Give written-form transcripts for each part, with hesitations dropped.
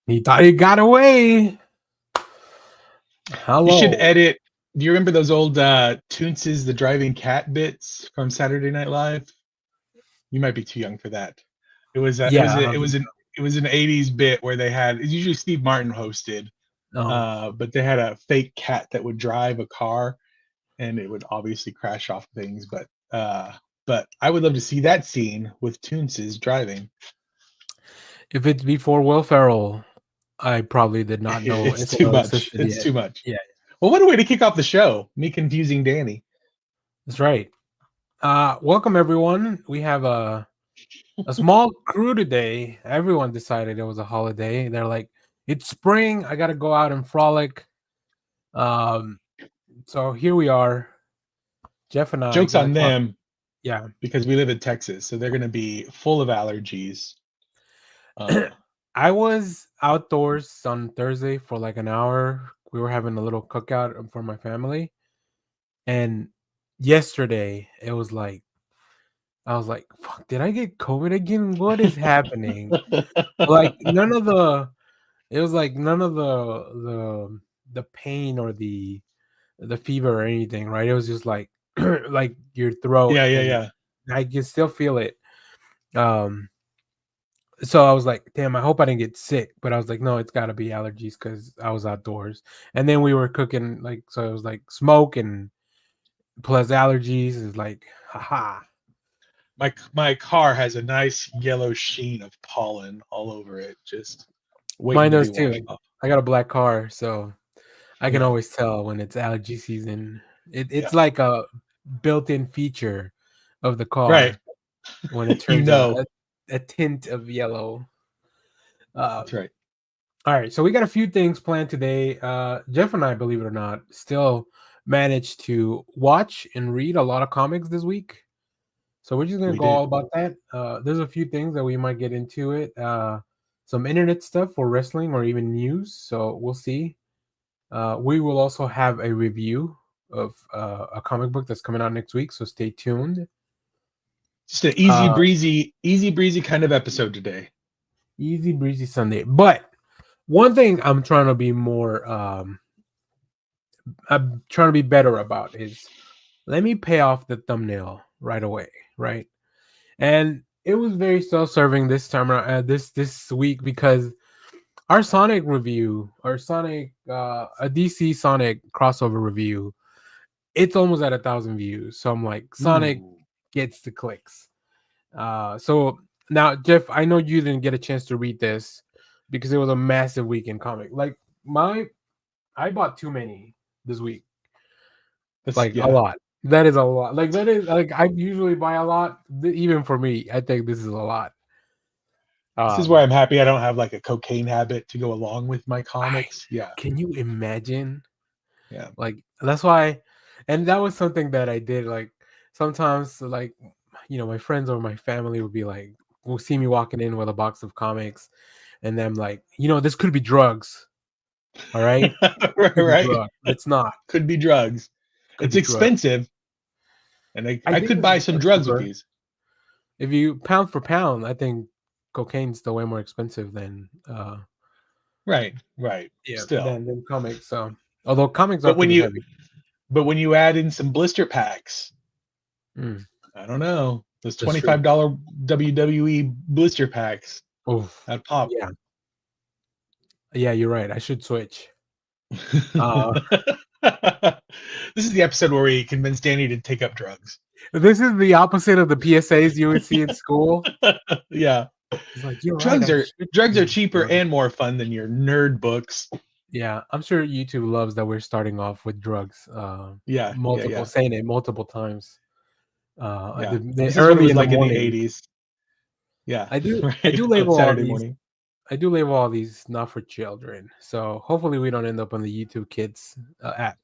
He thought he got away. Hello. You should edit. Do you remember those old Toonces, the driving cat bits from Saturday Night Live? You might be too young for that. It was an '80s bit where they had, it's usually Steve Martin hosted, but they had a fake cat that would drive a car, and it would obviously crash off things. But I would love to see that scene with Toonces driving. If it's before Will Ferrell, I probably did not know. It's too much. It's too much. Yeah. Well, what a way to kick off the show. Me confusing Danny. That's right. Welcome everyone. We have a small crew today. Everyone decided it was a holiday. They're like, it's spring. I gotta go out and frolic. So here we are. Jeff and I. Joke's on them. Yeah. Because we live in Texas, so they're gonna be full of allergies. I was outdoors on Thursday for like an hour. We were having a little cookout for my family. And yesterday, it was like, I was like, fuck, did I get COVID again? What is happening? Like none of the pain or the fever or anything, right? It was just like like your throat. Yeah. I can still feel it. So I was like, damn, I hope I didn't get sick. But I was like, no, it's got to be allergies because I was outdoors. And then we were cooking, like, so it was like smoke and plus allergies. It's like, haha. My car has a nice yellow sheen of pollen all over it. Just mine does too. I got a black car, so I can always tell when it's allergy season. It's like a built-in feature of the car. Right. When it turns a tint of yellow. That's right. All right, so we got a few things planned today. Jeff and I, believe it or not, still managed to watch and read a lot of comics this week. So we're just going to go all about that. There's a few things that we might get into it. Some internet stuff for wrestling or even news. So we'll see. We will also have a review of a comic book that's coming out next week. So stay tuned. Just an easy breezy kind of episode today. Easy breezy Sunday. But one thing I'm trying to be more, I'm trying to be better about is let me pay off the thumbnail right away, right? And it was very self-serving this time around, this week, because our Sonic review, our Sonic, a DC Sonic crossover review, it's almost at 1,000 views. So I'm like, Sonic gets the clicks. So now, Jeff, I know you didn't get a chance to read this because it was a massive week in comic. Like I bought too many this week. A lot. That is a lot. Like that is like I usually buy a lot. Even for me, I think this is a lot. This is where I'm happy I don't have like a cocaine habit to go along with my comics. Can you imagine? Yeah. Like that's why, and that was something that I did. Like sometimes, like my friends or my family would be like, will see me walking in with a box of comics, and then I'm like, this could be drugs. All right, right. It's not. Could be drugs. It's expensive, and I could buy some drugs with these. If you pound for pound, I think cocaine's still way more expensive than right. Yeah, still than comics. So although comics are pretty heavy. But when you add in some blister packs, I don't know, those $25 WWE blister packs. Oh, that pop. Yeah, you're right. I should switch. This is the episode where we convinced Danny to take up drugs. This is the opposite of the PSAs you would see in school. Yeah. It's like, drugs are cheaper and more fun than your nerd books. Yeah, I'm sure YouTube loves that we're starting off with drugs. Saying it multiple times. This early was like in the 80s. Yeah, I do label Saturday morning. I do label all these not for children, so hopefully we don't end up on the YouTube Kids app.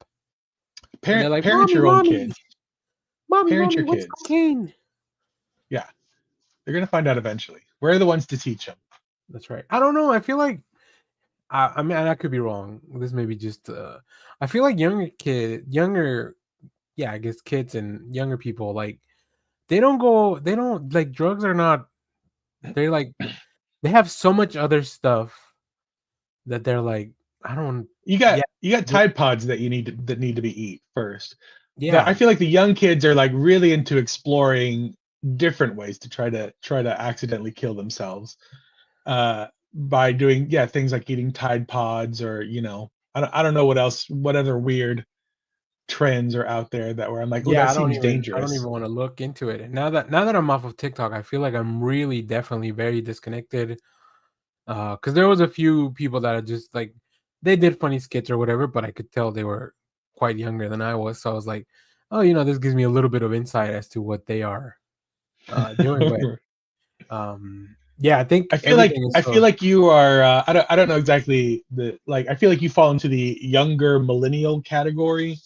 Parent your own kids. Parent your kids. Cocaine? Yeah, they're gonna find out eventually. We're the ones to teach them. That's right. I don't know. I feel like, I mean, I could be wrong. This may be just. I feel like kids and younger people, like they don't like drugs are not. They're like. They have so much other stuff that they're like, I don't. You Yeah, got Tide Pods that need to be eat first. I yeah, feel like the young kids are like really into exploring different ways to try to accidentally kill themselves by doing things like eating Tide Pods, or I don't know what other weird trends are out there that where I'm like, oh, yeah. that I don't seems even. I don't dangerous. even want to look into it. And now that I'm off of TikTok, I feel like I'm really definitely very disconnected. Because there was a few people that are just like, they did funny skits or whatever, but I could tell they were quite younger than I was. So I was like, oh, this gives me a little bit of insight as to what they are doing. But yeah, I think everything is I feel so. like you are I don't know exactly I feel like you fall into the younger millennial category,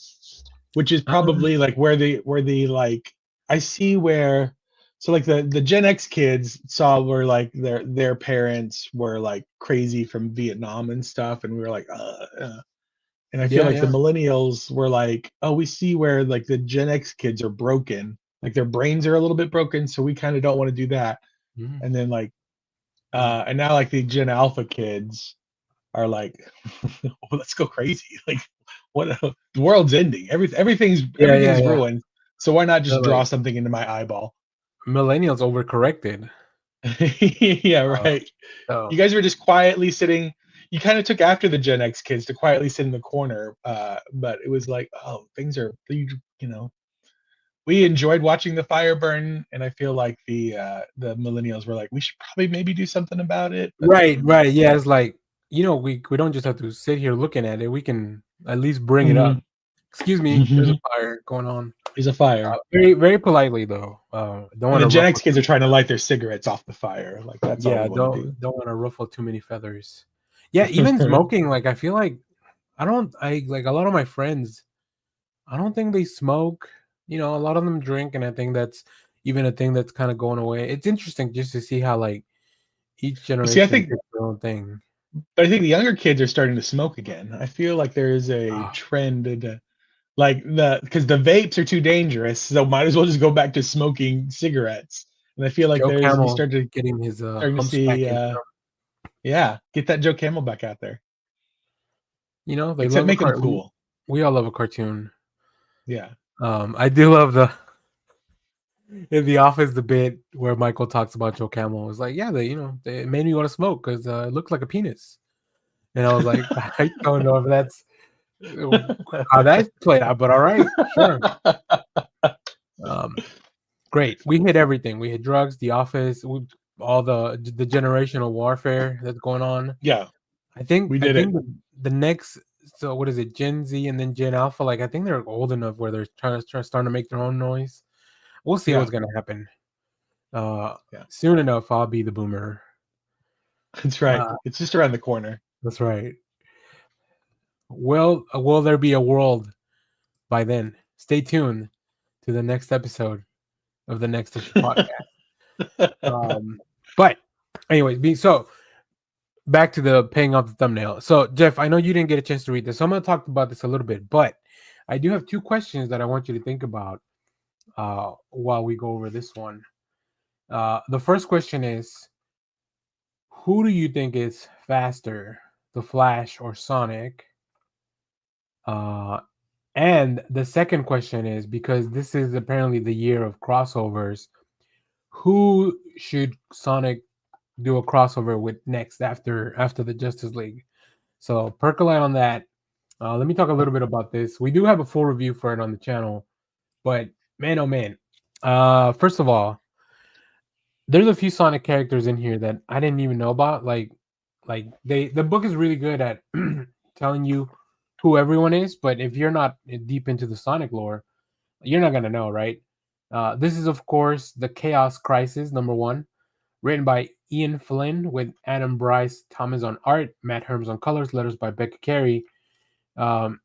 which is Um, probably like where the like I see where so like the Gen X kids saw where like their parents were like crazy from Vietnam and stuff, and we were like and I feel yeah, like the yeah. millennials were like, oh, we see where like the Gen X kids are broken, like their brains are a little bit broken, so we kind of don't want to do that. Mhm, And then like mm. and now like the Gen Alpha kids are like, well, let's go crazy. Like, the world's ending. Yeah, yeah, Everything's yeah. ruined. So why not They're just draw like, something into my eyeball? millennials overcorrected. Yeah, Uh, right. You so guys were just quietly sitting. You kind of took after the Gen X kids to quietly sit in the corner, but it was like, oh, you know, we enjoyed watching the fire burn, and I feel like the millennials were like, we should probably maybe do something about it. But right, right. Yeah, it's like, we don't just have to sit here looking at it. We can at least bring it up. Mhm. Excuse me, there's a fire going on. There's a fire. Very, very politely though. Don't And want the to Gen X ruffle. kids are trying to light their cigarettes off the fire. Like that's all Yeah, we want to do. don't want to ruffle too many feathers. Yeah, even smoking. Like I feel like I don't. I like a lot of my friends. I don't think they smoke. A lot of them drink, and I think that's even a thing that's kind of going away. It's interesting just to see how like each But see, generation picks their own thing. I think the younger kids are starting to smoke again. I feel like there is a Ah, trend like because the vapes are too dangerous, so might as well just go back to smoking cigarettes. And I feel like Joe there's we Camel started getting his starting to humps see back in. get that Joe Camel back out there. They Except love a make them cart. cool. We all love a cartoon. Yeah. I do love the in the office the bit where Michael talks about Joe Camel. It's like, yeah, they made me want to smoke because it looked like a penis, and I was like, I don't know if that's how that played out, but all right, sure. Um, Great. We hit everything. We hit drugs, the office, all the generational warfare that's going on. Yeah, I think we I did it. think the next, so what is it, Gen Z and then Gen Alpha? Like I think they're old enough where they're starting to make their own noise. We'll see Yeah, what's gonna happen. Uh, yeah. Soon enough, I'll be the boomer. That's right. Uh, It's just around the corner. that's right. Will there be a world by then? Stay tuned to the next episode of the Next Issue podcast. But anyways, back to the paying off the thumbnail. So, Jeff, I know you didn't get a chance to read this, so I'm going to talk about this a little bit, but I do have two questions that I want you to think about while we go over this one. The first question is, who do you think is faster, the Flash or Sonic? And the second question is, because this is apparently the year of crossovers, who should Sonic do a crossover with next after the Justice League? So percolate on that. Let me talk a little bit about this. We do have a full review for it on the channel, but man, oh man. First of all, there's a few Sonic characters in here that I didn't even know about. The book is really good at telling you who everyone is, but if you're not deep into the Sonic lore, you're not gonna know, right? This is of course the Chaos Crisis #1, written by Ian Flynn with Adam Bryce Thomas on art, Matt Herms on colors, letters by Becca Carey. Um,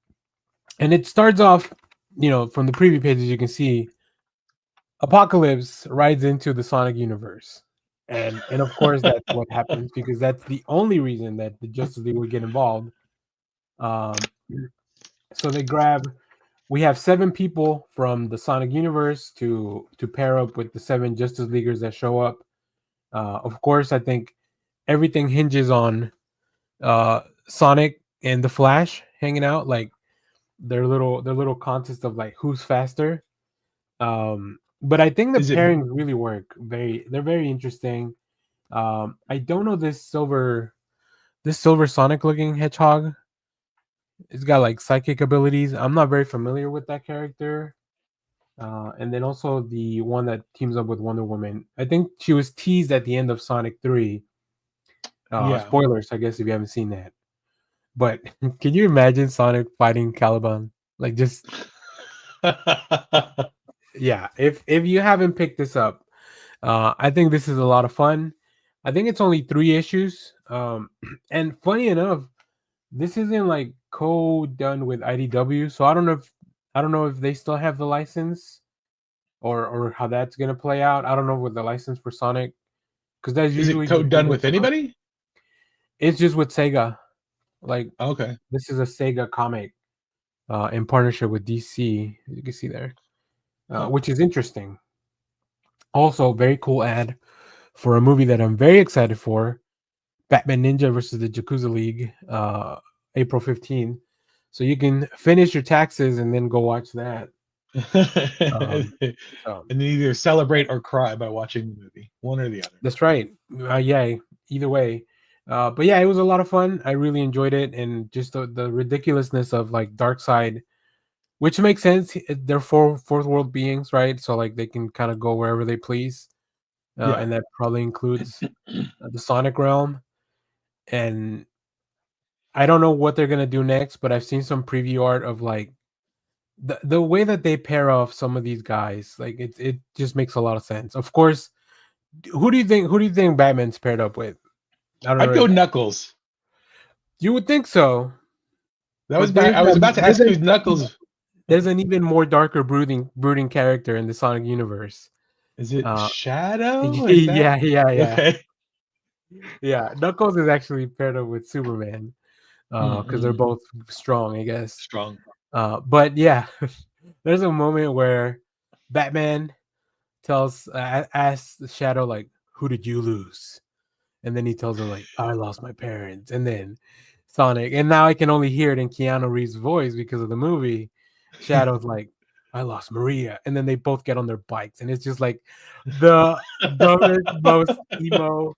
and it starts off, from the preview pages, you can see Apocalypse rides into the Sonic universe. And of course, that's what happens because that's the only reason that the Justice League would get involved. Um, so we have 7 people from the Sonic universe to pair up with the 7 Justice Leaguers that show up. Of course, I think everything hinges on Sonic and the Flash hanging out, like their little contest of like who's faster. But I think the Is it pairings really work. They're very interesting. I don't know this silver Sonic looking hedgehog. It's got like psychic abilities. I'm not very familiar with that character. And then also the one that teams up with Wonder Woman. I think she was teased at the end of Sonic 3. yeah. Spoilers, I guess, if you haven't seen that. But can you imagine Sonic fighting Caliban? Like just yeah. If you haven't picked this up, I think this is a lot of fun. I think it's only 3 issues. And funny enough, this isn't like co-done with IDW, so I don't know if they still have the license or how that's gonna play out. I don't know with the license for Sonic because that's Is it usually just co-done with Sonic. anybody? It's just with Sega. Like Okay. this is a Sega comic in partnership with DC. You can see there, Huh. which is interesting. Also, very cool ad for a movie that I'm very excited for, Batman Ninja versus the Yakuza League, April 15th. So you can finish your taxes and then go watch that. And So then either celebrate or cry by watching the movie, one or the other. that's right. Yeah, either way. But yeah, it was a lot of fun. I really enjoyed it, and just the ridiculousness of like Darkseid, which makes sense. They're fourth world beings, right? So like they can kind of go wherever they please, Yeah. and that probably includes the Sonic realm. And I don't know what they're gonna do next, but I've seen some preview art of like the way that they pair off some of these guys. Like it just makes a lot of sense. Of course, who do you think Batman's paired up with? I don't I'd know. go Knuckles. You would think so, That was but I was about to ask who's Knuckles. there's an even more darker brooding character in the Sonic universe. Is it Shadow? Is that Yeah. okay? Yeah, Knuckles is actually paired up with Superman because they're both strong, I guess. Strong. But yeah, there's a moment where Batman asks Shadow like, "Who did you lose?" And then he tells him like, "I lost my parents." And then Sonic, and now I can only hear it in Keanu Reeves' voice because of the movie. Shadow's like, "I lost Maria," and then they both get on their bikes, and it's just like the dumbest, most emo,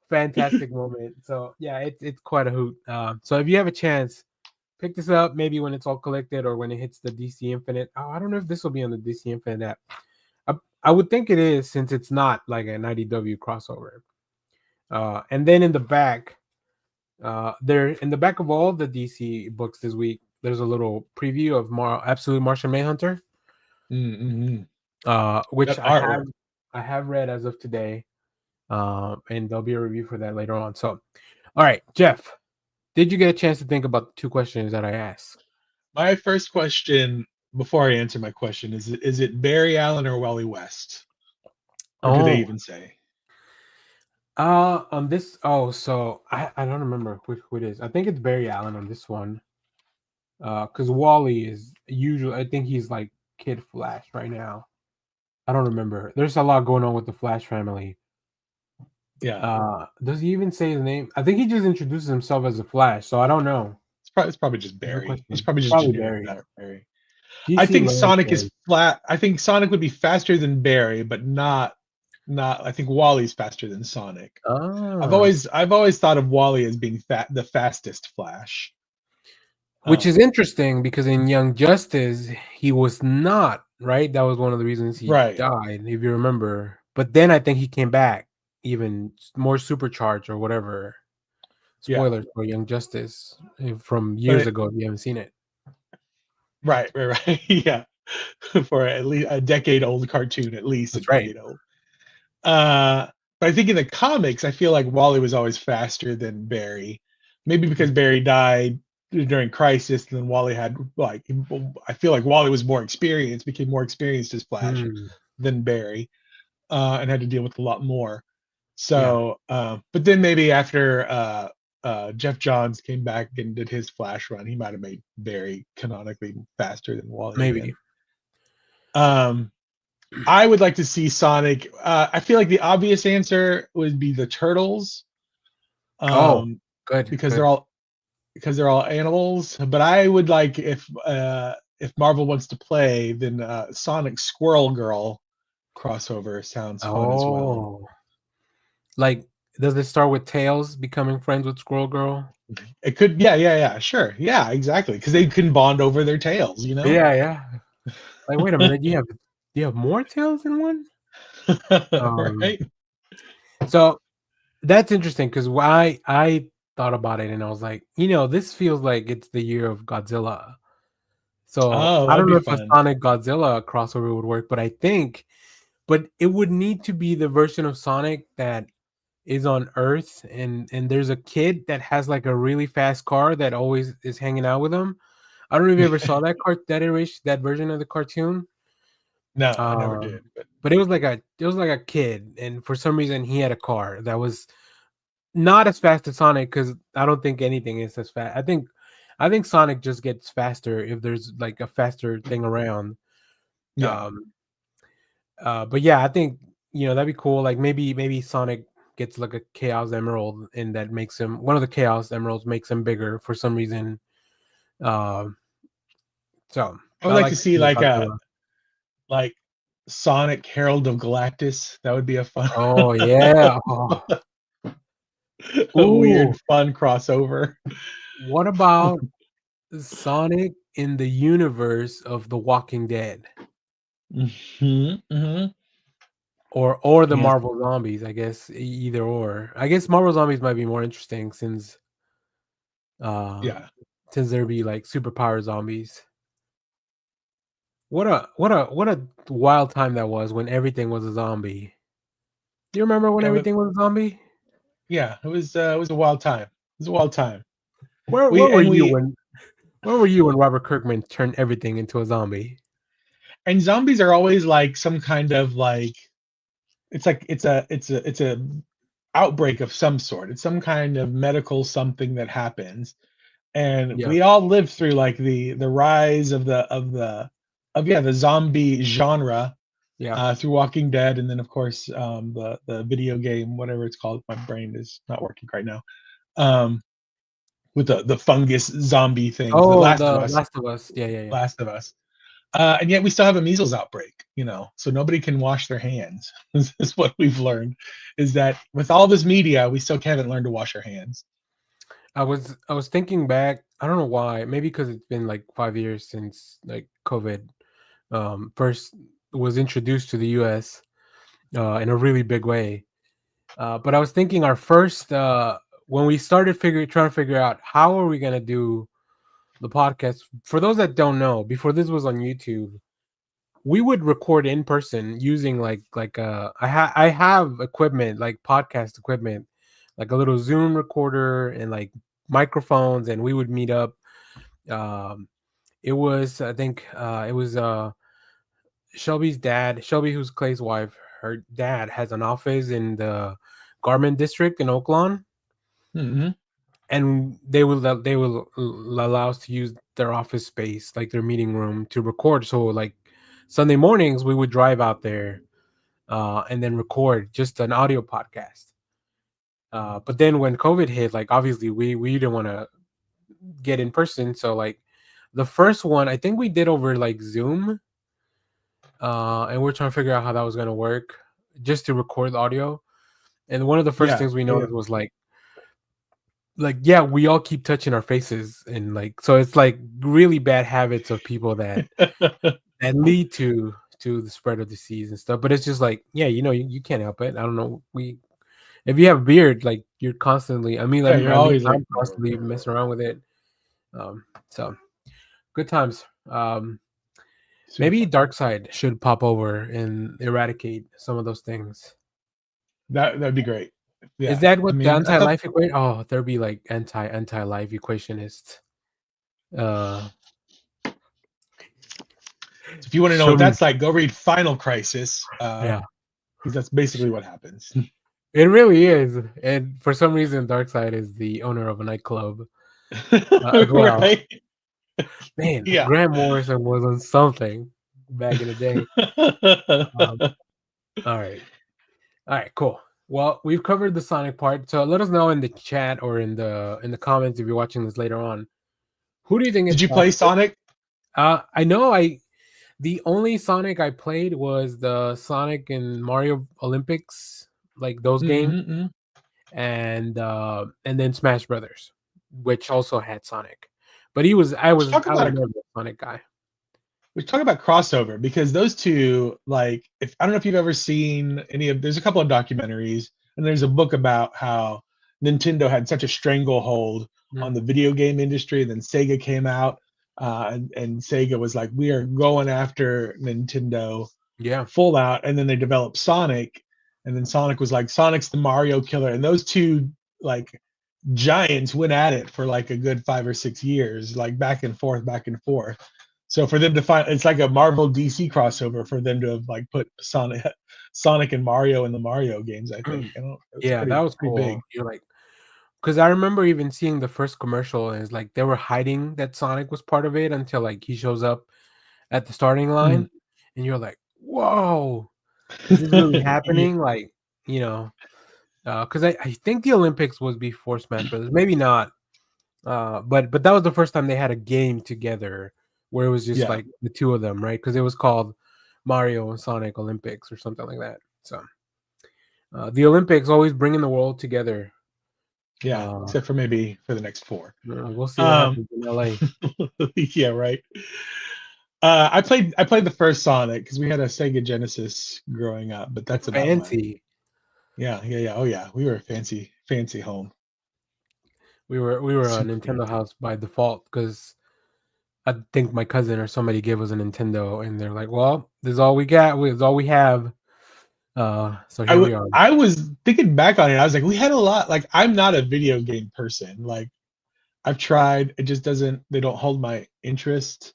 fantastic moment. So yeah, it's quite a hoot. So if you have a chance, pick this up maybe when it's all collected or when it hits the DC Infinite. Oh, I don't know if this will be on the DC Infinite app. I would think it is since it's not like an IDW crossover. And then in the back, there in the back of all the DC books this week, there's a little preview of Absolute Martian Manhunter, which That artwork. I have read as of today, and there'll be a review for that later on. So, all right, Jeff, did you get a chance to think about the 2 questions that I asked? My first question, before I answer my question, is it Barry Allen or Wally West? Or do they even say? On this, so I don't remember who it is. I think it's Barry Allen on this one. Because Wally is usually, I think he's like Kid Flash right now. I don't remember. There's a lot going on with the Flash family. Yeah. Does he even say his name? I think he just introduces himself as a Flash, so I don't know. It's probably just Barry. It's probably just Probably generic Barry. Barry. I think Sonic is flat. I think Sonic would be faster than Barry, but not. I think Wally's faster than Sonic. I've always thought of Wally as being the fastest Flash. Which is interesting because in Young Justice he was not, right? That was one of the reasons he died, if you remember. But then I think he came back even more supercharged or whatever. Spoilers for Young Justice from years ago if you haven't seen it. Right. Yeah. For at least a decade-old cartoon, at least. That's right. Old. But I think in the comics, I feel like Wally was always faster than Barry. Maybe because Barry died during Crisis, and then Wally had I feel like Wally was became more experienced as Flash than Barry, and had to deal with a lot more. So, but then maybe after Jeff Johns came back and did his Flash run, he might have made Barry canonically faster than Wally. Maybe. Again. I would like to see Sonic. I feel like the obvious answer would be the Turtles. Good. Because they're all because they're all animals. But I would like if Marvel wants to play, then Sonic Squirrel Girl crossover sounds fun as well. Oh, like does it start with Tails becoming friends with Squirrel Girl? It could, yeah, sure, yeah, exactly, because they can bond over their tails, you know. Yeah. Like, wait a minute, you have more Tails than one? Right? So that's interesting because I thought about it and I was like, this feels like it's the year of Godzilla. So Oh, I that'd don't be know if a fun. Sonic Godzilla crossover would work, but it would need to be the version of Sonic that is on Earth, and there's a kid that has like a really fast car that always is hanging out with him. I don't know if you ever saw that version of the cartoon. No, I never did. But it was like a kid, and for some reason he had a car that was not as fast as Sonic because I don't think anything is as fast. I think Sonic just gets faster if there's like a faster thing around. Yeah. But yeah, I think that'd be cool. Like maybe Sonic gets like a Chaos Emerald, and that makes him one of the Chaos Emeralds makes him bigger for some reason. Uh, so I would I like like to to see see a like Godzilla. Sonic Herald of Galactus. That would be a fun, Oh yeah. a weird Ooh. fun crossover. What about Sonic in the universe of The Walking Dead Mm-hmm. or the Yeah. Marvel Zombies? I guess either or. I guess Marvel Zombies might be more interesting uh Yeah. since there'd be like superpower zombies. What a wild time that was when everything was a zombie. Do you remember when everything was a zombie? Yeah, it was a wild time. It was a wild time. Where We where were and you we when where were you when Robert Kirkman turned everything into a zombie? and zombies are always like some kind of like it's a outbreak of some sort. It's some kind of medical something that happens. And Yeah, we all lived through like the rise of the zombie genre yeah. through Walking Dead, and then of course the video game, whatever it's called. My brain is not working right now. Um, with the fungus zombie things, The Oh, Last of the Us, Last of Us. Yeah. Last of Us. And yet we still have a measles outbreak, so nobody can wash their hands. This is what we've learned, is that with all this media, we still haven't learned to wash our hands. I was thinking back. I don't know why. Maybe because it's been like 5 years since like COVID first was introduced to the U.S. In a really big way. But I was thinking our first when we started trying to figure out how are we gonna do the podcast. For those that don't know, before this was on YouTube, we would record in person using I have equipment like podcast equipment, like a little Zoom recorder and like microphones, and we would meet up. Um, it was I think it was Shelby's dad, Shelby, who's Clay's wife. Her dad has an office in the Garment District in Oaklawn, Hmm. and they will allow us to use their office space, like their meeting room, to record. So like Sunday mornings, we would drive out there and then record just an audio podcast. But then when COVID hit, like obviously we didn't want to get in person, so like the first one I think we did over like Zoom, and we're trying to figure out how that was gonna work, just to record the audio. And one of the first Yeah, things we yeah. noticed was like yeah, we all keep touching our faces, and like so it's like really bad habits of people that lead to the spread of disease and stuff. But it's just like, yeah, you can't help it. I don't know. If you have a beard, like you're constantly, I mean, Yeah, you're at least always like, I'm constantly messing around with it. So good times. super Maybe fun. Darkseid should pop over and eradicate some of those things. That'd be great. Is Yeah, that I what the mean, I thought, anti-life equation? Oh, there'd be like anti-life equationists. Uh, if you want to know show what me. that's like, go read Final Crisis, Yeah, because that's basically what happens. it really is. And for some reason, Darkseid is the owner of a nightclub as well. Right? Man, Yeah. Grant Morrison was on something back in the day. Um, all right, cool. Well, we've covered the Sonic part, so let us know in the chat or in the comments if you're watching this later on. Who do you think is Did you play faster? Sonic? I know the only Sonic I played was the Sonic and Mario Olympics, like those games, and then Smash Brothers, which also had Sonic. But I Let's was talk about never a Sonic guy. we talk about crossover because those two, like, if I don't know if you've ever seen any of, there's a couple of documentaries and there's a book about how Nintendo had such a stranglehold on the video game industry. And then Sega came out, and Sega was like, we are going after Nintendo Yeah. full out. And then they developed Sonic, and then Sonic was like, Sonic's the Mario killer. And those two, like, giants went at it for like a good 5 or 6 years, like back and forth, back and forth. So for them to find, it's like a Marvel DC crossover for them to have like put Sonic and Mario in the Mario games. I think, it's Yeah, that was pretty big. cool. You're like, because I remember even seeing the first commercial, and it's like they were hiding that Sonic was part of it until like he shows up at the starting line, and you're like, "Whoa, is this really happening?" Like, because I think the Olympics was before Smash Brothers, maybe not, but that was the first time they had a game together where it was just Yeah, like the two of them, right? Because it was called Mario and Sonic Olympics or something like that. So the Olympics always bringing the world together. yeah. Except for maybe for the next four. We'll see what happens in LA. Yeah, right. I played the first Sonic because we had a Sega Genesis growing up, but that's about my. Fancy. Yeah. Oh yeah, we were a fancy home. We were a Super Nintendo fancy. house by default because I think my cousin or somebody gave us a Nintendo, and they're like, "Well, this is all we got. This is all we have." So here we are. I was thinking back on it. I was like, we had a lot. Like, I'm not a video game person. Like, I've tried. It just doesn't. They don't hold my interest.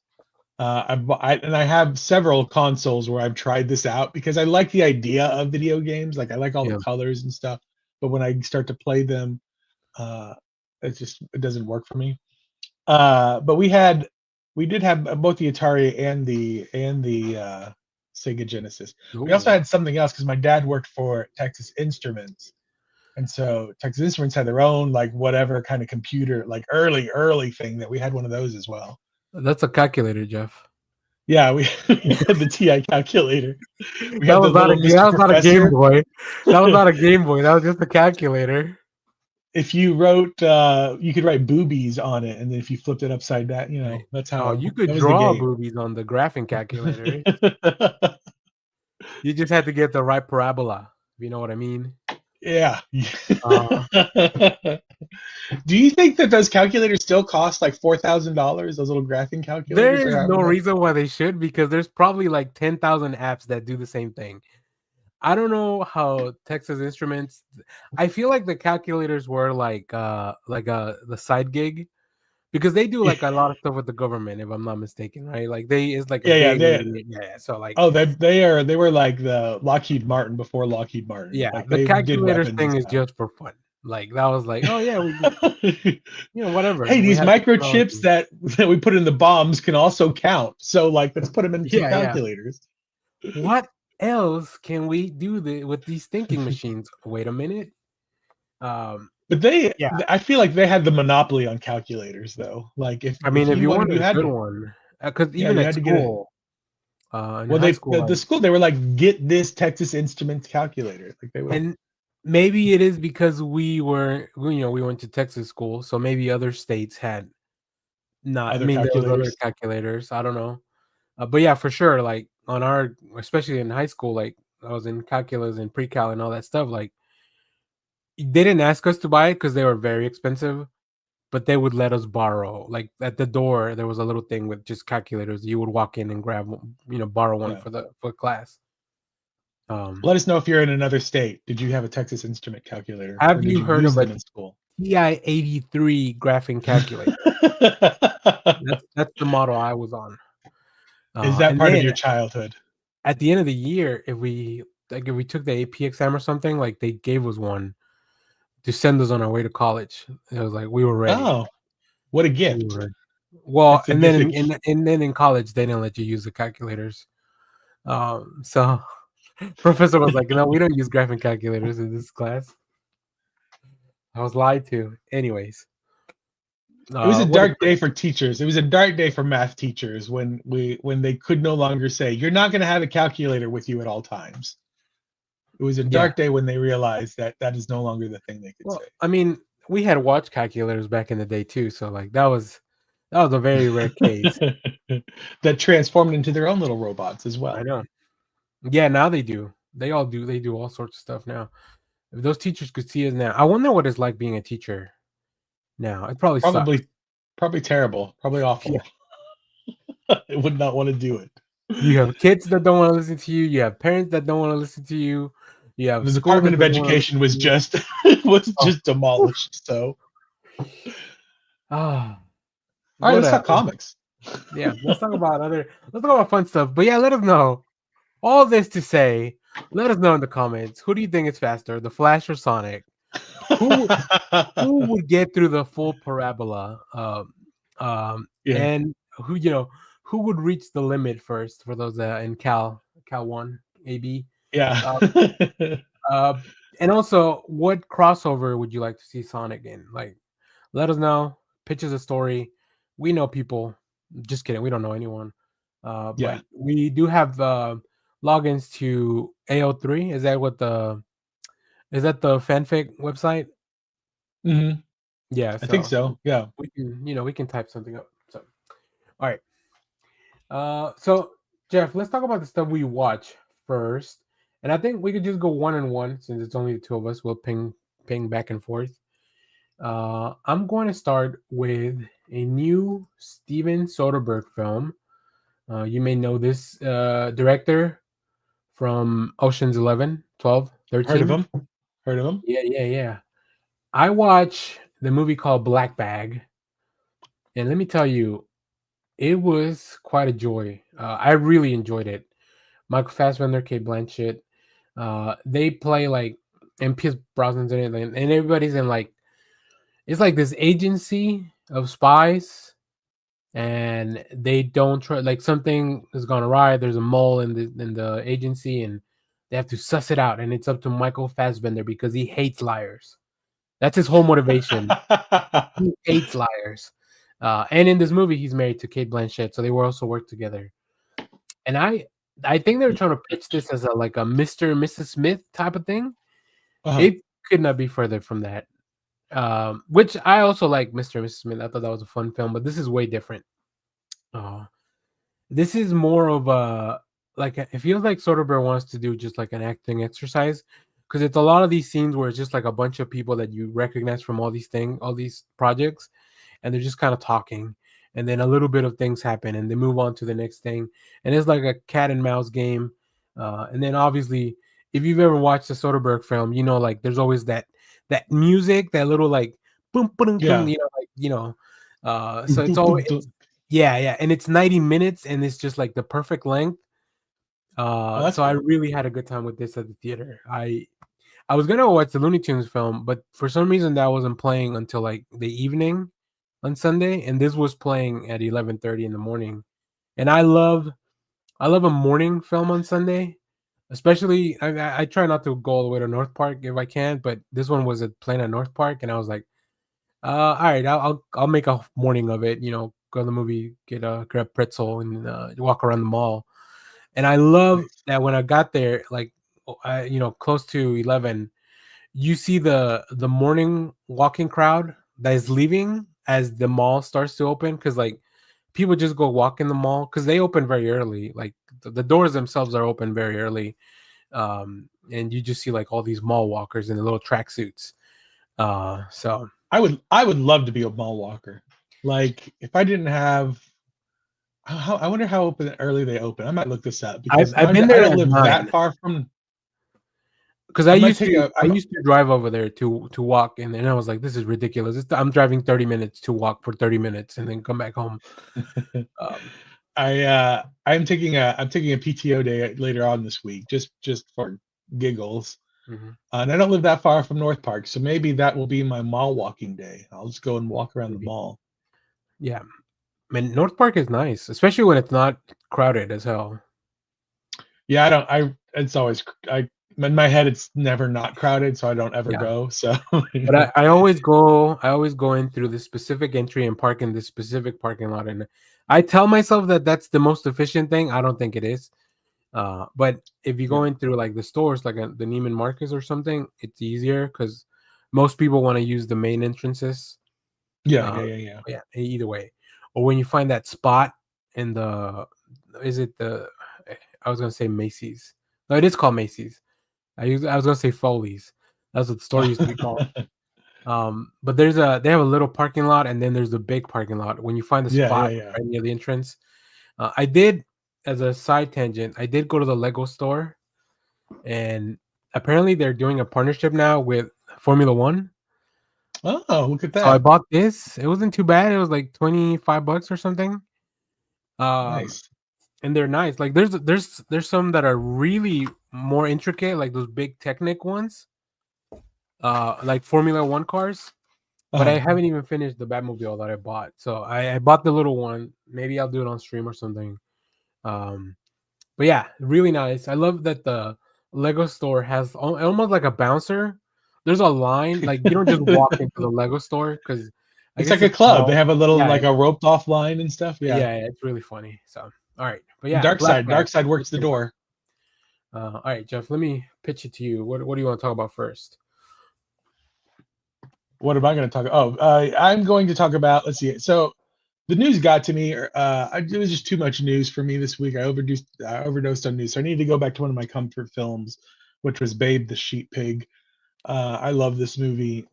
I have several consoles where I've tried this out because I like the idea of video games. Like, I like all the Yeah. colors and stuff. But when I start to play them, it doesn't work for me. But we did have both the Atari and the Sega Genesis. We also Ooh. had something else because my dad worked for Texas Instruments, and so Texas Instruments had their own like whatever kind of computer, like early thing that we had one of those as well. That's a calculator, Jeff. Yeah, we had the TI calculator. We That had the was not little Mr. a Game Professor. Boy. That was not a Game Boy. That was just a calculator. If you wrote, you could write boobies on it, and then if you flipped it upside down, Right. that's Oh, how you could that was the draw game. boobies on the graphing calculator. You just had to get the right parabola, if you know what I mean. Yeah. Uh, Do you think that those calculators still cost like $4,000? Those little graphing calculators, there or is however no much? reason why they should, because there's probably like 10,000 apps that do the same thing. I don't know how Texas Instruments. I feel like the calculators were like the side gig, because they do like a lot of stuff with the government, if I'm not mistaken, right? Like it's like a Yeah. big yeah. So like Oh, they were like the Lockheed Martin before Lockheed Martin. yeah, Like the they did calculators weapons and thing is stuff. just for fun. Like that was like, oh yeah, we just, whatever. Hey, We these had microchips technology. that we put in the bombs can also count. So like, let's put them in some Yeah. calculators. What else can we do with these thinking machines? Wait a minute. But Yeah. I feel like they had the monopoly on calculators, though. Like I mean, if if you you wanted, wanted you a had good to. one, because Yeah, even you at had to get it. school, in Well, high school, the like, school, they were like, get this Texas Instruments calculator. Like they would. and maybe it is because we went to Texas school, so maybe other states had not. I Other mean, there was other calculators. calculators. I don't know, but yeah, for sure. Like on our, especially in high school, like I was in calculus and pre-cal and all that stuff. Like they didn't ask us to buy it because they were very expensive, but they would let us borrow. Like at the door, there was a little thing with just calculators. You would walk in and grab, borrow one Yeah. for class. Let us know if you're in another state. Did you have a Texas Instrument calculator, or Have did you you heard use of a them in school? TI-83 graphing calculator? That's the model I was on. Is that And part of then your childhood? at the end of the year, if we took the AP exam or something, like they gave us one to send us on our way to college. It was like we were ready. Oh, what a We gift! were well, It's a and gift. then in college they didn't let you use the calculators. So Professor was like, "No, we don't use graphing calculators in this class." I was lied to. Anyways, It was a what? dark day for teachers. It was a dark day for math teachers when they could no longer say, "You're not going to have a calculator with you at all times." It was a Yeah. dark day when they realized that that is no longer the thing they could Well, say. I mean, we had watch calculators back in the day too, so like that was a very rare case. That transformed into their own little robots as well. I know. Yeah, now they do. They all do. They do all sorts of stuff now. If those teachers could see us now, I wonder what it's like being a teacher now. It probably sucks. Probably terrible, probably awful. I would not want to do it. You have kids that don't want to listen to you. You have parents that don't want to listen to you. You have The school that Department of doesn't want to Education was listen to you. just just demolished. So, Ah, all right, let's whatever. talk comics. Yeah, let's talk about fun stuff. But yeah, let us know. All this to say, let us know in the comments. Who do you think is faster, the Flash or Sonic? Who would get through the full parabola? Yeah. And who would reach the limit first for those in Cal 1 AB? Yeah. And also, what crossover would you like to see Sonic in? Like, let us know. Pitch us a story. We know people. Just kidding. We don't know anyone. Yeah. But we do have logins to AO3. Is that the fanfic website? Mhm. Yeah. I think so. Yeah. We can type something up. So, all right. So Jeff, let's talk about the stuff we watch first. And I think we could just go one and one since it's only the two of us. We'll ping back and forth. I'm going to start with a new Steven Soderbergh film. You may know this director from Ocean's 11, 12, 13. Heard of him? Heard of him? Yeah. I watch the movie called Black Bag. And let me tell you, it was quite a joy. I really enjoyed it. Michael Fassbender, Kate Blanchett. They play like, and Pierce Brosnan's in it, and everybody's in like, it's like this agency of spies, and they don't try, like something has gone awry. There's a mole in the agency, and they have to suss it out. And it's up to Michael Fassbender because he hates liars. That's his whole motivation. He hates liars. And in this movie, he's married to Kate Blanchett, so they will also work together. And I think they were trying to pitch this as a Mr. and Mrs. Smith type of thing. It could not be further from that. Which I also like Mr. and Mrs. Smith. I thought that was a fun film, but this is way different. This is more of a it feels like Soderbergh wants to do just like an acting exercise, because it's a lot of these scenes where it's just like a bunch of people that you recognize from all these projects, and they're just kind of talking, and then a little bit of things happen, and they move on to the next thing, and it's like a cat and mouse game. And then obviously, if you've ever watched a Soderbergh film, you know, like there's always that music, that little like boom boom boom, so it's always yeah, and it's 90 minutes, and it's just like the perfect length. So I really had a good time with this at the theater. I was gonna watch the Looney Tunes film, but for some reason that wasn't playing until like the evening on Sunday, and this was playing at 11:30 in the morning. And I love a morning film on Sunday, especially I try not to go all the way to North Park if I can, but this one was playing at North Park, and I was like, all right, I'll make a morning of it. You know, go to the movie, grab pretzel, and walk around the mall. And I love that when I got there, like, close to 11, you see the morning walking crowd that is leaving as the mall starts to open, because like people just go walk in the mall because they open very early. Like the doors themselves are open very early, and you just see like all these mall walkers in the little tracksuits. So I would love to be a mall walker. Like if I didn't have, I wonder how early they open. I might look this up because I've been there I don't at live 9. that far from. Because I used to drive over there to walk, and then I was like, this is ridiculous. I'm driving 30 minutes to walk for 30 minutes and then come back home. I'm taking a PTO day later on this week, just for giggles. Mm-hmm. And I don't live that far from North Park, so maybe that will be my mall walking day. I'll just go and walk around the mall. Yeah, I mean, North Park is nice, especially when it's not crowded as hell. Yeah, I don't. It's always. In my head, it's never not crowded, so I don't ever Yeah. go. So, But I always go in through this specific entry and park in this specific parking lot, and I tell myself that that's the most efficient thing. I don't think it is. But if you go yeah, in through like the stores, like the Neiman Marcus or something, it's easier because most people want to use the main entrances. Uh, yeah. yeah, either way. Or when you find that spot in the, is it the? I was gonna say Macy's. No, it is called Macy's. I was gonna say Foley's. That's what the store used to be called. But they have a little parking lot, and then there's the big parking lot. When you find the spot Yeah. right near the entrance, I did, as a side tangent, I did go to the Lego store, and apparently they're doing a partnership now with Formula One. Oh, look at So I that! bought this. It wasn't too bad. It was like $25 or something. Um, Nice. and they're nice. Like there's some that are really more intricate, like those big Technic ones, like Formula One cars. But I Uh, haven't even finished the Batmobile that I bought. So I bought the little one. Maybe I'll do it on stream or something. Um, but yeah, really nice. I love that the Lego store has almost like a bouncer. There's a line, like you don't just walk into the Lego store because I it's guess like a it's club. They small. have a little Yeah, like a roped off line and stuff. Yeah. yeah, it's really funny. So all right, but And yeah, Black Bag. Dark side works Let's the get about door. it. All right, Jeff. Let me pitch it to you. What do you want to talk about first? What am I going to talk? Oh, I'm going to talk about. Let's see. So the news got to me. It was just too much news for me this week. I overdosed on news. So I needed to go back to one of my comfort films, which was Babe the Sheep Pig. I love this movie.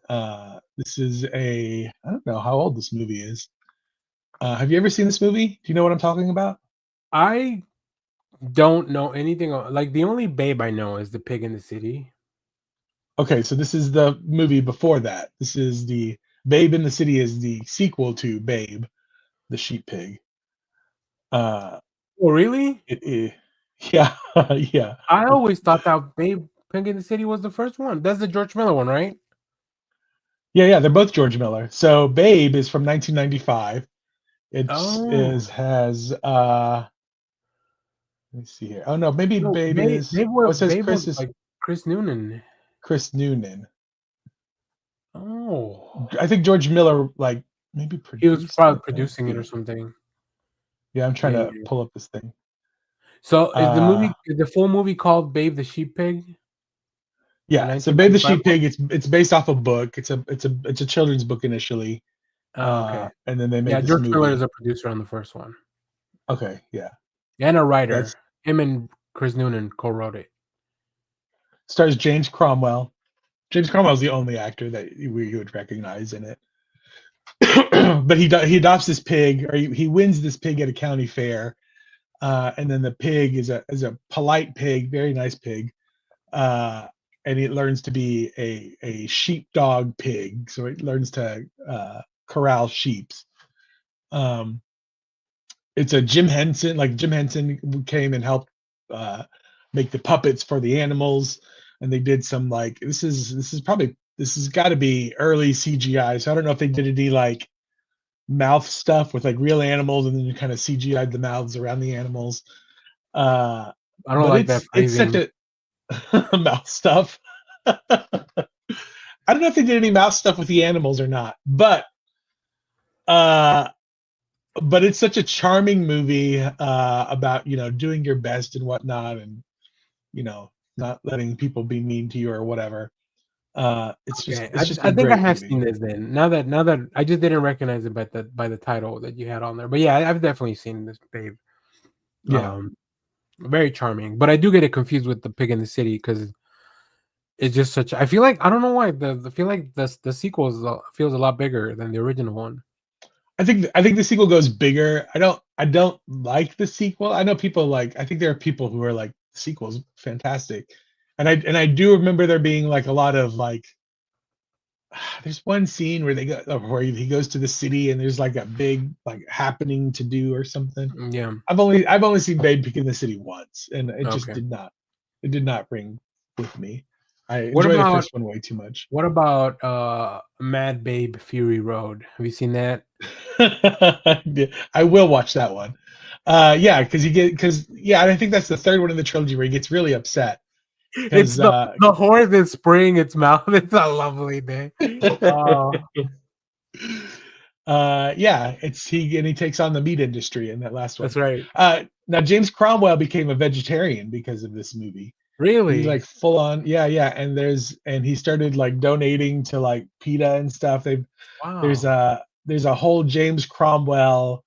This is I don't know how old this movie is. Have you ever seen this movie? Do you know what I'm talking about? I don't know anything. Like the only Babe I know is the Pig in the City. Okay, so this is the movie before that. This is the Babe in the City is the sequel to Babe the Sheep Pig. Uh, Oh, really? it is, yeah, yeah, I always thought that Babe Pig in the City was the first one. That's the George Miller one, right? yeah. They're both George Miller. So Babe is from 1995. It's Oh, is has let me see here. Oh no, maybe no, Babe is. Oh, it says Babe was like Chris Noonan. Chris Noonan. Oh, I think George Miller like maybe he was produced probably it. Let's producing it or see. something. Yeah, I'm trying Yeah, to yeah. pull up this thing. So Uh, is the full movie called Babe the Sheep Pig? The yeah. So Babe the 1995 Sheep one? Pig. It's based off a book. It's a children's book initially, Oh, okay. and then they Yeah, made this George Miller is movie. a producer on the first one Okay, yeah. and a That's writer. Him and Chris Noonan co-wrote it. stars James Cromwell. James Cromwell's the only actor that you would recognize in it. But he adopts this pig, or he wins this pig at a county fair, and then the pig is a polite pig, very nice pig, uh, and it learns to be a sheepdog pig, so it learns to corral sheeps. Um, it's a Jim Henson, like Jim Henson came and helped uh, make the puppets for the animals, and they did some like this has got to be early CGI. So I don't know if they did any like mouth stuff with like real animals and then you kind of CGI'd the mouths around the animals. Uh, I don't but like that it's such phrasing. a mouth stuff. I don't know if they did any mouth stuff with the animals or not, uh, but it's such a charming movie about doing your best and whatnot, and not letting people be mean to you or whatever. Okay, It's just a I think I great have movie. seen this then. Now that I just didn't recognize it by the title that you had on there. But yeah, I've definitely seen this, Babe. Yeah, Um, very charming. But I do get it confused with the Pig in the City because it's just such. I feel like I don't know why the feel like the sequel feels a lot bigger than the original one. I think the sequel goes bigger. I don't like the sequel. I know people like. I think there are people who are like the sequel's fantastic, and I do remember there being like a lot of like. There's one scene where where he goes to the city and there's like a big like happening to do or something. Yeah. I've only seen Babe Peek in the City once, and it just Okay. did not ring with me. I What enjoy the about first one way too much. what about Mad Babe Fury Road? Have you seen that? I will watch that one. I think that's the third one in the trilogy where he gets really upset. It's the horse in spring. Its mouth. It's a lovely day. He takes on the meat industry in that last one. That's right. Now James Cromwell became a vegetarian because of this movie. Really? He's like full on, and he started like donating to like PETA and stuff. There's a whole James Cromwell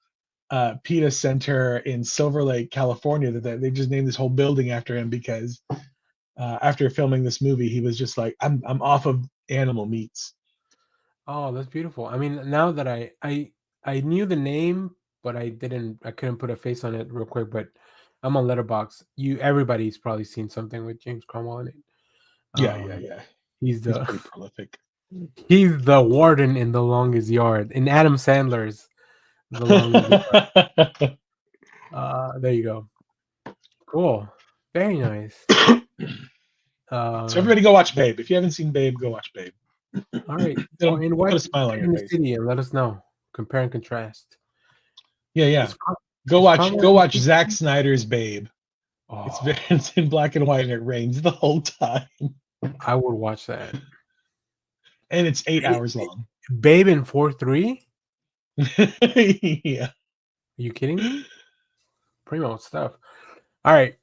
PETA center in Silver Lake, California that they just named this whole building after him because after filming this movie, he was just like, I'm off of animal meats. Oh, that's beautiful. I mean, now that I knew the name, but I couldn't put a face on it real quick. But I'm on Letterboxd. Everybody's probably seen something with James Cromwell in it. Yeah. He's pretty prolific. He's the warden in The Longest Yard. In Adam Sandler's The Longest Yard. There you go. Cool. Very nice. So everybody go watch Babe. If you haven't seen Babe, go watch Babe. All right. And put a smile on your face. City and let us know. Compare and contrast. Yeah. Go watch Zack Snyder's Babe. Oh. It's in black and white and it rains the whole time. I would watch that. And it's 8 hours long. Babe in 4:3? Yeah. Are you kidding me? Primo stuff. All right.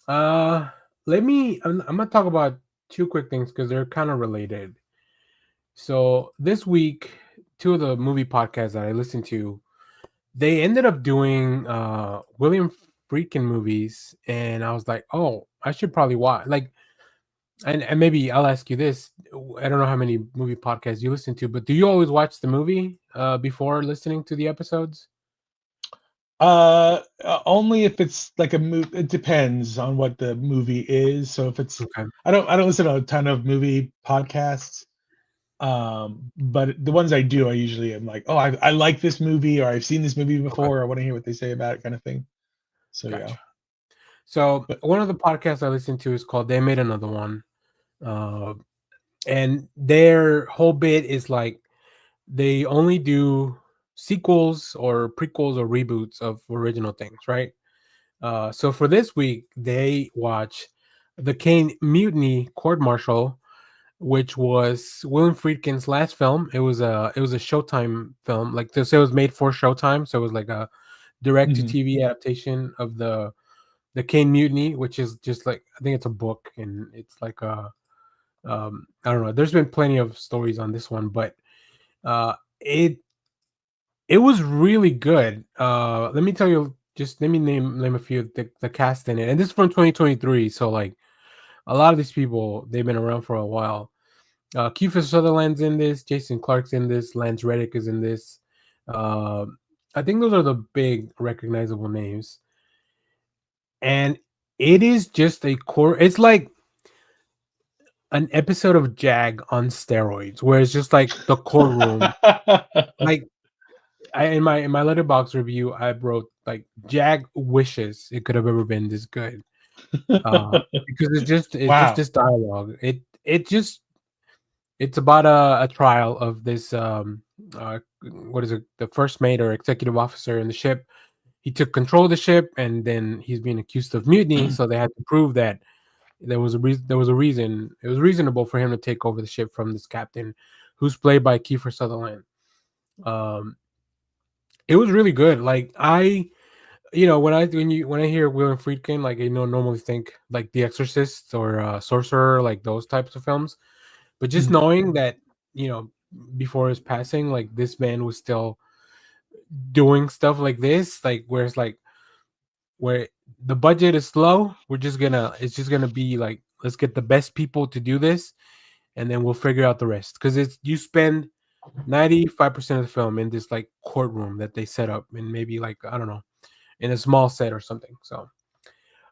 I'm gonna talk about two quick things because they're kind of related. So this week, two of the movie podcasts that I listened to, they ended up doing William Friedkin movies, and I was like, oh, I should probably watch. Like, and maybe I'll ask you this: I don't know how many movie podcasts you listen to, but do you always watch the movie before listening to the episodes? Only if it's like a movie. It depends on what the movie is. So if it's, okay. I don't listen to a ton of movie podcasts. But the ones I do, I usually am like, oh, I like this movie, or I've seen this movie before, or I want to hear what they say about it, kind of thing. So gotcha. Yeah. So one of the podcasts I listen to is called They Made Another One, and their whole bit is like they only do sequels or prequels or reboots of original things, right? So for this week, they watch The Kane Mutiny Court Martial, which was William Friedkin's last film. It was a Showtime film. Like this, it was made for Showtime, so it was like a direct-to-TV adaptation of the Kane Mutiny, which is just like, I think it's a book, and it's like a I don't know. There's been plenty of stories on this one, but it was really good. Let me tell you, just let me name a few of the cast in it, and this is from 2023, so like a lot of these people, they've been around for a while. Kiefer Sutherland's in this, Jason Clarke's in this, Lance Reddick is in this. I think those are the big recognizable names. And it is just it's like an episode of Jag on steroids, where it's just like the courtroom. Like in my Letterboxd review, I wrote like Jag wishes it could have ever been this good. Because it's just this dialogue. It's about a trial of this what is it, the first mate or executive officer in the ship. He took control of the ship, and then he's being accused of mutiny, so they had to prove that there was a reason it was reasonable for him to take over the ship from this captain, who's played by Kiefer Sutherland. It was really good. Like when I hear William Friedkin, like I normally think like The Exorcist or Sorcerer, like those types of films. But just knowing that, before his passing, like this man was still doing stuff like this, like where it's like where the budget is low, it's just gonna be like, let's get the best people to do this, and then we'll figure out the rest. Because you spend 95% of the film in this like courtroom that they set up, and maybe like, I don't know, in a small set or something. So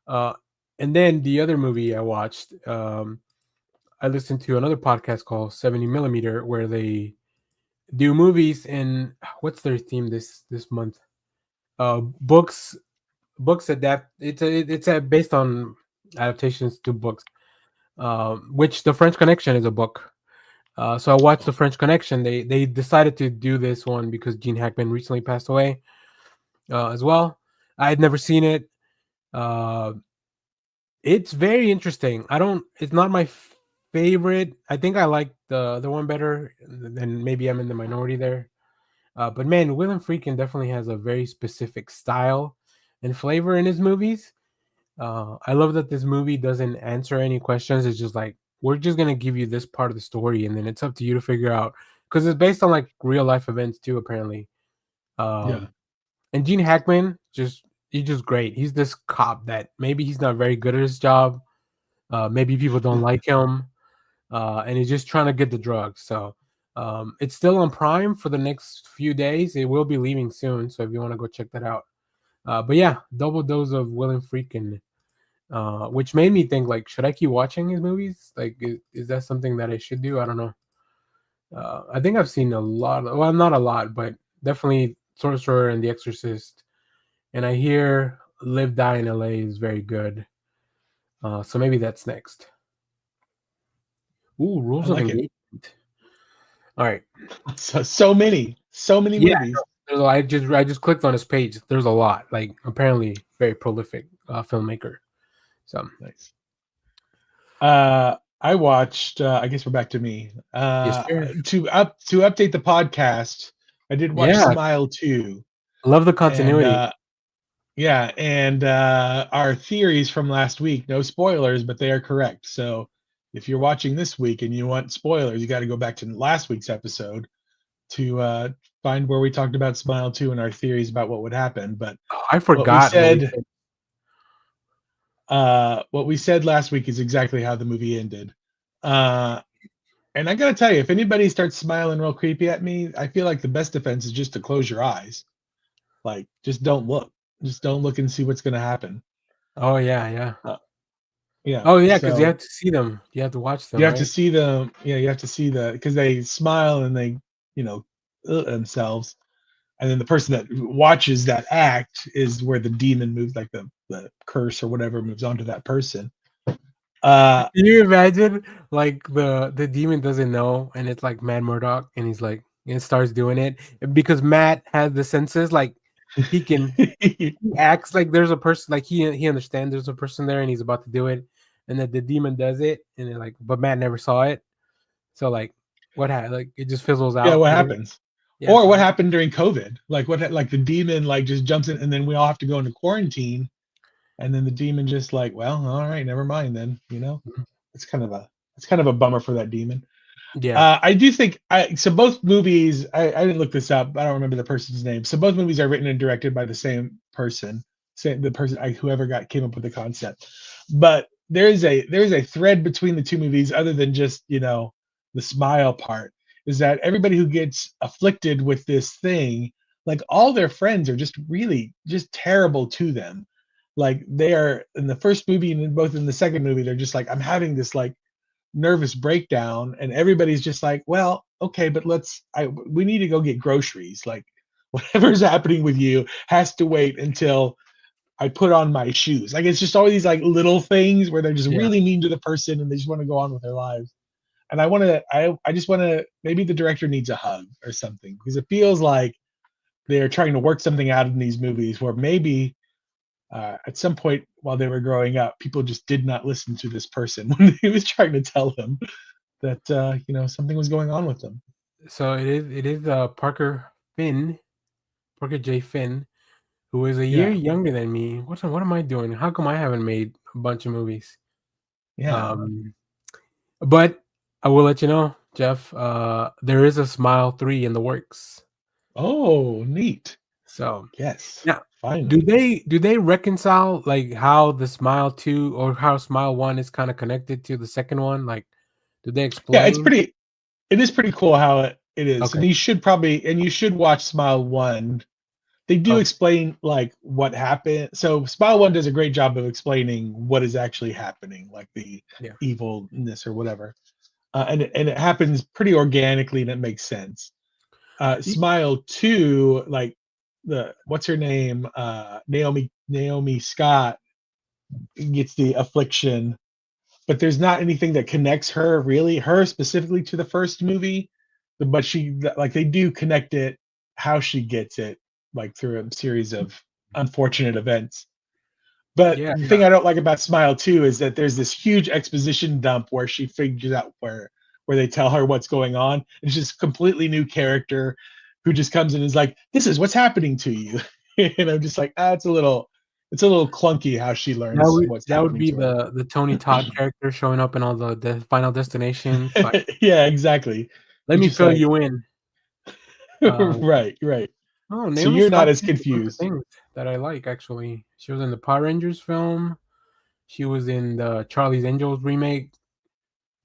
and then the other movie I watched, I listened to another podcast called 70mm, where they do movies, and what's their theme this month? Books adapt. It's based on adaptations to books, which The French Connection is a book. So I watched The French Connection. They decided to do this one because Gene Hackman recently passed away as well. I had never seen it. Uh, it's very interesting. It's not my favorite. I think I like the other one better, and maybe I'm in the minority there. But man, William Friedkin definitely has a very specific style and flavor in his movies. I love that this movie doesn't answer any questions. It's just like, we're just gonna give you this part of the story, and then it's up to you to figure out, because it's based on like real life events too, apparently. Yeah. And Gene Hackman, he's just great. He's this cop that maybe he's not very good at his job. Maybe people don't like him, and he's just trying to get the drugs. So it's still on Prime for the next few days. It will be leaving soon, so if you want to go check that out. But yeah, double dose of William Friedkin, which made me think, like, should I keep watching his movies? Like, is that something that I should do? I don't know. I think I've seen a lot. Well, not a lot, but definitely Sorcerer and The Exorcist. And I hear Live Die in LA is very good. So maybe that's next. Ooh, I Rules of like it. Engagement. All right. So many Yeah, movies. I just clicked on his page. There's a lot. Like, apparently very prolific filmmaker. So Nice. I watched. I guess we're back to me. yes, sir. To update the podcast, I did watch Yeah, Smile 2, love the and continuity. yeah, and our theories from last week. No spoilers, but they are correct. So if you're watching this week and you want spoilers, you got to go back to last week's episode to find where we talked about Smile 2 and our theories about what would happen. But Oh, I what we forgot what we said said. what we said last week is exactly how the movie ended. Uh, and I gotta tell you, if anybody starts smiling real creepy at me, I feel like the best defense is just to close your eyes. Like, just don't look. Just don't look and see what's gonna happen. Oh yeah, yeah. Uh, yeah. Oh yeah, because you So have to see them. You have to watch them, you have to right? see them. Yeah, you have to see because they smile and they, you know, themselves, and then the person that watches that act is where the demon moves, like the curse or whatever moves onto that person. Can you imagine, like, the demon doesn't know, and it's like Matt Murdock, and he's like, and starts doing it, and because Matt has the senses, like, he acts like there's a person, like he understands there's a person there, and he's about to do it, and then the demon does it, and they're like, but Matt never saw it, so like, what happened? Like, it just fizzles Yeah, out. what You know? happens? Yeah. Or what happened during COVID? Like like the demon like just jumps in and then we all have to go into quarantine and then the demon just like, well, all right, never mind then, you know? Mhm. It's kind of a bummer for that demon. Yeah. I do think so both movies I didn't look this up. I don't remember the person's name. So both movies are written and directed by the same person, the person whoever came up with the concept. But there is a thread between the two movies other than just, the smile part is that everybody who gets afflicted with this thing, like all their friends are just really just terrible to them. Like they are in the first movie and both in the second movie, they're just like, I'm having this like nervous breakdown and everybody's just like, well, okay, but we need to go get groceries, like whatever's happening with you has to wait until I put on my shoes. Like it's just all these like little things where they're just Yeah. really mean to the person and they just want to go on with their lives. And I just want to, maybe the director needs a hug or something because it feels like they're trying to work something out in these movies where maybe at some point while they were growing up, people just did not listen to this person when he was trying to tell them that something was going on with them. So it is Parker J. Finn, who is a year Yeah, younger than me. What am I doing? How come I haven't made a bunch of movies? yeah. Um, but I will let you know, Jeff. There is a Smile 3 in the works. Oh, neat. So Yes, now, do finally. they reconcile, like, how the Smile 2 or how Smile 1 is kind of connected to the second one? Like, do they Yeah, explain? it is pretty cool how it is. And Okay. you should watch Smile 1. They do Okay. explain like what happened. So Smile 1 does a great job of explaining what is actually happening, like the Yeah. evilness or whatever. And it happens pretty organically and it makes sense. Y- Smile 2, like the what's her name? Naomi Scott gets the affliction, but there's not anything that connects her specifically to the first movie. But like they do connect it how she gets it, like through a series of unfortunate events. But Yeah, the thing I don't like about Smile 2 is that there's this huge exposition dump where she figures out where they tell her what's going on. It's just completely new character who just comes in and is like, "This is what's happening to you," and I'm just like, it's a little clunky how she learns what's that would happening be to her. the Tony Todd character showing up in all the Final Destinations. Like, Yeah, exactly. let You're me just fill like, you in. Uh, right. oh, So Naomi you're not Scott as did a bunch of confused. things that I like actually. She was in the Power Rangers film. She was in the Charlie's Angels remake,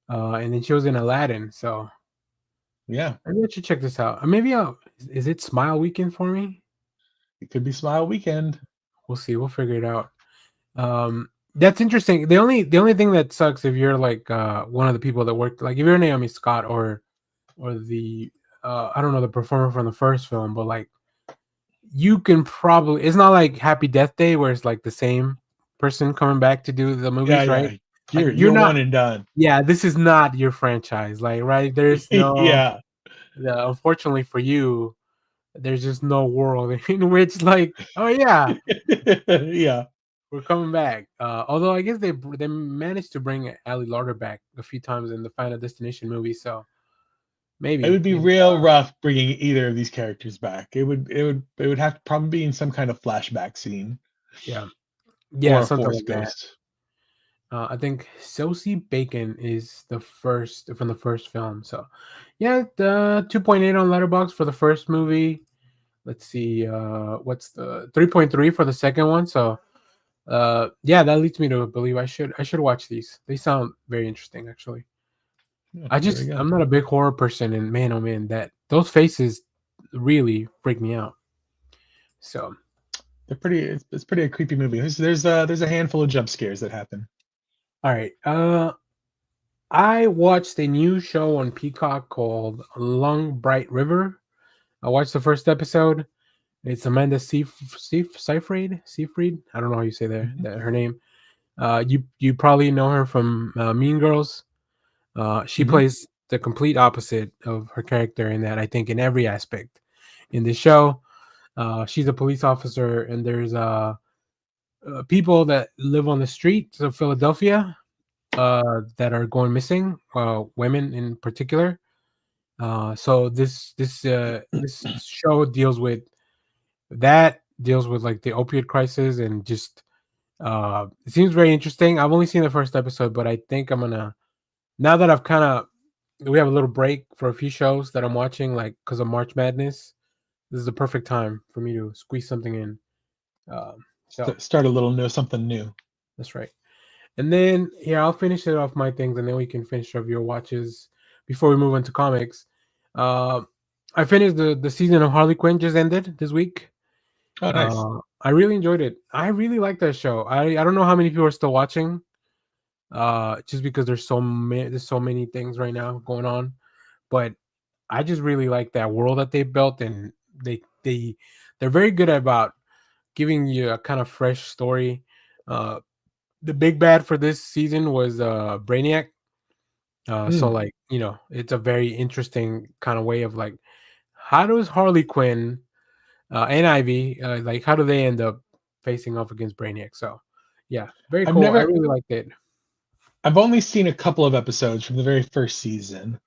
and then she was in Aladdin. So Yeah, maybe I should check this out. Maybe I'll. Is it Smile Weekend for me? it could be Smile Weekend. We'll see. We'll figure it out. That's interesting. The only thing that sucks if you're like one of the people that worked, like if you're Naomi Scott or the I don't know, the performer from the first film, but like you can probably, it's not like Happy Death Day where it's like the same person coming back to do the movies, right? Yeah. Like you're You're not. one and done. Yeah, this is not your franchise, like, right? There's no, Yeah. unfortunately for you, there's just no world in which, like, oh yeah, Yeah. we're coming back. Although I guess they managed to bring Ali Larter back a few times in the Final Destination movie, so It maybe, would be real rough bringing either of these characters back. It would have to probably be in some kind of flashback scene yeah, or a something force like that. ghost. I think Sosie Bacon is the first from the first film, so yeah, the 2.8 on Letterboxd for the first movie. Let's see, what's the 3.3 for the second one? So, yeah, that leads me to believe I should watch these. They sound very interesting, actually. Yeah, there we go. I'm not a big horror person, and man, oh man, that those faces really freak me out. So, They're pretty. It's pretty a creepy movie. There's a handful of jump scares that happen. all right, I watched a new show on Peacock called LongBrightRiver. I watched the first episode. It's Amanda Seyfried. I don't know how you say Mhm. that her name. You probably know her from Mean Girls. She Mhm. plays the complete opposite of her character in that, I think, in every aspect. In the show, she's a police officer, and there's people that live on the streets of Philadelphia that are going missing, women in particular. So this show deals with like the opiate crisis, and just it seems very interesting. I've only seen the first episode, but I think I'm gonna, now that I've kind of, we have a little break for a few shows that I'm watching, like because of March Madness. This is the perfect time for me to squeeze something in. So Start a little new something new. that's right. And then here, I'll finish it off my things, and then we can finish up your watches before we move into comics. Uh, I finished the season of Harley Quinn, just ended this week. Oh, nice. I really enjoyed it. I really like that show. I don't know how many people are still watching, just because there's so many things right now going on, but I just really like that world that they built, and they're very good about giving you a kind of fresh story. The big bad for this season was Brainiac. So Mm. like, it's a very interesting kind of way of like, how does Harley Quinn and Ivy, like, how do they end up facing off against Brainiac? So yeah, very I've cool. I never. really liked it. I've only seen a couple of episodes from the very first season,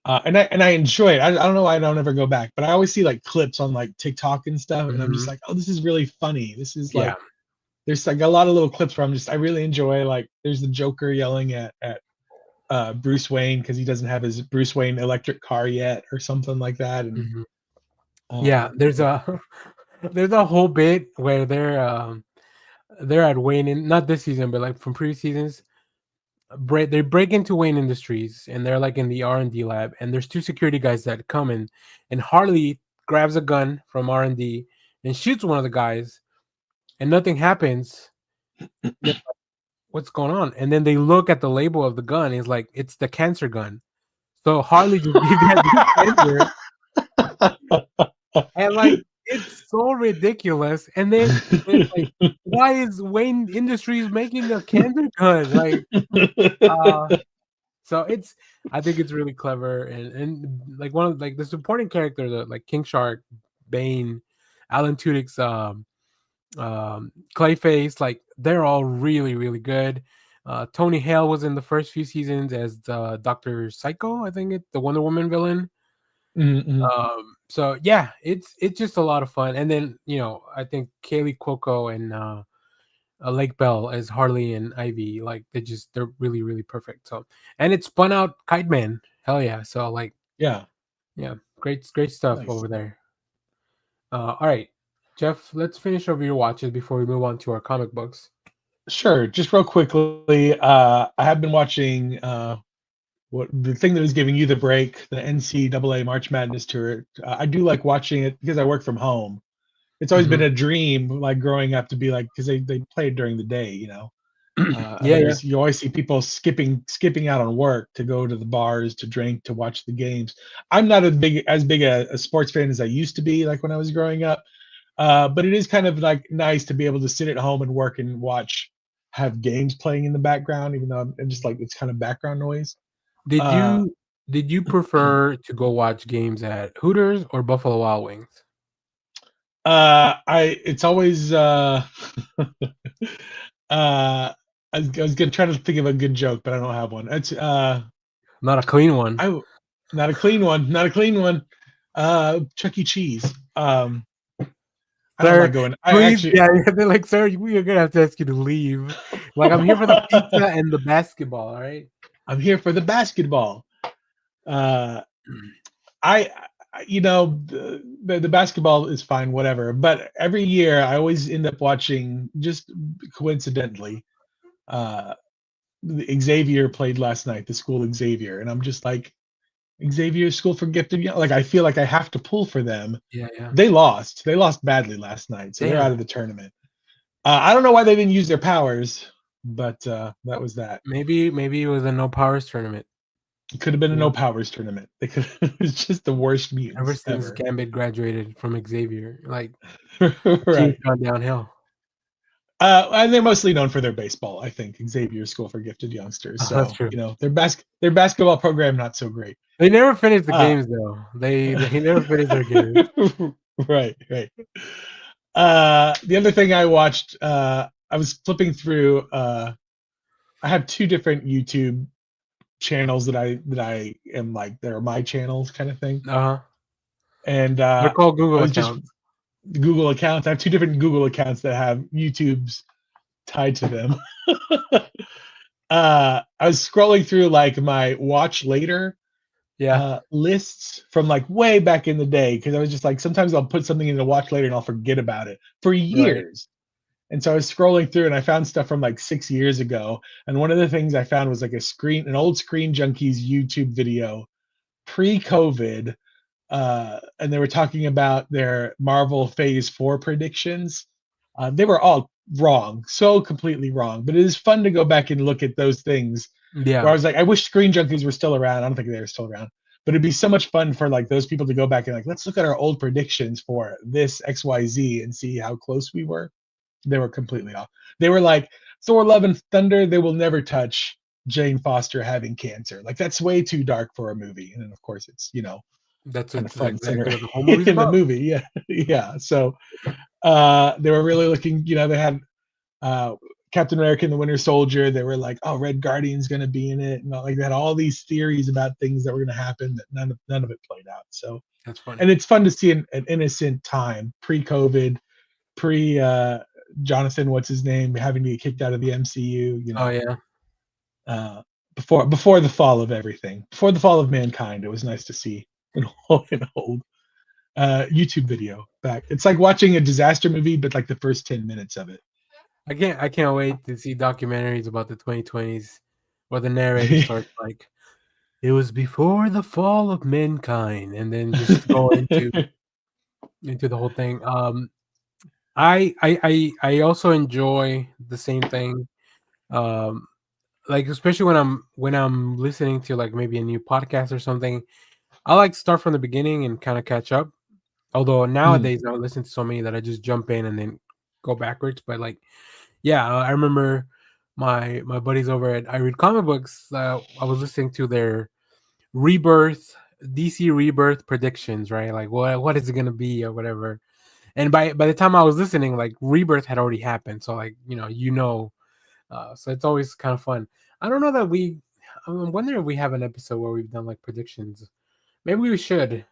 and I enjoy it. I don't know why I don't ever go back, but I always see like clips on like TikTok and stuff, and I'm just Hmm. like, oh, this is really funny. This is Yeah. like there's like a lot of little clips where I really enjoy, like there's the Joker yelling at Bruce Wayne because he doesn't have his Bruce Wayne electric car yet or something like that, and Hmm. Yeah. um, There's a there's a whole bit where they're at Wayne, in not this season, but like from previous seasons. They break into Wayne Industries, and they're like in the R&D lab, and there's two security guys that come in, and Harley grabs a gun from R&D and shoots one of the guys, and nothing happens. They're like, what's going on? And then they look at the label of the gun, and it's like, it's the cancer gun. So Harley just gave that dude cancer, and like, it's so ridiculous. And then it's like, why is Wayne Industries making a cancer gun? Like, uh so I think it's really clever, and like one of like the supporting characters, like King Shark, Bane, Alan Tudyk's Clayface, like they're all really really good. Tony Hale was in the first few seasons as Dr. Psycho, I think the Wonder Woman villain. Mm-hmm. So yeah, it's just a lot of fun. And then I think Kaylee Cuoco and Lake Bell as Harley and Ivy, like they're really really perfect. So, and it spun out Kite Man, hell yeah. So like Yeah, yeah, great stuff nice. over there. All right, Jeff, let's finish over your watches before we move on to our comic books. Sure. Just real quickly, I have been watching what the thing that is giving you the break, the NCAA March Madness tour. I do like watching it because I work from home. It's always been Mhm. a dream, like growing up, to be like, because they play it during the day, Yeah, yeah. you always see people skipping out on work to go to the bars to drink to watch the games. I'm not as big a sports fan as I used to be, like when I was growing up. But it is kind of like nice to be able to sit at home and work and have games playing in the background, even though I'm just like it's kind of background noise. Did Uh, you did you prefer to go watch games at Hooters or Buffalo Wild Wings? it's always I was gonna try to think of a good joke, but I don't have one. It's Not a clean one. I not a clean one, not a clean one. Chuck E. Cheese. I don't Sir, like going. I please, actually, yeah, they're like, sir, we are gonna have to ask you to leave. Like, I'm here for the pizza and the basketball, all right? I'm here for the basketball. Uh, I, the basketball is fine, whatever. But every year, I always end up watching, just coincidentally, uh, Xavier played last night, the school Xavier, and I'm just like, Xavier School for Gifted Young. Like I feel like I have to pull for them. Yeah, yeah. They lost. They lost badly last night, so they're Damn. out of the tournament. I don't know why they didn't use their powers, but that was that. Maybe it was a no powers tournament. It could have been a You no know, powers tournament. They could. It's just the worst ever mutants since ever. Gambit graduated from Xavier, like team's Right. gone downhill. And they're mostly known for their baseball, I think. Xavier School for Gifted Youngsters. Oh, that's So true. their basketball program not so great. They never finished the Uh, games though. They never finished their games. right, right. The other thing I watched, I was flipping through. I have two different YouTube channels that I am like they're my channels kind of thing, Uh-huh. and They're called I Google was just accounts. Google accounts. I have two different Google accounts that have YouTube's tied to them. I was scrolling through like my watch later Yeah. lists from like way back in the day because I was just like sometimes I'll put something in the watch later and I'll forget about it for Right. years. And so I was scrolling through and I found stuff from like 6 years ago. And one of the things I found was like an old Screen Junkies YouTube video pre-COVID, and they were talking about their Marvel Phase 4 predictions. They were all wrong, so completely wrong. But it is fun to go back and look at those things where I Yeah. was like, I wish Screen Junkies were still around. I don't think they were still around. But it'd be so much fun for like those people to go back and like, let's look at our old predictions for this XYZ and see how close we were. They were completely off. They were like, Thor Love and Thunder, they will never touch Jane Foster having cancer. Like that's way too dark for a movie. And then of course it's, That's kind of front and center exactly what the whole movie's in the about. movie. Yeah. Yeah. So they were really looking, they had uh Captain America and the Winter Soldier. They were like, oh, Red Guardian's gonna be in it. And like they had all these theories about things that were gonna happen that none of it played out. So That's and funny. it's fun to see an innocent time, pre-COVID, pre Jonathan, what's his name, having to get kicked out of the MCU, Oh yeah. uh, before the fall of everything, before the fall of mankind. It was nice to see an old YouTube video back. It's like watching a disaster movie, but like the first 10 minutes of it. I can't wait to see documentaries about the 2020s where the narrator starts like it was before the fall of mankind and then just go into the whole thing. I also enjoy the same thing. Um like especially when I'm listening to like maybe a new podcast or something, I like to start from the beginning and kind of catch up. Although Mm, nowadays I listen to so many that I just jump in and then go backwards. But like, yeah, I remember my buddies over at I Read Comic Books. I was listening to their rebirth DC rebirth predictions, right? Like what is it gonna be or whatever. And by the time I was listening, like Rebirth had already happened. So like so it's always kind of fun. I don't know that I'm wondering if we have an episode where we've done like predictions. Maybe we should.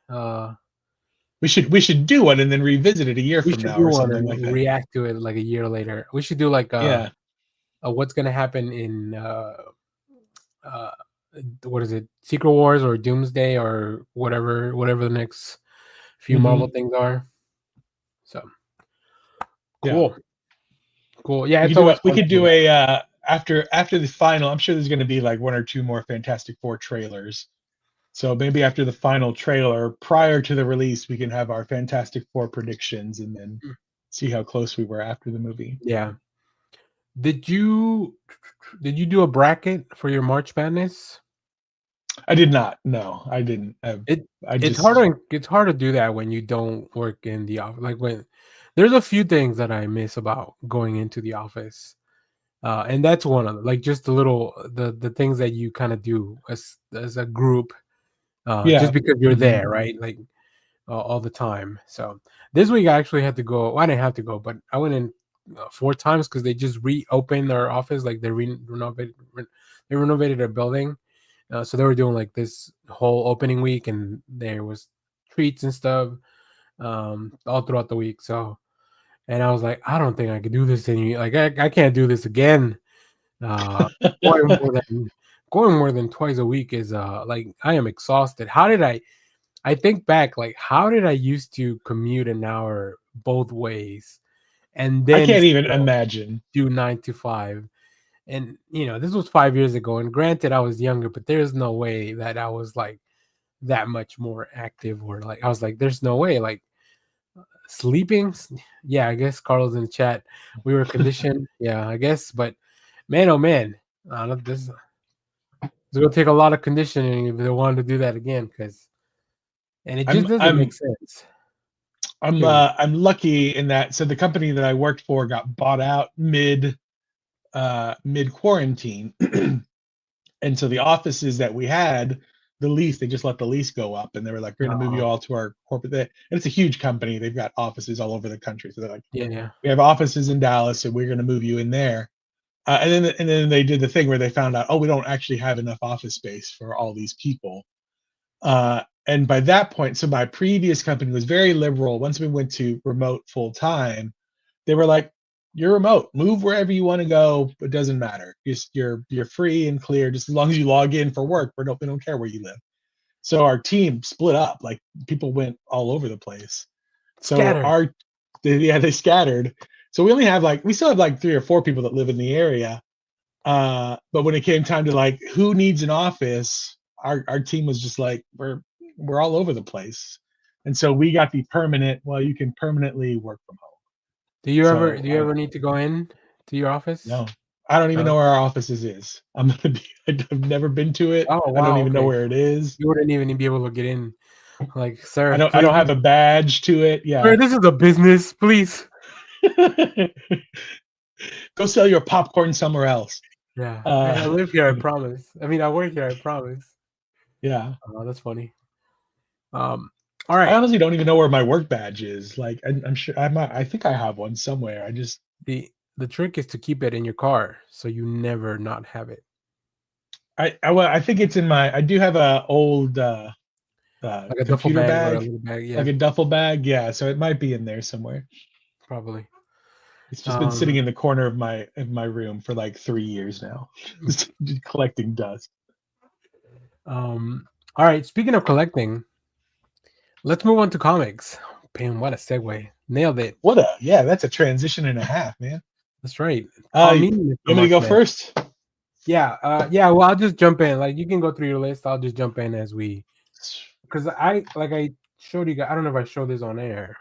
We should do one and then revisit it a year We from should now do or one something and like that. react to it like a year later. We should do like Yeah. what's gonna happen in uh what is it, Secret Wars or Doomsday or whatever the next few Marvel things are. So Yeah. cool. Yeah, We it's could do always a we fun to could do do that. a after the final. I'm sure there's going to be like one or two more Fantastic Four trailers. So maybe after the final trailer, prior to the release, we can have our Fantastic Four predictions and then see how close we were after the movie. Yeah. Did you do a bracket for your March Madness? I did not. No, I didn't. It's hard to do that when you don't work in the office. Like when there's a few things that I miss about going into the office. And that's one of them. Like just the things that you kind of do as a group, just because you're there, right? Like all the time. So this week I actually had to go. Well, I didn't have to go, but I went in 4 times because they just reopened their office. Like they renovated their building. So they were doing like this whole opening week, and there was treats and stuff all throughout the week. So, and I was like, I don't think I could do this like I can't do this again. Going more than twice a week is like I am exhausted. I think back, like how did I used to commute an hour both ways and I then can't even still imagine. do 9 to 5? And this was 5 years ago, and granted I was younger, but there's no way that I was like that much more active, or like I was like, there's no way, like sleeping. Yeah, I guess Carlos in the chat, we were conditioned. Yeah, I guess, but man, oh man, this it's gonna take a lot of conditioning if they wanted to do that again, because it just doesn't make sense. I'm lucky in that. So the company that I worked for got bought out mid quarantine, and so the offices that we had, the lease, they just let the lease go up, and they were like, we're going to move you all to our corporate. And it's a huge company; they've got offices all over the country. So they're like, yeah, we have offices in Dallas, and we're going to move you in there. And then they did the thing where they found out, oh, we don't actually have enough office space for all these people. And by that point, so my previous company was very liberal. Once we went to remote full time, they were like, you're remote, move wherever you want to go. It doesn't matter. You're free and clear, just as long as you log in for work. We don't care where you live. So our team split up, like people went all over the place. So scattered. they scattered. So we still have like 3 or 4 people that live in the area. But when it came time to like who needs an office, our team was just like, we're all over the place. And so we got the permanent, well, you can permanently work from home. Do you ever need to go in to your office? No, I don't even know where our offices is. I've never been to it. Oh wow, I don't even know where it is. You wouldn't even be able to get in. Like, sir, I don't have a badge to it. Yeah. Sir, this is a business, please. Go sell your popcorn somewhere else. Yeah. I live here, I promise. I mean, I work here, I promise. Yeah. Oh, that's funny. All right. I honestly don't even know where my work badge is. Like, I'm sure I think I have one somewhere. I just the trick is to keep it in your car so you never not have it. I think it's in my. I do have a old like a duffel bag, or a little bag, yeah. Like a duffel bag, yeah. So it might be in there somewhere. Probably. It's just been sitting in the corner of my room for like 3 years now, just collecting dust. All right. Speaking of collecting, let's move on to comics. Bam, what a segue! Nailed it. That's a transition and a half, man. That's right. You want me to go first? Yeah. Well, I'll just jump in. Like, you can go through your list. I'll just jump in as because I showed you guys. I don't know if I showed this on air.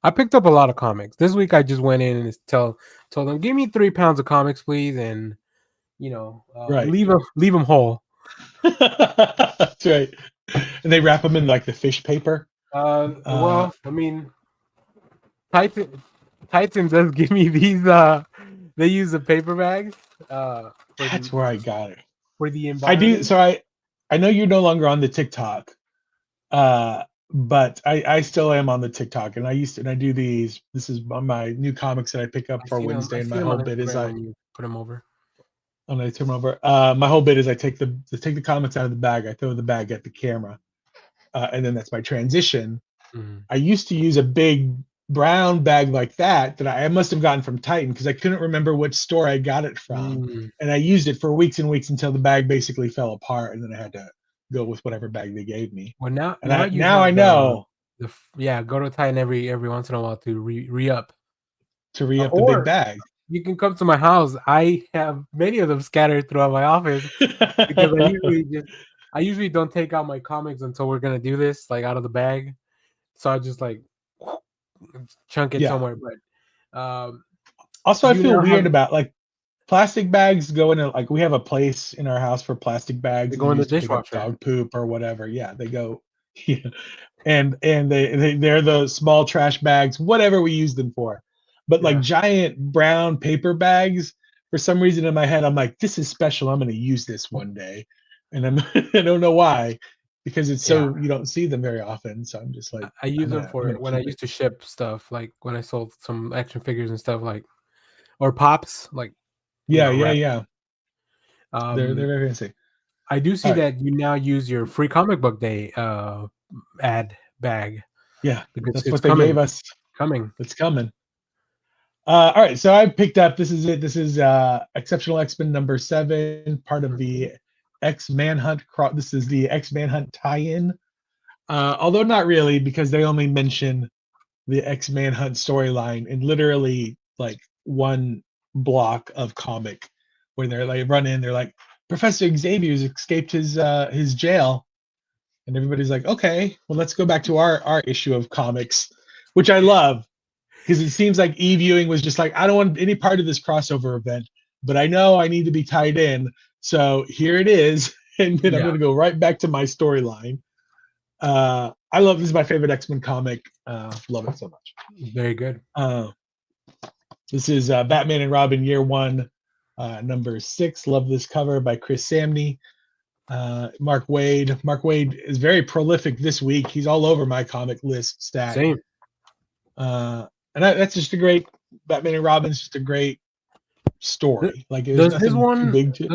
I picked up a lot of comics this week. I just went in and told them, give me 3 pounds of comics, please, and leave them whole. That's right. And they wrap them in like the fish paper. Well, I mean, Titan does give me these. They use the paper bags. That's where I got it. For the I do. So I know you're no longer on the TikTok. but I still am on the TikTok, and I do these. This is my new comics that I pick up for Wednesday, I and see my them whole on bit is Instagram when you put them over. when I turn them over. My whole bit is I take the comics out of the bag, I throw the bag at the camera, and then that's my transition. Mm. I used to use a big brown bag like that I must have gotten from Titan because I couldn't remember which store I got it from, Mm. and I used it for weeks and weeks until the bag basically fell apart, and then I had to go with whatever bag they gave me. Well, And now you now I have know go to Titan every once in a while to re up, to re up the big or bag. you can come to my house. I have many of them scattered throughout my office because I usually don't take out my comics until we're gonna do this, like out of the bag. So I just like chunk it Yeah. somewhere. But Also, I you feel now weird have about like plastic bags go in like we have a place in our house for plastic they bags that go you in the use to pick up dishwasher. dog poop or whatever. Yeah, they go. Yeah. And they're the small trash bags, whatever we use them for. But like Yeah, giant brown paper bags, for some reason in my head, I'm like, this is special. I'm going to use this one day, and I don't know why, because it's yeah. so you don't see them very often. So I'm just like, I use them I'm for gonna when I keep it. used to ship stuff, like when I sold some action figures and stuff, like or pops, like Yeah, yeah, wrap. yeah. They're Um, very fancy. I do All see right. that you now use your free comic book day ad bag Yeah, because that's it's what they gave coming. us. Coming. It's coming. All right, so I picked up. This is it. This is Exceptional X-Men #7, part of Mhm. the X Manhunt. This is the X Manhunt tie-in. Although not really, because they only mention the X Manhunt storyline in literally like one block of comic, where they're like run in. They're like, Professor Xavier's escaped his jail, and everybody's like, okay, well let's go back to our issue of comics, which I love because it seems like e-viewing was just like, I don't want any part of this crossover event, but I know I need to be tied in, so here it is, and then I'm Yeah, going to go right back to my storyline. I love this is my favorite X-Men comic. Love it so much. very good. Uh, this is Batman and Robin Year One, #6. Love this cover by Chris Samney. Mark Wade. Mark Wade is very prolific this week. He's all over my comic list stat. Same. That's just a great Batman and Robin's just a great Th- story. Like there's Does this nothing too one big to.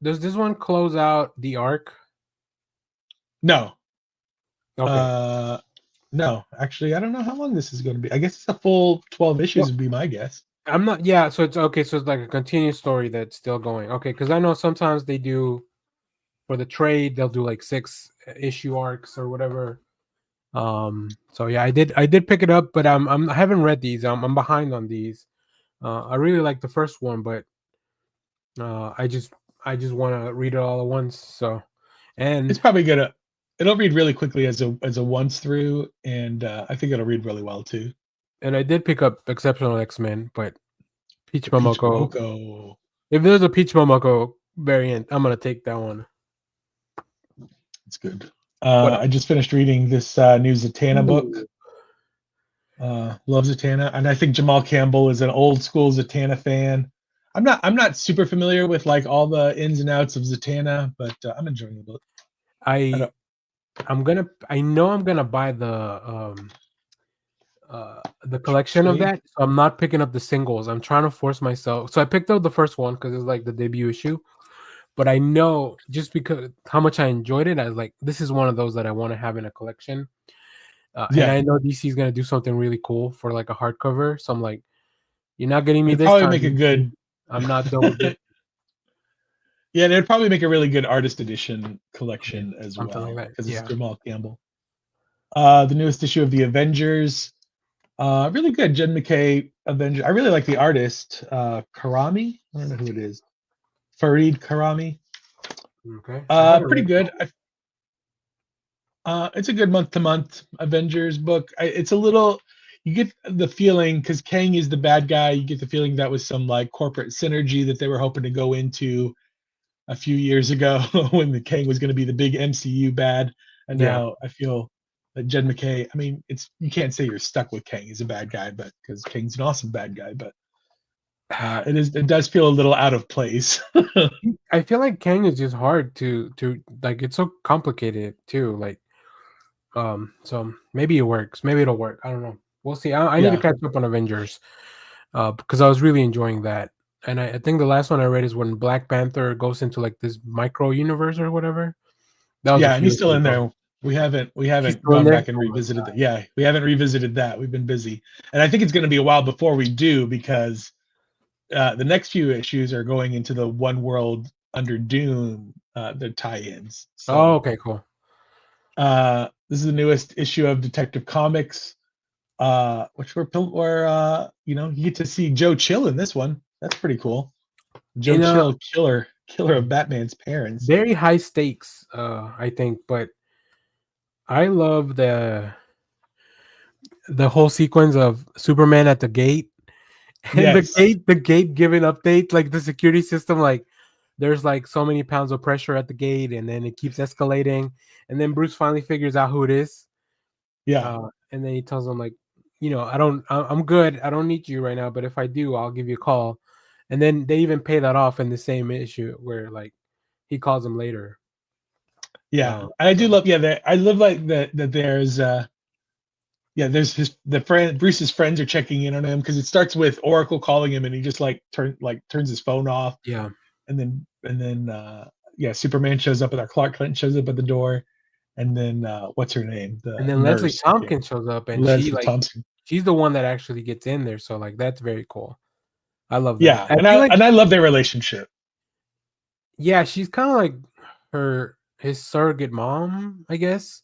does this one close out the arc? No, Okay. uh, no. Actually, I don't know how long this is going to be. I guess it's a full 12 issues Well, would be my guess. I'm not. Yeah. So it's okay. So it's like a continuous story that's still going. Okay. Because I know sometimes they do for the trade they'll do like 6 issue arcs or whatever. So yeah, I did pick it up, but I haven't read these. I'm behind on these. I really like the first one, but I just want to read it all at once. So, It's and probably gonna. It'll read really quickly as a once through, and I think it'll read really well too. I did pick up Exceptional X-Men, but Peach The Peach Momoko. Momoko. If there's a Peach Momoko variant, I'm gonna take that one. It's good. What I else? just finished reading this new Zatanna book. Ooh, Love Zatanna, and I think Jamal Campbell is an old school Zatanna fan. I'm not super familiar with like all the ins and outs of Zatanna, but I'm enjoying the book. I don't, I know I'm gonna buy the collection of trade. that. So I'm not picking up the singles. I'm trying to force myself. So I picked up the first one because it's like the debut issue. But I know just because how much I enjoyed it, I was like, this is one of those that I want to have in a collection. And Yeah, I know DC is gonna do something really cool for like a hardcover. So I'm like, you're not getting me it'd this probably time, make a DC. good. I'm not done with this. Yeah, and it'd probably make a really good artist edition Yeah, collection as something like well that. because it's Yeah. Jamal Campbell. The newest issue of the Avengers. Really good. Jen McKay Avenger. I really like the artist. Karami. I don't know who it is. Fareed Karami. Okay. I haven't Pretty read that. good. It's a good month to month Avengers book. It's a little. You get the feeling because Kang is the bad guy. You get the feeling that was some like corporate synergy that they were hoping to go into a few years ago when the Kang was going to be the big MCU bad, and Yeah. now I feel that Jen McKay. I mean, it's you can't say you're stuck with Kang as a bad guy, but because Kang's an awesome bad guy, but it does feel a little out of place. I feel like Kang is just hard to like. It's so complicated too. Like So maybe it works. Maybe it'll work. I don't know. We'll see. I need to catch up on Avengers, because I was really enjoying that. And I think the last one I read is when Black Panther goes into like this micro universe or whatever. That was a And few he's still issues in ago. there. We He's haven't still in gone there. back and Oh my revisited that. god. Yeah, we haven't revisited that. We've been busy, and I think it's going to be a while before we do, because the next few issues are going into the One World Under Doom, the tie-ins. Oh, So okay, cool. this is the newest issue of Detective Comics, which we're you get to see Joe Chill in this one. That's pretty cool. Joe In a Chill, killer of Batman's parents. very high stakes, I think, but I love the whole sequence of Superman at the gate and Yes, the gate giving updates, like the security system, like there's like so many pounds of pressure at the gate, and then it keeps escalating, and then Bruce finally figures out who it is, yeah, and then he tells him like, I'm good, I don't need you right now, but if I do, I'll give you a call, and then they even pay that off in the same issue where like he calls him later. yeah. And I do So love, I love like that. There's the friend Bruce's friends are checking in on him, because it starts with Oracle calling him, and he just turns his phone off, yeah, and then Superman shows up, and our Clark Kent shows up at the door, and then what's her name, and the then Leslie nurse, I can't, Tompkins shows up, and Leslie Thompson. she's the one that actually gets in there, so like that's very cool. I love that. Yeah, I and feel I like, and I love their relationship. yeah, she's kind of like his surrogate mom, I guess.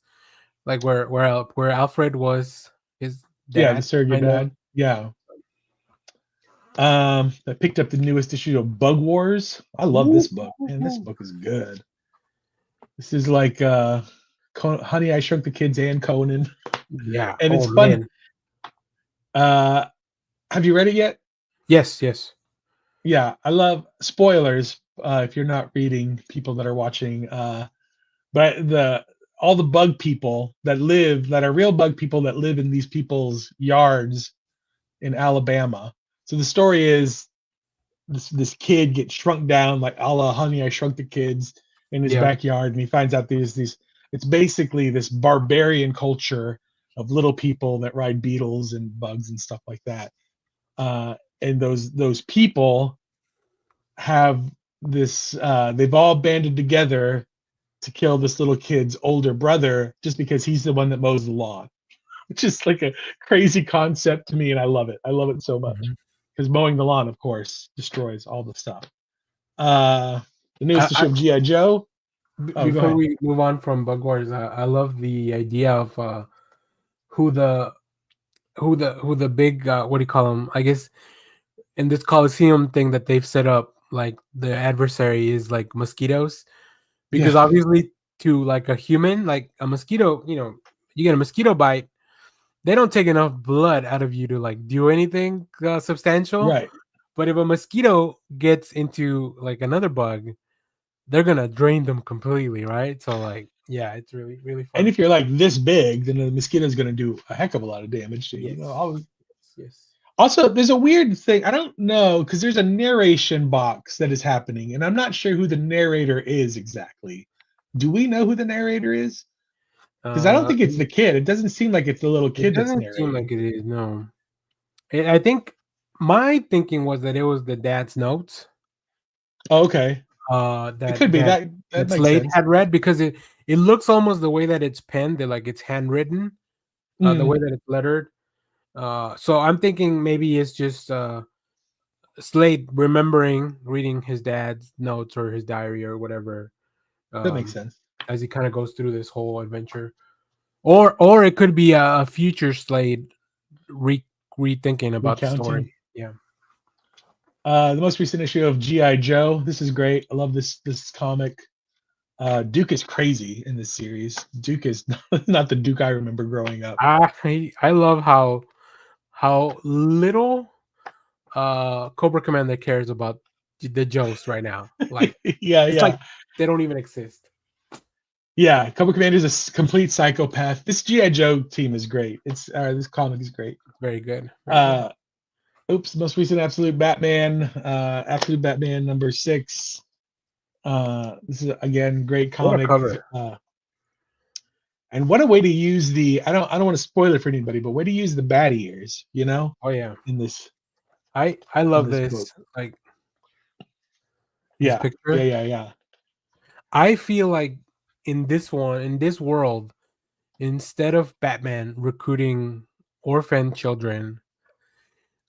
Like where Alfred was his Yeah, the dad, surrogate kind of. dad. Yeah. I picked up the newest issue of Bug Wars. I love Ooh, this book. Man, this book is good. This is like Honey, I Shrunk the Kids and Conan, yeah. and it's Oh fun. man. Uh, have you read it yet? Yes, yes. Yeah, I love spoilers. If you're not reading, people that are watching, but the all the bug people that are real bug people that live in these people's yards in Alabama. So the story is this kid gets shrunk down like a la Honey, I Shrunk the Kids, in his Yeah. backyard, and he finds out there's these. It's basically this barbarian culture of little people that ride beetles and bugs and stuff like that. And those people have this. They've all banded together to kill this little kid's older brother just because he's the one that mows the lawn. Which is like a crazy concept to me, and I love it. I love it so much, Mhm. because mowing the lawn, of course, destroys all the stuff. Uh, the newest I, issue of GI Joe. Oh, go Before ahead. we move on from Bug Wars, I love the idea of who the who the big what do you call them? I guess in this Coliseum thing that they've set up, like the adversary is like mosquitoes, because Yeah, obviously to like a human, like a mosquito, you get a mosquito bite, they don't take enough blood out of you to like do anything substantial. right. But if a mosquito gets into like another bug, they're gonna drain them completely, right? So like, yeah, it's really really And fun. if you're like this big, then the mosquito's going to do a heck of a lot of damage to you. Yes, yes, yes. Also, there's a weird thing. I don't know, because there's a narration box that is happening, and I'm not sure who the narrator is exactly. Do we know who the narrator is? Because I don't Uh, think it's the kid. It doesn't seem like it's the little it kid that's doesn't seem narrating. like it is. No, I think my thinking was that it was the dad's notes. Oh, okay. It That could be that that makes Slade sense. had read, because it looks almost the way that it's penned, that like it's handwritten, the way Mm, that it's lettered. So I'm thinking maybe it's just Slade remembering reading his dad's notes or his diary or whatever, that makes um, sense. as he kind of goes through this whole adventure, or it could be a future Slade rethinking about the Recounting. story. Yeah, The most recent issue of GI Joe. This is great. I love this comic. Duke is crazy in this series. Duke is not the Duke I remember growing up. I love how little Cobra Commander cares about the Joes right now. Like Yeah, it's like yeah, they don't even exist. yeah. Cobra Commander is a complete psychopath. This GI Joe team is great. This comic is great. It's very good, very good. Uh, Most recent Absolute Batman number 6. This is again great What a comic. cover! And what a way to use the I don't want to spoil it for anybody, but way to use the bat ears, Oh yeah. in this I in love this book. this, like this Yeah, yeah, picture. yeah, yeah. I feel like in this world, instead of Batman recruiting orphan children,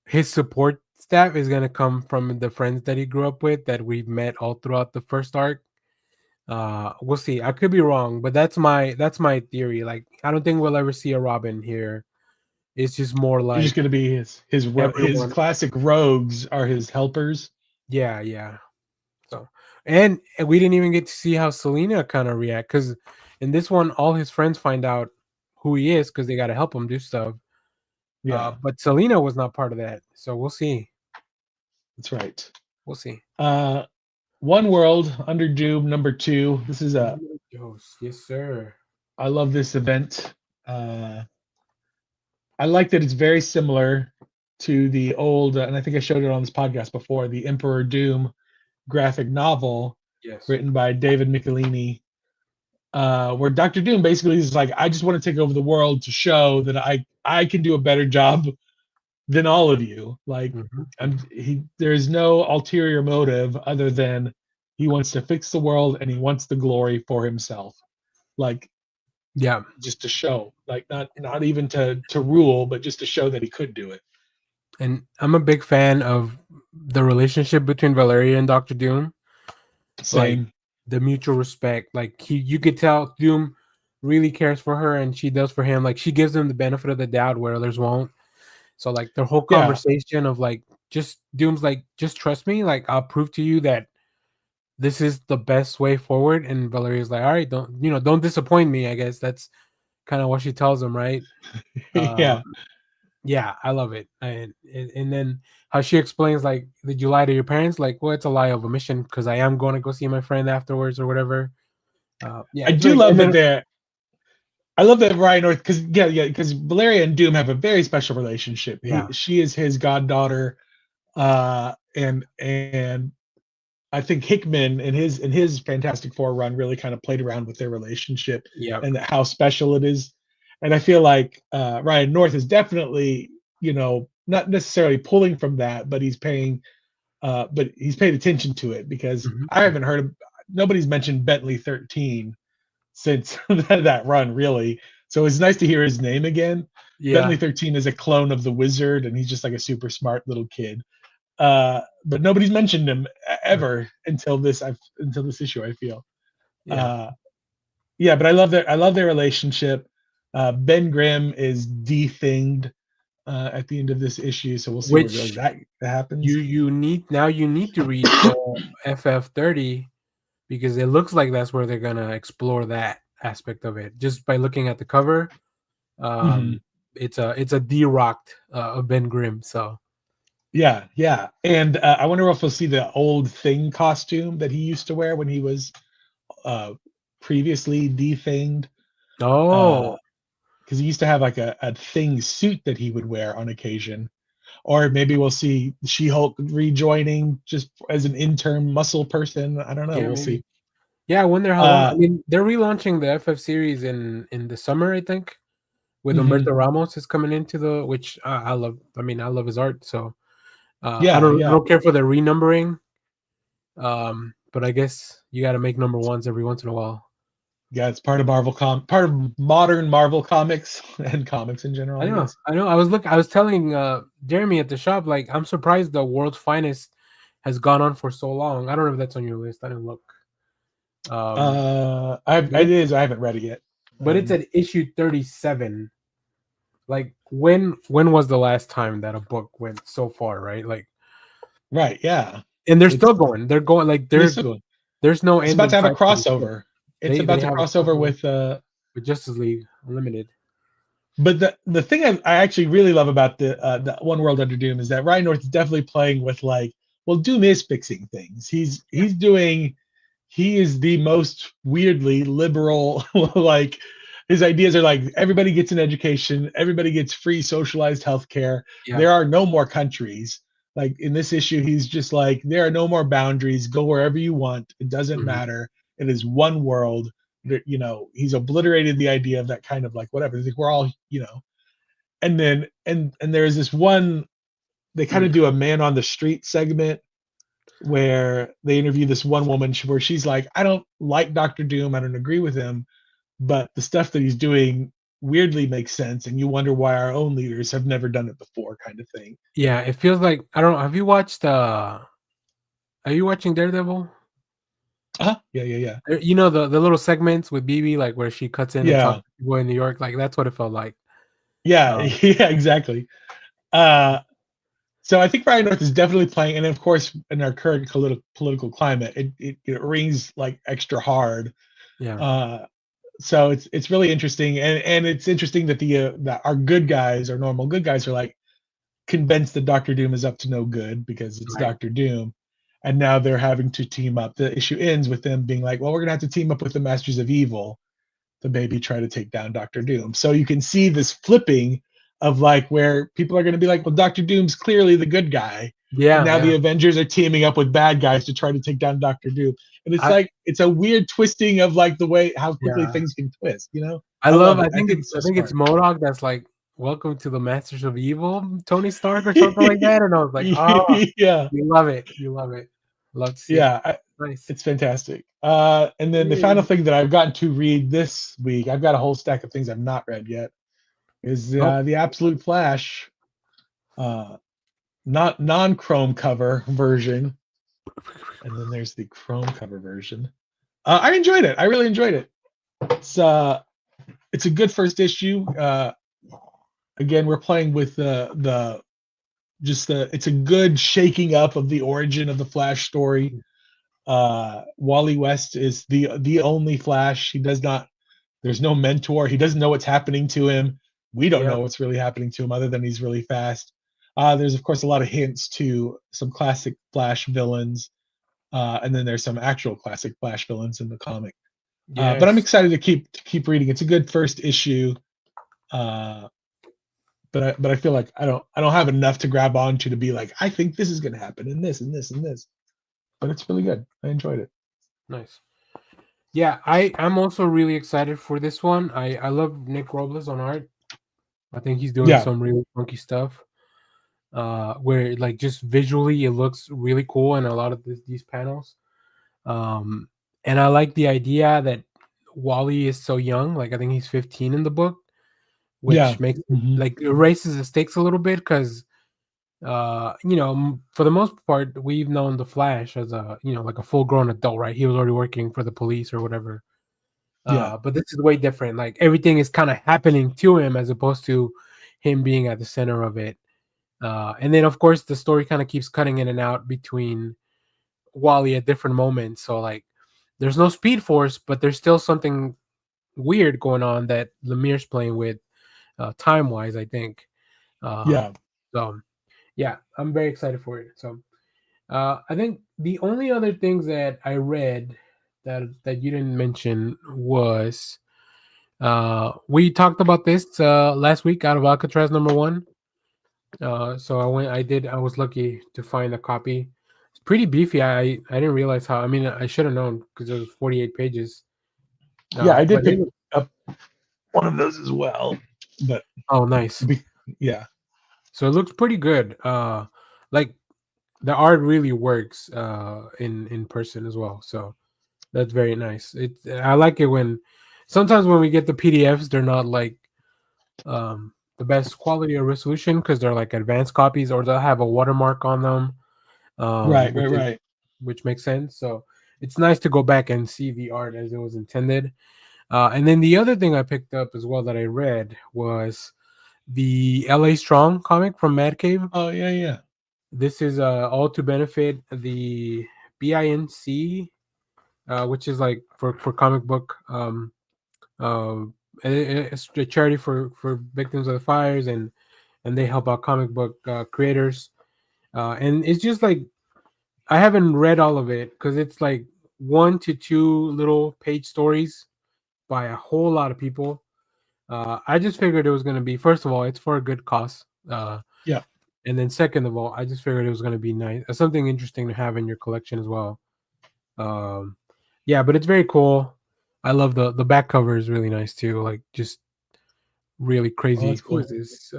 his support staff is gonna come from the friends that he grew up with that we've met all throughout the first arc. We'll see. I could be wrong, but that's my theory. Like, I don't think we'll ever see a Robin here. It's just more You're just like gonna be his everyone. classic rogues are his helpers. Yeah, yeah. So, and we didn't even get to see how Selena kind of react, because in this one, all his friends find out who he is because they got to help him do stuff. Yeah, But Selena was not part of that, so we'll see. that's right. We'll see. One World Under Doom #2. This is Yes, sir. I love this event. Uh, I like that it's very similar to the old, and I think I showed it on this podcast before, the Emperor Doom graphic novel Yes. written by David Michelini, where Doctor Doom basically is like, I just want to take over the world to show that I can do a better job than all of you. Like, there's no ulterior motive other than he wants to fix the world and he wants the glory for himself. Like, Yeah, just to show, like, not even to rule, but just to show that he could do it. and I'm a big fan of the relationship between Valeria and Doctor Doom. Like Same. the mutual respect. Like you could tell Doom really cares for her, and she does for him. Like she gives him the benefit of the doubt where others won't. So like the whole Yeah. conversation of like just Doom's like, just trust me, like I'll prove to you that this is the best way forward. And Valeria's like, all right, don't disappoint me. I guess that's kind of what she tells him, right? Yeah. Yeah, I love it. And then how she explains, like, did you lie to your parents? Like, well, it's a lie of omission because I am going to go see my friend afterwards or whatever. Yeah, I it's do really good. love And that then they're I love that Ryan North, because Valeria and Doom have a very special relationship. yeah, She is his goddaughter, and I think Hickman in his Fantastic Four run really kind of played around with their relationship yeah, and how special it is. And I feel like Ryan North is definitely, not necessarily pulling from that, but he's paid attention to it, because mhm, I haven't heard of nobody's mentioned Bentley 13 since that run, really. So it's nice to hear his name again. Bentley yeah, 13 is a clone of the Wizard, and he's just like a super smart little kid. But nobody's mentioned him ever until this issue, I feel. yeah. Uh, yeah, but I love their relationship. Ben Grimm is de-thinged at the end of this issue, so we'll see what really Which that happens. you need to read the FF30 because it looks like that's where they're gonna explore that aspect of it. Just by looking at the cover, Mhm. um, it's a de-rocked of Ben Grimm. So Yeah, yeah, and I wonder if we'll see the old Thing costume that he used to wear when he was uh, previously de-thinged. oh Because he used to have like a Thing suit that he would wear on occasion. Or maybe we'll see She-Hulk rejoining just as an interim muscle person. I don't know. yeah, We'll maybe. see. Yeah, I wonder how long. I Uh, mean, they're relaunching the FF series in the summer, I think, with mhm. Humberto Ramos is coming into the which I love. I mean, I love his art, so I Yeah, don't I yeah, don't care for the renumbering. But I guess you got to make number ones every once in a while. yeah. It's part of modern Marvel comics and comics in general, I I know, guess. I know. I was telling Jeremy at the shop, like, I'm surprised the World's Finest has gone on for so long. I don't know if that's on your list. I didn't look. Um, but It is. I haven't read it yet. it's at issue 37. Like, when was the last time that a book went so far, right? Like, Right. Yeah. and they're It's still going. They're going like it's still going. there's no It's about end to in have a sight for this shit. crossover. It's They about to have a cross over crossover with. with Justice League Unlimited. But the thing I actually really love about the One World Under Doom is that Ryan North is definitely playing with, like, well, Doom is fixing things. Yeah. He is the most weirdly liberal. Like, his ideas are like, everybody gets an education, everybody gets free socialized healthcare. Yeah. There are no more countries. Like, in this issue, he's just like, there are no more boundaries. Go wherever you want. It doesn't Mhm. matter. It is one world. he's obliterated the idea of that kind of like whatever. Like we're all, and then and there's this one, they kind of do a man on the street segment where they interview this one woman where she's like, I don't like Dr. Doom, I don't agree with him, but the stuff that he's doing weirdly makes sense, and you wonder why our own leaders have never done it before, kind of thing. Yeah, it feels like, I don't know. Have you watched? Are you watching Daredevil? Yeah. You know the little segments with BB, like where she cuts in and talks Yeah. to people in New York. Like that's what it felt like. Yeah, yeah, exactly. So I think Ryan North is definitely playing, and of course, in our current political climate, it rings like extra hard. Yeah. So it's really interesting, and it's interesting that that our good guys, our normal good guys, are like convinced that Doctor Doom is up to no good because it's Right. Doctor Doom, and now they're having to team up. The issue ends with them being like, well, we're gonna have to team up with the Masters of Evil to maybe try to take down Doctor Doom. So you can see this flipping of like where people are going to be like, well, Doctor Doom's clearly the good guy, and now the Yeah. Avengers are teaming up with bad guys to try to take down Doctor Doom. And it's I like it's a weird twisting of like the way how quickly yeah. things can twist. I I love. love I it. I think think it's. it's so I think it's smart. MODOK that's like, "Welcome to the Masters of Evil, Tony Stark," or something like that. And I was like, "Oh, Yeah, you love it. You love it. Love to see it. yeah. Nice." It's fantastic. And then the final thing that I've gotten to read this week, I've got a whole stack of things I've not read yet, is Oh, the Absolute Flash, not non-Chrome cover version, and then there's the Chrome cover version. I enjoyed it. I really enjoyed it. It's a good first issue. Again, we're playing with it's a good shaking up of the origin of the Flash story. Wally West is the only Flash. He does not. There's no mentor. He doesn't know what's happening to him. We don't yeah. know what's really happening to him other than he's really fast. There's of course a lot of hints to some classic Flash villains, and then there's some actual classic Flash villains in the comic. But I'm Yes. excited to keep reading. It's a good first issue, uh, but I feel like I don't have enough to grab onto to be like I think this is going to happen and this and this and this. But it's really good. I enjoyed it. Nice. Yeah, I'm also really excited for this one. I love Nick Robles on art. I think he's doing Yeah, some really funky stuff. Where like just visually it looks really cool in a lot of these panels. And I like the idea that Wally is so young. Like I think he's 15 in the book, yeah, which makes it, hmm like it raises the stakes a little bit because for the most part we've known the Flash as a like a full grown adult, right? He was already working for the police or whatever. yeah, But this is way different. Like everything is kind of happening to him as opposed to him being at the center of it. And then of course the story kind of keeps cutting in and out between Wally at different moments. So like there's no Speed Force, but there's still something weird going on that Lemire's playing with time wise, I think. yeah, So yeah, I'm very excited for it. So I think the only other things that I read that you didn't mention was we talked about this last week out of Alcatraz #1. So I was lucky to find a copy. It's pretty beefy. I didn't realize how. I mean, I should have known because it was 48 pages. yeah. I did But pick up one of those as well, but oh, nice. yeah, So it looks pretty good. Like the art really works in person as well. So that's very nice. I like it when sometimes when we get the PDFs, they're not like the best quality or resolution because they're like advanced copies or they'll have a watermark on them, right, which right, is right. which makes sense. So it's nice to go back and see the art as it was intended. And then the other thing I picked up as well that I read was the LA Strong comic from Mad Cave. Oh yeah, yeah, This is all to benefit the BINC, which is like for comic book. Uh, it's a charity for victims of the fires, and they help out comic book creators. And it's just like I haven't read all of it because it's like 1 to 2 little page stories by a whole lot of people. I just figured it was going to be, first of all, it's for a good cause. yeah. And then second of all, I just figured it was going to be nice, something interesting to have in your collection as well. Yeah, but it's very cool. I love the back cover is really nice too. Like just really crazy. that's Who cool. is this?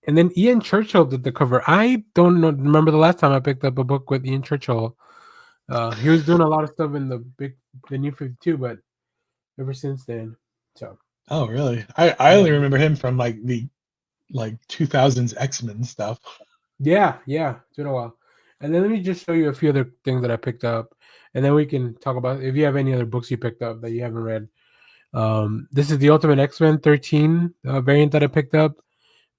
And then Ian Churchill did the cover. I don't remember the last time I picked up a book with Ian Churchill. He was doing a lot of stuff in the New 52, but ever since then. So. Oh, really? I only remember him from like the 2000s X-Men stuff. Yeah, it's been a while. And then let me just show you a few other things that I picked up, and then we can talk about if you have any other books you picked up that you haven't read. This is the Ultimate X-Men 13 variant that I picked up.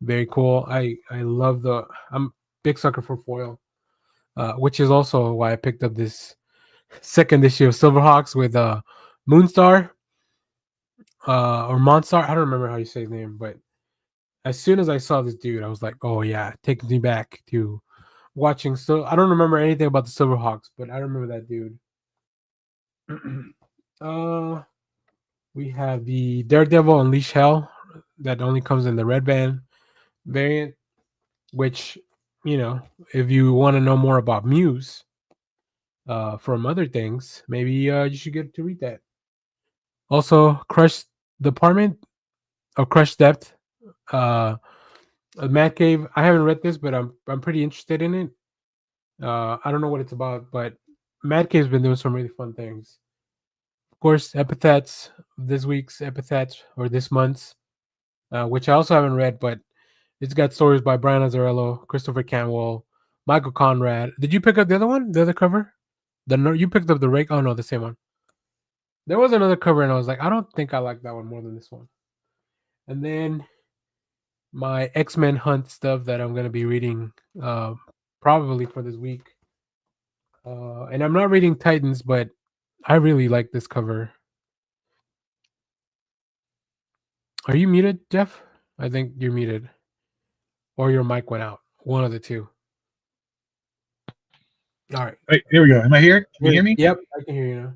Very cool. I love I'm a big sucker for foil, which is also why I picked up this second issue of Silverhawks with Moonstar or Monstar. I don't remember how you say his name, but as soon as I saw this dude, I was like, oh yeah, taking me back to watching. So I don't remember anything about the Silverhawks, but I remember that dude. We have the Daredevil Unleash Hell that only comes in the red band variant, which, if you want to know more about Muse from other things, maybe you should get to read that. Also, Crush Department or Crush Depth, Matt Cave. I haven't read this, but I'm pretty interested in it. I don't know what it's about, but Matt Cave's been doing some really fun things. Of course, Epithets, this week's Epithets or this month's, which I also haven't read, but it's got stories by Brian Azzarello, Christopher Canwell, Michael Conrad. Did you pick up the other one, the other cover? You picked up the rake. Oh no, the same one. There was another cover, and I was like, I don't think I like that one more than this one. And then my X-Men Hunt stuff that I'm gonna be reading, probably for this week. And I'm not reading Titans, but I really like this cover. Are you muted, Jeff? I think you're muted. Or your mic went out. One of the two. All right. Wait, here we go. Am I here? Can you hear me? Yep, I can hear you now.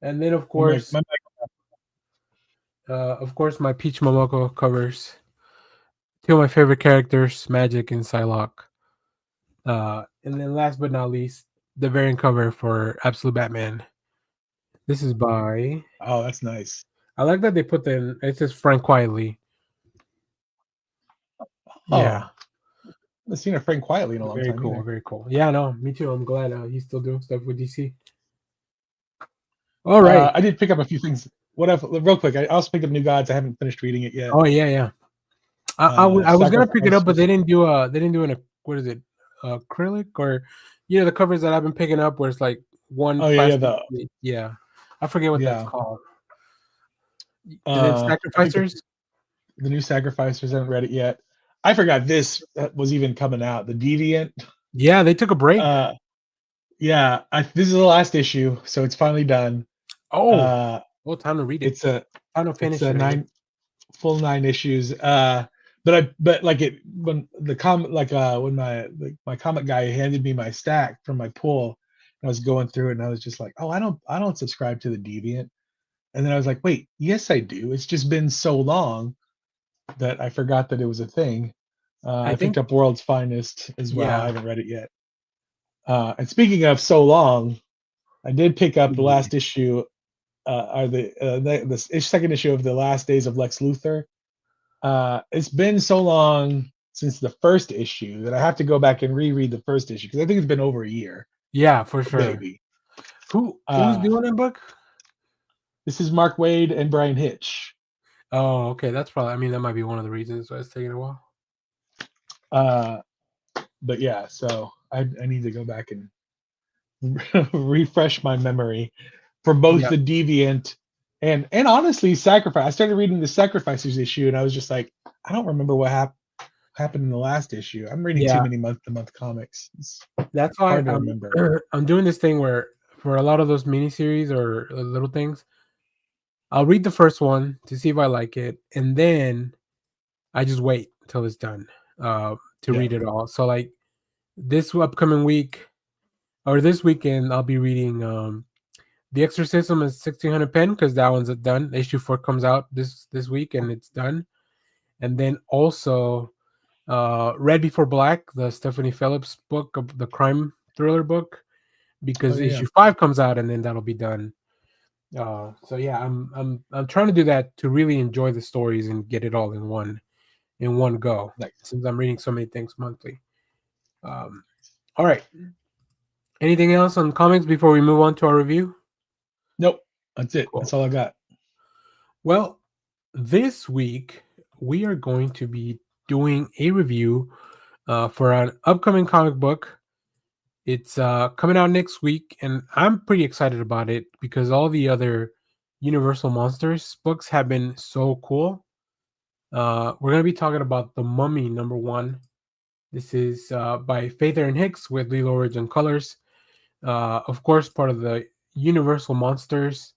And then, of course, my Peach Momoko covers. Two of my favorite characters, Magic and Psylocke. And then last but not least, the variant cover for Absolute Batman. This is by... Oh, that's nice. I like that they put it says Frank Quietly. Yeah. I haven't seen a Frank Quietly in a long time. Very cool, either. very cool. Yeah, no, me too. I'm glad he's still doing stuff with DC. All right. I did pick up a few things. Real quick, I also picked up New Gods. I haven't finished reading it yet. Oh yeah. I was gonna pick it up, but they didn't do an what is it, acrylic, or the covers that I've been picking up where it's like one. Oh yeah. I forget what that's called. And then Sacrificers. The new Sacrificers. I haven't read it yet. I forgot this was even coming out. The Deviant. Yeah, they took a break. Yeah, this is the last issue, so it's finally done. Well, time to read it. It's a finish it's full 9 issues. But like it when the when my comic guy handed me my stack from my pool, and I was going through it, and I was just like, oh, I don't subscribe to the Deviant. And then I was like, wait, yes, I do. It's just been so long that I forgot that it was a thing. I picked up World's Finest as well. Yeah. I haven't read it yet. And speaking of so long, I did pick up the last issue, the second issue of the Last Days of Lex Luthor. It's been so long since the first issue that I have to go back and reread the first issue because I think it's been over a year. Yeah, for sure. Maybe. Who's doing that book? This is Mark Waid and Brian Hitch. Oh, okay. That's probably. I mean, that might be one of the reasons why it's taking a while. But yeah, so I need to go back and refresh my memory for both the Deviant and honestly Sacrifice. I started reading the Sacrificers issue and I was just like, I don't remember what happened in the last issue. I'm reading too many month-to-month comics. That's why hard to remember. I'm doing this thing where for a lot of those miniseries or little things, I'll read the first one to see if I like it, and then I just wait until it's done to read it all. So like this upcoming week or this weekend, I'll be reading The Exorcism is 1600 pen because that one's done. Issue 4 comes out this week and it's done. And then also Red Before Black, the Stephanie Phillips book, of the crime thriller book, because issue 5 comes out and then that'll be done. So yeah, I'm trying to do that to really enjoy the stories and get it all in one go. Nice. Since I'm reading so many things monthly. All right. Anything else on comics before we move on to our review? Nope. That's it. Cool. That's all I got. Well, this week we are going to be doing a review for an upcoming comic book. It's coming out next week, and I'm pretty excited about it because all the other Universal Monsters books have been so cool. We're going to be talking about The Mummy #1. This is by Faith Erin Hicks with Lee Loughridge on colors. Of course, part of the Universal Monsters.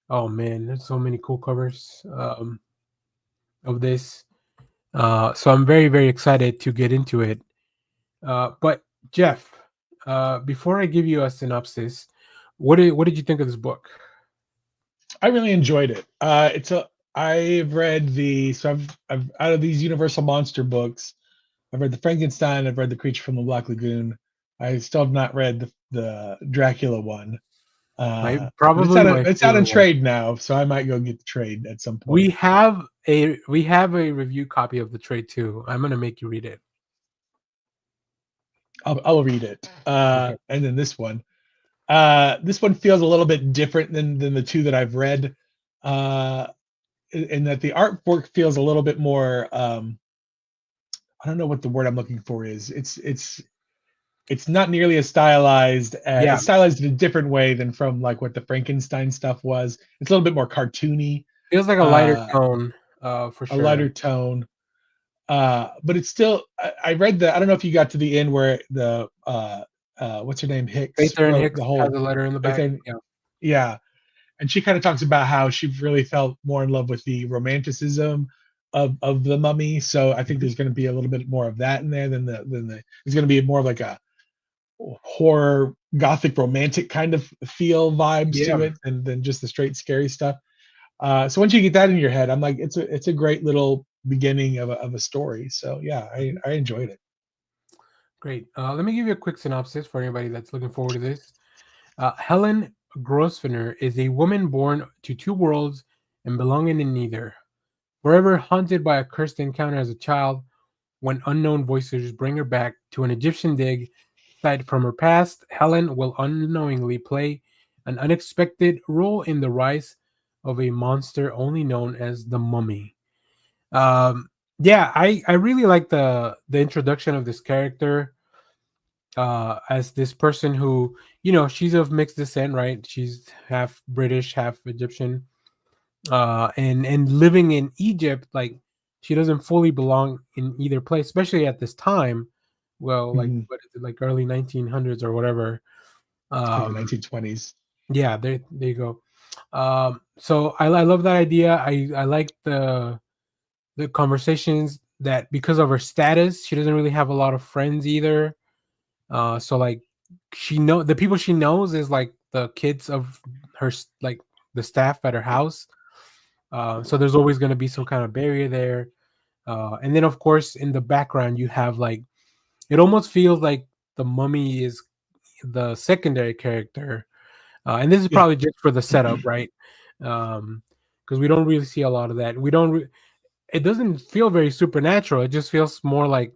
Oh man, there's so many cool covers of this. So I'm very, very excited to get into it. But Jeff, before I give you a synopsis, what did you think of this book? I really enjoyed it. I've read I've out of these Universal Monster books, I've read the Frankenstein, I've read the Creature from the Black Lagoon. I still have not read the Dracula one. But Probably my it's out in favorite one. trade now, so I might go get the trade at some We point. have a review copy of the trade too. I'm gonna make you read it. I'll read it. Okay. And then this one. This one feels a little bit different than the two that I've read. In that the artwork feels a little bit more I don't know what the word I'm looking for is. It's not nearly as stylized. Yeah, It's stylized in a different way than from like what the Frankenstein stuff was. It's a little bit more cartoony, feels like a lighter uh, tone, for a sure. lighter tone. But it's still. I read the. I don't know if you got to the end where the what's her name Faith Hicks Erin wrote Hicks the has whole a letter in the back. thing. Yeah. Yeah, and she kind of talks about how she really felt more in love with the romanticism of the Mummy. So I think Mhm. there's going to be a little bit more of that in there than the. It's going to be more of like a horror gothic romantic kind of feel vibes Yeah, to it than just the straight scary stuff. So once you get that in your head, I'm like, it's a great little beginning of a story. So yeah, I enjoyed it. great. Let me give you a quick synopsis for anybody that's looking forward to this. Helen Grosvenor is a woman born to two worlds and belonging in neither. Forever haunted by a cursed encounter as a child, when unknown voices bring her back to an Egyptian dig site from her past, Helen will unknowingly play an unexpected role in the rise of a monster only known as the Mummy. Um, yeah, I really like the introduction of this character as this person who, she's of mixed descent, right? She's half British, half Egyptian, and living in Egypt, like she doesn't fully belong in either place, especially at this time. Well, like Mhm. what is it, like early 1900s or whatever. Yeah, Um, 1920s. yeah, there you go. So I love that idea. I like the conversations that because of her status, she doesn't really have a lot of friends either. So like the people she knows is like the kids of like the staff at her house. So there's always going to be some kind of barrier there. And then of course in the background you have like it almost feels like the Mummy is the secondary character, and this is Yeah. probably just for the setup, right? Because we don't really see a lot of that. We don't. It doesn't feel very supernatural. It just feels more like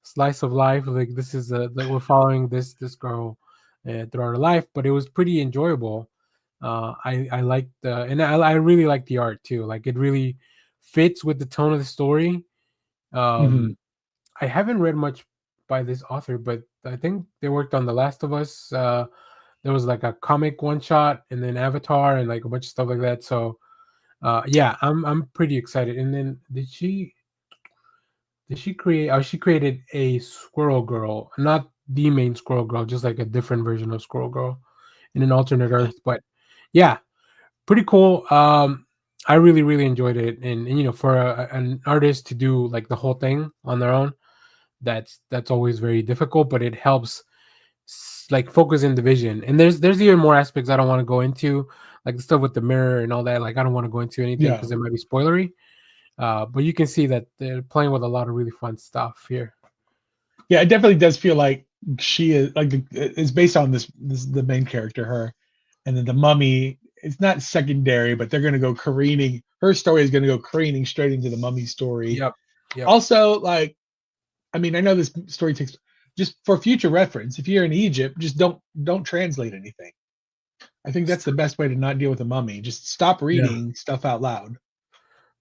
slice of life. Like this is that we're following this girl throughout her life, but it was pretty enjoyable. I like and I really like the art too. Like it really fits with the tone of the story. Hmm. Um, I haven't read much by this author, but I think they worked on The Last of Us. There was like a comic one shot, and then Avatar, and like a bunch of stuff like that. So yeah, I'm pretty excited. And then did she create? Oh, she created a Squirrel Girl, not the main Squirrel Girl, just like a different version of Squirrel Girl in an alternate Earth. But yeah, pretty cool. I really really enjoyed it, and for an artist to do like the whole thing on their own, that's always very difficult. But it helps like focus in the vision. And there's even more aspects I don't want to go into, like the stuff with the mirror and all that. Like I don't want to go into anything Yeah. because it might be spoilery. But you can see that they're playing with a lot of really fun stuff here. Yeah, it definitely does feel like she is like it's based on this the main character, her, and then the Mummy. it's not secondary, but they're going to go careening. Her story is going to go careening straight into the Mummy story. Yep. Also, like, I mean, I know this story takes just for future reference. If you're in Egypt, just don't translate anything. I think that's the best way to not deal with a mummy. Just stop reading stuff out loud.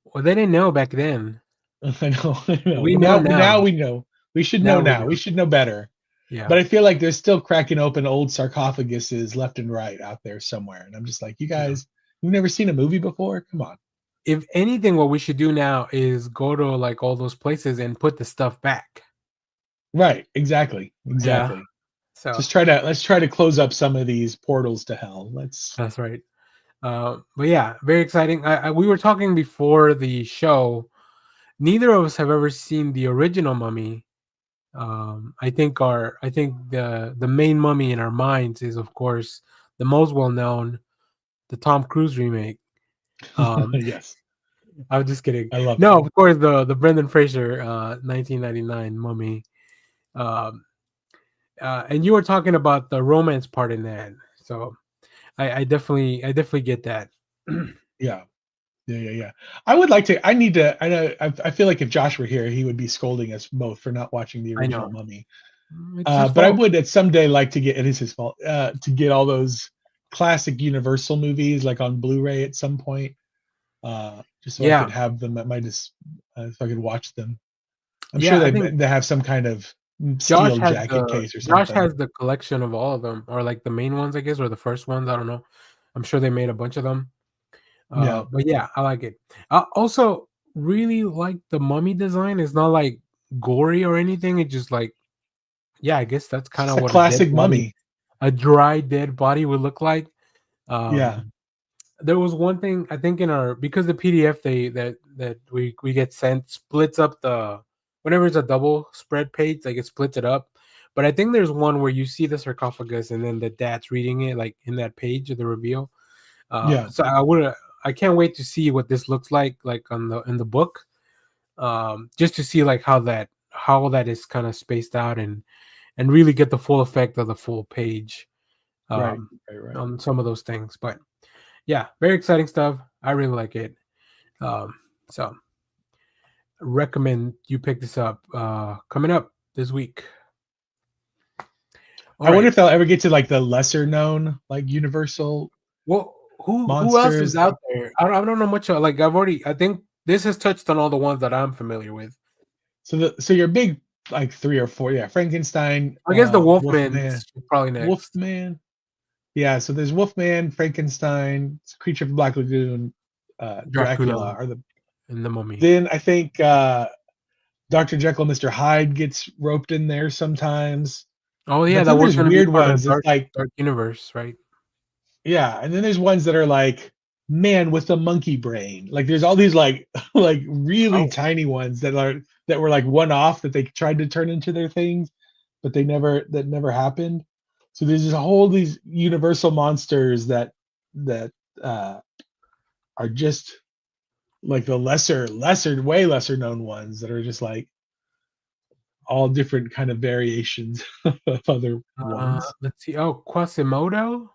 Well, they didn't know back then. I know. We But know now now. we know. We should know now. We should know better. Yeah. But I feel like they're still cracking open old sarcophaguses left and right out there somewhere. And I'm just like, you guys, you've never seen a movie before? Come on. If anything, what we should do now is go to like all those places and put the stuff back. Right. Exactly. Yeah. So let's try to close up some of these portals to hell. That's right. But yeah, very exciting. We were talking before the show. Neither of us have ever seen the original Mummy. I think the main Mummy in our minds is, of course, the most well known, the Tom Cruise remake. Yes. I was just kidding. I love No, of course, the Brendan Fraser 1999 Mummy. And you were talking about the romance part in that, so I definitely get that. Yeah. I would like to. I need to. I know. I feel like if Josh were here, he would be scolding us both for not watching the original Mummy. It's his But I fault. would at someday like to get. It is his fault. To get all those classic Universal movies like on Blu-ray at some point. Just so I could have them at my if I could watch them. I'm sure they have some kind of steel jacket case or something. Josh has the collection of all of them, or like the main ones, I guess, or the first ones. I don't know. I'm sure they made a bunch of them. But yeah, I like it. I also really like the mummy design. It's not like gory or anything. It's just like, yeah, I guess that's kind of what classic mummy, a dry dead body would look like. Yeah. There was one thing I think in our, because the PDF that we get sent splits up the, whenever it's a double spread page, like it splits it up. But I think there's one where you see the sarcophagus and then the dad's reading it like in that page of the reveal. So I can't wait to see what this looks like in the book. Just to see like how that is kind of spaced out and really get the full effect of the full page. Right. On some of those things. But yeah, very exciting stuff. I really like it. So recommend you pick this up coming up this week. I wonder if they'll ever get to like the lesser known like Universal. Well, who else is out there? I don't know much. Like I think this has touched on all the ones that I'm familiar with. So your big like 3 or 4, Frankenstein. I guess the Wolfman is probably next. Wolfman. Yeah, so there's Wolfman, Frankenstein, Creature from Black Lagoon, Dracula are and the Mummy. Then I think Dr. Jekyll and Mr. Hyde gets roped in there sometimes. Oh yeah, that was weird ones. Dark, it's like Dark Universe, right? Yeah, and then there's ones that are like man with a monkey brain. Like there's all these like really tiny ones that were like one off that they tried to turn into their things, but that never happened. So there's just these universal monsters that are just like the way lesser known ones that are just like all different kind of variations of other ones. Let's see. Oh, Quasimodo.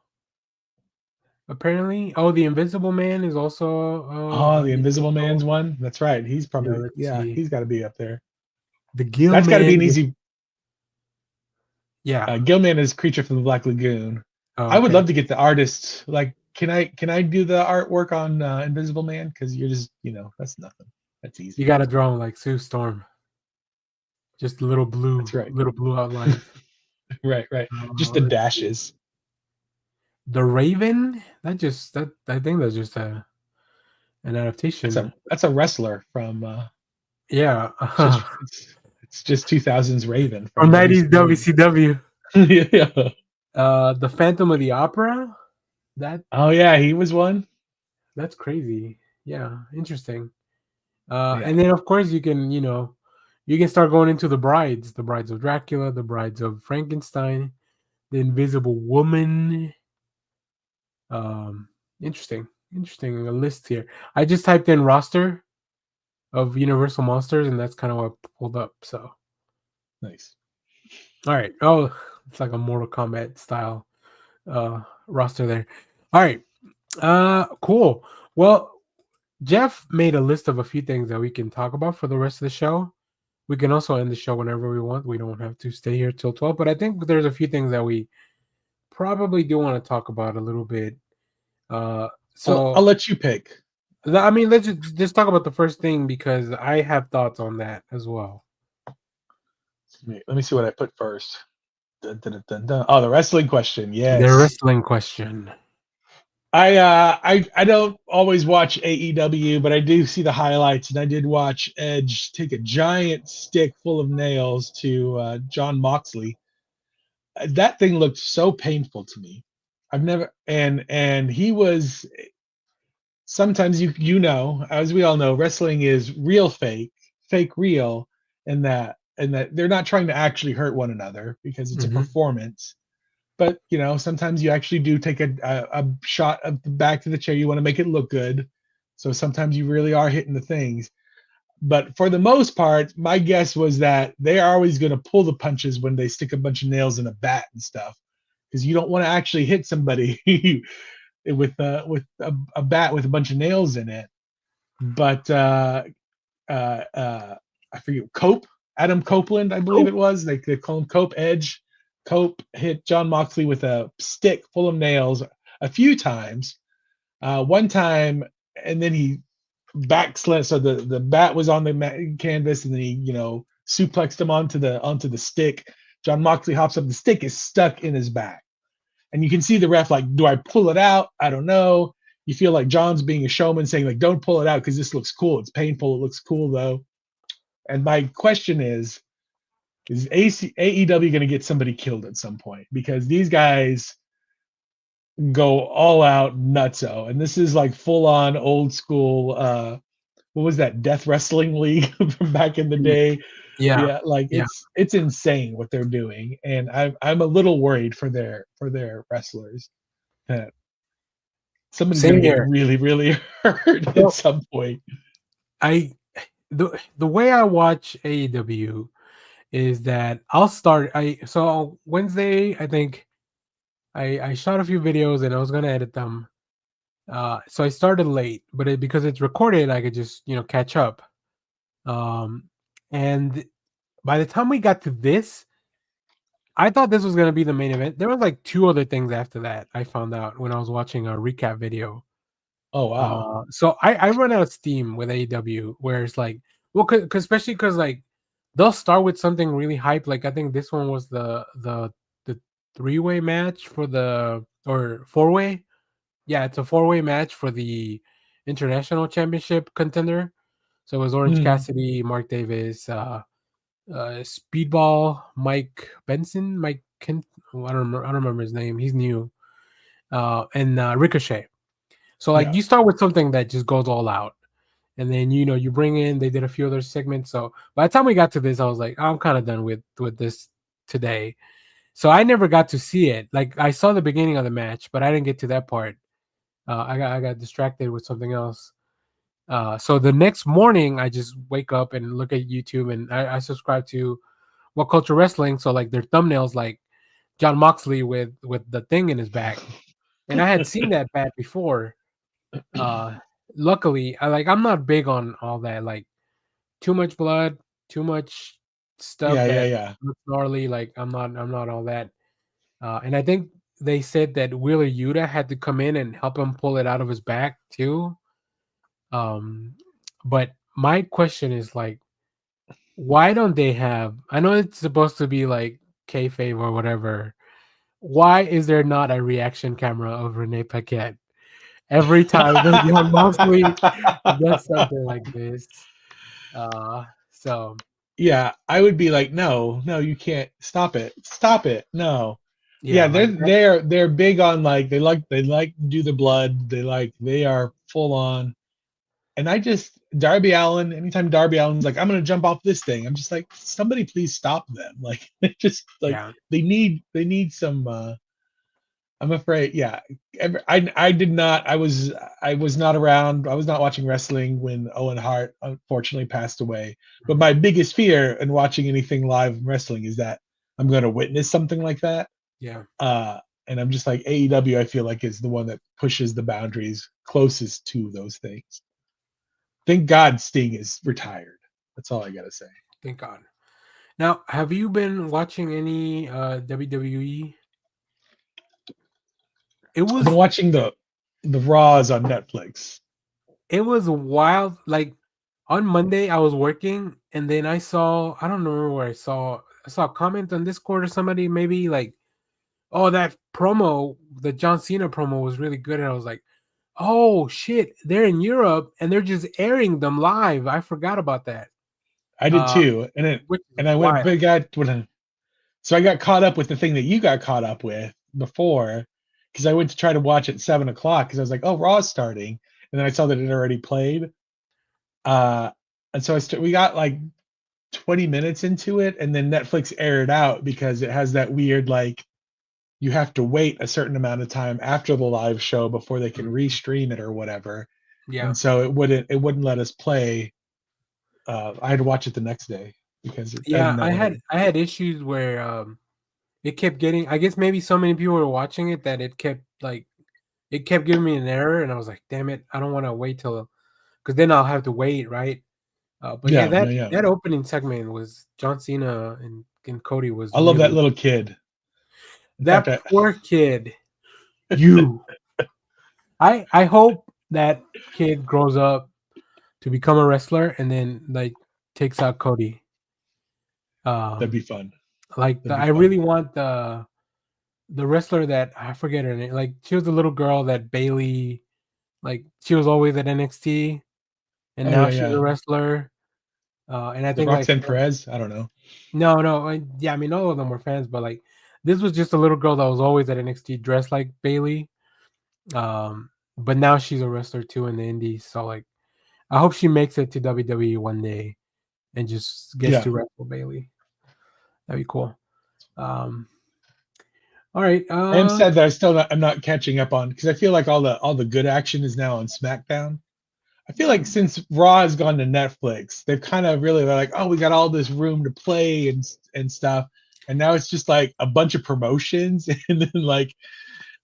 Apparently, the Invisible Man is also. The Invisible Man's one. That's right. He's probably he's got to be up there. The Gill That's got to be an is, easy. Yeah, Gillman is Creature from the Black Lagoon. I would love to get the artists. Like, can I do the artwork on Invisible Man? Because you're just that's nothing. That's easy. You got to draw him like Sue Storm. Just a little blue. That's right. Little blue outline. right. Just the dashes. The Raven. I think that's just an adaptation. That's a wrestler from. Yeah. It's just 2000s Raven from 90s WCW. Yeah. The Phantom of the Opera. He was one. That's crazy. Yeah, interesting. And then of course you can start going into the brides of Dracula, the brides of Frankenstein, the Invisible Woman. Interesting a list here. I just typed in roster of Universal monsters and that's kind of what pulled up. So nice. All right. Oh, it's like a Mortal Kombat style roster there. All right. Cool. Well, Jeff made a list of a few things that we can talk about for the rest of the show. We can also end the show whenever we want. We don't have to stay here till 12, but I think there's a few things that we probably do want to talk about a little bit. I'll let you pick. I mean, let's just talk about the first thing because I have thoughts on that as well. Let me see what I put first. Dun, dun, dun, dun. Oh, the wrestling question. Yes. The wrestling question. I don't always watch AEW, but I do see the highlights, and I did watch Edge take a giant stick full of nails to John Moxley. That thing looked so painful to me. I've never and he was. Sometimes you know, as we all know, wrestling is real fake, fake real, and that they're not trying to actually hurt one another because it's a performance. But you know, sometimes you actually do take a shot of the back to the chair. You want to make it look good, so sometimes you really are hitting the things. But for the most part, my guess was that they are always going to pull the punches when they stick a bunch of nails in a bat and stuff, because you don't want to actually hit somebody with a bat with a bunch of nails in it. But I forget, Adam Copeland, I believe it was. They call him Cope Edge. Cope hit John Moxley with a stick full of nails a few times. One time, and then he backslid. So the bat was on the canvas, and then he suplexed him onto the stick. John Moxley hops up. The stick is stuck in his back, and you can see the ref like, do I pull it out? I don't know. You feel like John's being a showman, saying like, don't pull it out because this looks cool. It's painful. It looks cool though. And my question is AEW going to get somebody killed at some point? Because these guys go all out nutso, and this is like full on old school. What was that, Death Wrestling League from back in the day? Yeah, like it's insane what they're doing, and I'm a little worried for their wrestlers that somebody's going to get really, really hurt at some point. The way I watch AEW is that I'll start. So Wednesday, I think I shot a few videos and I was gonna edit them. So I started late, but because it's recorded, I could just catch up. And by the time we got to this, I thought this was gonna be the main event. There was like two other things after that I found out when I was watching a recap video. Oh wow! So I run out of steam with AEW, where it's like, well, especially because like they'll start with something really hype. Like I think this one was the 3-way match for or 4-way. Yeah, it's a 4-way match for the international championship contender. So it was Orange Cassidy, Mark Davis, Speedball, Mike Benson, Mike Kent. I don't remember his name. He's new. And Ricochet. So like you start with something that just goes all out, and then you bring in. They did a few other segments. So by the time we got to this, I was like, I'm kind of done with this today. So I never got to see it. Like I saw the beginning of the match, but I didn't get to that part. I got distracted with something else. So the next morning, I just wake up and look at YouTube, and I subscribe to What Culture Wrestling. So like their thumbnails, like John Moxley with the thing in his back, and I had seen that bat before. Luckily, I'm not big on all that, like too much blood, too much stuff that looks gnarly. Like I'm not all that. And I think they said that Wheeler Yuta had to come in and help him pull it out of his back too. But my question is like, why don't they have? I know it's supposed to be like kayfabe or whatever. Why is there not a reaction camera of Renee Paquette every time John Moxley does something like this? So yeah, I would be like, no, you can't. Stop it, no. Yeah, they're big on like they like to do the blood. They are full on. And Darby Allin, anytime Darby Allin's like, I'm gonna jump off this thing, I'm just like, somebody please stop them. Like just like they need some I'm afraid, I did not. I was not around. I was not watching wrestling when Owen Hart unfortunately passed away. But my biggest fear in watching anything live wrestling is that I'm going to witness something like that. Yeah. And I'm just like, AEW, I feel like, is the one that pushes the boundaries closest to those things. Thank God Sting is retired. That's all I gotta say. Thank God. Now, have you been watching any WWE? It I've been was watching the Raws on Netflix. wild. Like on Monday, I was working, and then I don't remember where I saw a comment on Discord or somebody maybe like, oh, that promo, the John Cena promo was really good, and I was like, oh shit, they're in Europe and they're just airing them live. I forgot about that. I did too, Which and is I went, wild. but so I got caught up with the thing that you got caught up with before, because I went to try to watch at 7 o'clock because I was like, oh, Raw's starting, and then I saw that it already played. And so we got like 20 minutes into it, and then Netflix aired out because it has that weird like you have to wait a certain amount of time after the live show before they can restream it or whatever. Yeah. And so it wouldn't let us play. I had to watch it the next day because I Yeah, didn't know I what had it. I had issues where it kept getting, I guess maybe so many people were watching it that it kept giving me an error, and I was like, damn it, I don't want to wait till, because then I'll have to wait, right? But yeah, Yeah, that yeah, yeah. that opening segment was John Cena and Cody was I love that really, little kid. In fact, that poor kid. You, I hope that kid grows up to become a wrestler and then like takes out Cody. that'd be Um, fun. like That'd be I fun. really want the wrestler that, I forget her name. Like she was a little girl that Bailey, like she was always at NXT, and Oh now yeah, she's a yeah. wrestler. And I The think like Roxanne Perez. I don't know. no, yeah, I mean all of them were fans, but like this was just a little girl that was always at NXT dressed like Bailey. But now she's a wrestler too in the Indies. So like, I hope she makes it to WWE one day and just gets Yeah, to wrestle Bailey. That'd be cool. Um, all right. I am sad that I'm not catching up on because I feel like all the good action is now on SmackDown. I feel like since Raw has gone to Netflix, they've kind of really they're like, oh, we got all this room to play and stuff, and now it's just like a bunch of promotions, and then like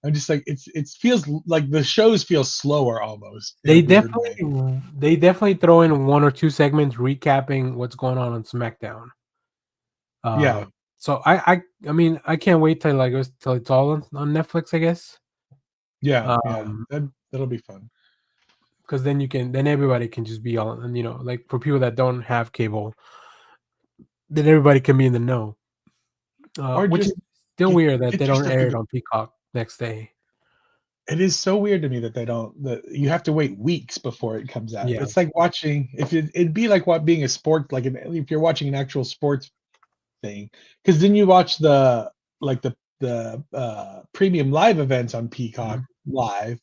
I'm just like it feels like the shows feel slower almost in a weird way. They definitely throw in one or two segments recapping what's going on SmackDown. Yeah, So I mean I can't wait till till it's all on Netflix, I guess. yeah, yeah. That'll be fun. Because then everybody can just be on, and like for people that don't have cable, then everybody can be in the know. Or Which is just still weird that get they your don't stuff air it to. on Peacock next day. It is so weird to me that they don't. That you have to wait weeks before it comes out. Yeah. It's like watching if it'd be like what being a sport like if you're watching an actual sports thing because then you watch the premium live events on Peacock Mhm. live,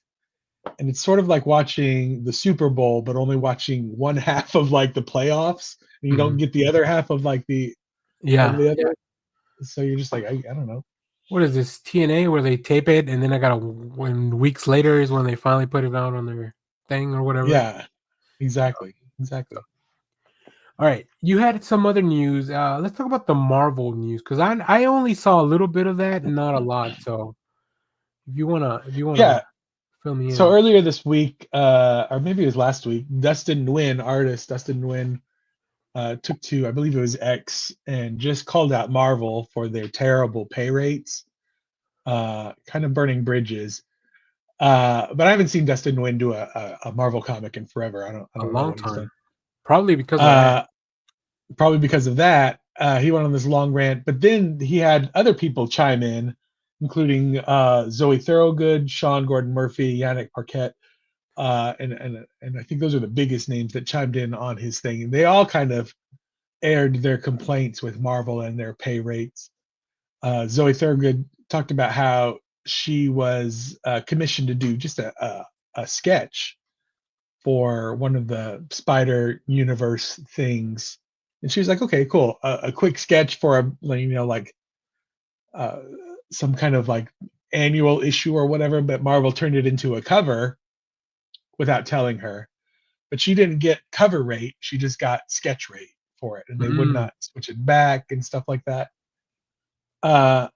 and it's sort of like watching the Super Bowl but only watching one half of like the playoffs, and you don't Mhm. get the other half of like the of Yeah. the Yeah. other. So you're just like I don't know. What is this, TNA, where they tape it and then I gotta, when weeks later is when they finally put it out on their thing or whatever. Yeah, exactly, exactly. All right, you had some other news. Let's talk about the Marvel news because I only saw a little bit of that, not a lot. So if you wanna Yeah. fill me So in. earlier this week, or maybe it was last week, artist Dustin Nguyen, took to, I believe it was X, and just called out Marvel for their terrible pay rates, kind of burning bridges. But I haven't seen Dustin Nguyen do a Marvel comic in forever. I A don't know long what he's done. time, probably because of that. Uh, Probably because of that, he went on this long rant. But then he had other people chime in, including Zoe Thorogood, Sean Gordon Murphy, Yannick Parquet, and I think those are the biggest names that chimed in on his thing. And they all kind of aired their complaints with Marvel and their pay rates. Zoe Thorogood talked about how she was commissioned to do just a sketch for one of the Spider Universe things, and she was like, "Okay, cool, a quick sketch for like uh, some kind of like annual issue or whatever." But Marvel turned it into a cover without telling her. But she didn't get cover rate; she just got sketch rate for it, and they would Mm, not switch it back and stuff like that. Uh,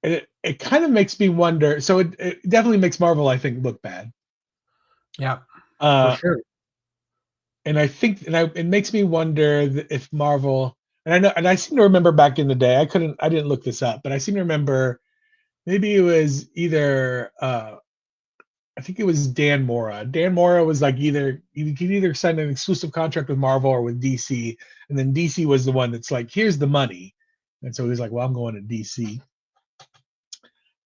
it kind of makes me wonder. So it definitely makes Marvel, I think, look bad. Yeah, for Uh, sure. and I think, it makes me wonder if Marvel, and I know, and I seem to remember back in the day, I didn't look this up, but I seem to remember maybe it was either, I think it was Dan Mora. Dan Mora was like either you could either sign an exclusive contract with Marvel or with DC, and then DC was the one that's like, here's the money, and so he was like, well, I'm going to DC.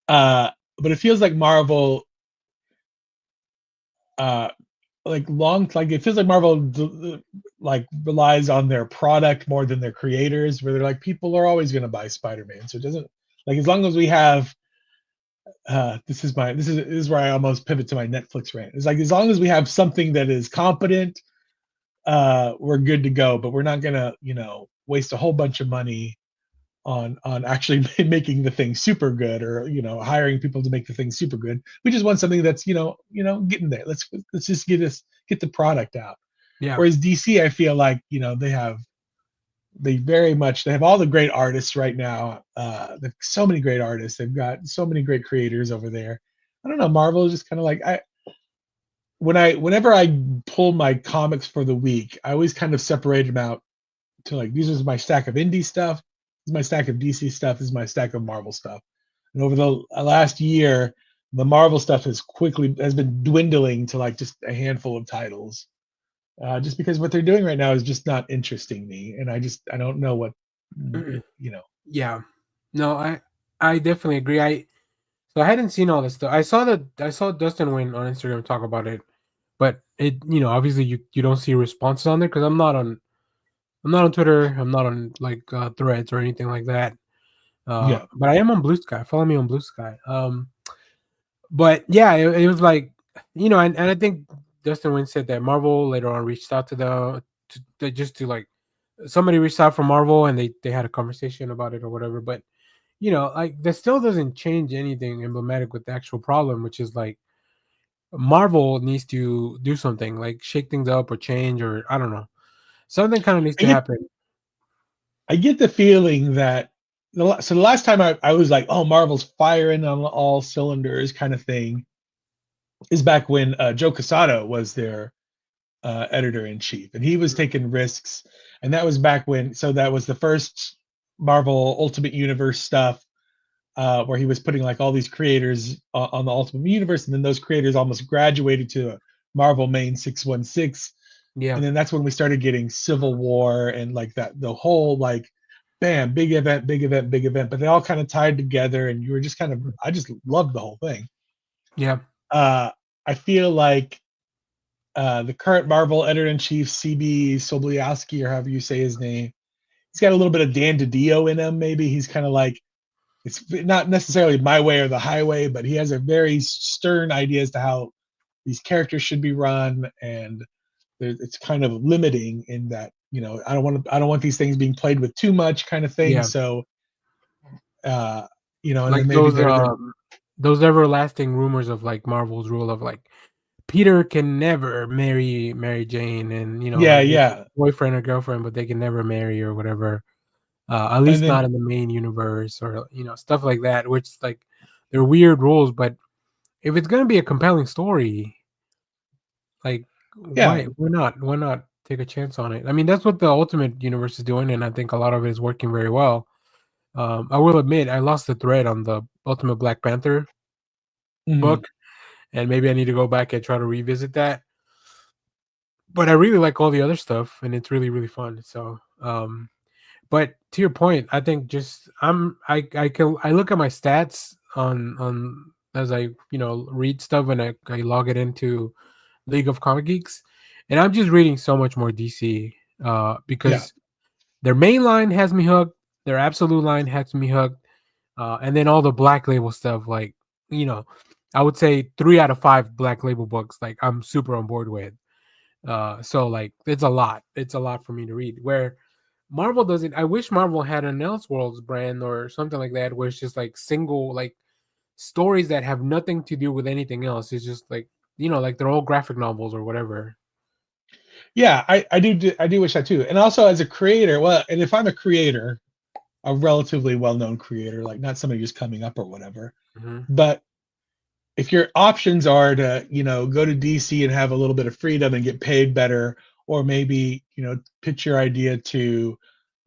But it feels like Marvel, uh, like it feels like Marvel like relies on their product more than their creators, where they're like, people are always going to buy Spider-Man, so it doesn't, like, as long as we have, this is where I almost pivot to my Netflix rant. It's like, as long as we have something that is competent, we're good to go. But we're not gonna, waste a whole bunch of money on actually making the thing super good, or hiring people to make the thing super good. We just want something that's getting there. Let's just get the product out. Yeah, Whereas DC, I feel like they have all the great artists right now. They've so many great artists. They've got so many great creators over there. I don't know. Marvel is just kind of like, whenever I pull my comics for the week, I always kind of separate them out to, like, these is my stack of indie stuff, this is my stack of DC stuff, this is my stack of Marvel stuff. And over the last year, the Marvel stuff has been dwindling to like just a handful of titles, just because what they're doing right now is just not interesting me, and I don't know what you know. yeah. No, I definitely agree. I hadn't seen all this stuff. I saw Dustin Wayne on Instagram talk about it, but it obviously you don't see responses on there because I'm not on Twitter. I'm not on like Threads or anything like that. Yeah, But I am on Blue Sky. Follow me on Blue Sky. But yeah, it was like and I think Dustin Wynn said that Marvel later on reached out to like somebody reached out from Marvel and they had a conversation about it or whatever. But like that still doesn't change anything emblematic with the actual problem, which is like Marvel needs to do something, like shake things up or change, or I don't know. Something kind of needs I to get happen. I get the feeling that the last time I was like, oh, Marvel's firing on all cylinders kind of thing, is back when Joe Quesada was their editor in chief, and he was taking risks. And that was back when, so that was the first Marvel Ultimate Universe stuff, where he was putting like all these creators on the Ultimate Universe, and then those creators almost graduated to Marvel Main 616. Yeah, And then that's when we started getting Civil War and like that, the whole like, bam, big event, big event, big event, but they all kind of tied together, and you were just kind of, I just loved the whole thing. yeah, uh I feel like the current Marvel editor in chief, CB Sobliowski, or however you say his name, he's got a little bit of Dan DiDio in him. Maybe he's kind of like, it's not necessarily my way or the highway, but he has a very stern idea as to how these characters should be run, and it's kind of limiting in that, I don't want these things being played with too much, kind of thing. yeah. So, uh, and Like then maybe they're those everlasting rumors of like Marvel's rule of like Peter can never marry Mary Jane, and yeah, like they can yeah, boyfriend or girlfriend, but they can never marry or whatever. At and least not then in the main universe, or stuff like that. Which like they're weird rules, but if it's gonna be a compelling story, like yeah, why not? Why not take a chance on it? I mean, that's what the Ultimate Universe is doing, and I think a lot of it is working very well. I will admit I lost the thread on the Ultimate Black Panther mhm. book, and maybe I need to go back and try to revisit that. But I really like all the other stuff, and it's really really fun. So, but to your point, I think just I look at my stats on as I read stuff, and I log it into League of Comic Geeks, and I'm just reading so much more DC Yeah, because their main line has me hooked, their absolute line has me hooked, and then all the Black Label stuff, like you know, I would say 3 out of 5 Black Label books, like I'm super on board with. So like it's a lot. It's a lot for me to read. Where Marvel doesn't. I wish Marvel had an Elseworlds brand or something like that, where it's just like single like stories that have nothing to do with anything else. It's just like like they're all graphic novels or whatever. yeah. I do wish that too. And also as a creator, well, and if I'm a creator, a relatively well-known creator, like not somebody just coming up or whatever. Mm-hmm. But if your options are to, go to DC and have a little bit of freedom and get paid better, or maybe, pitch your idea to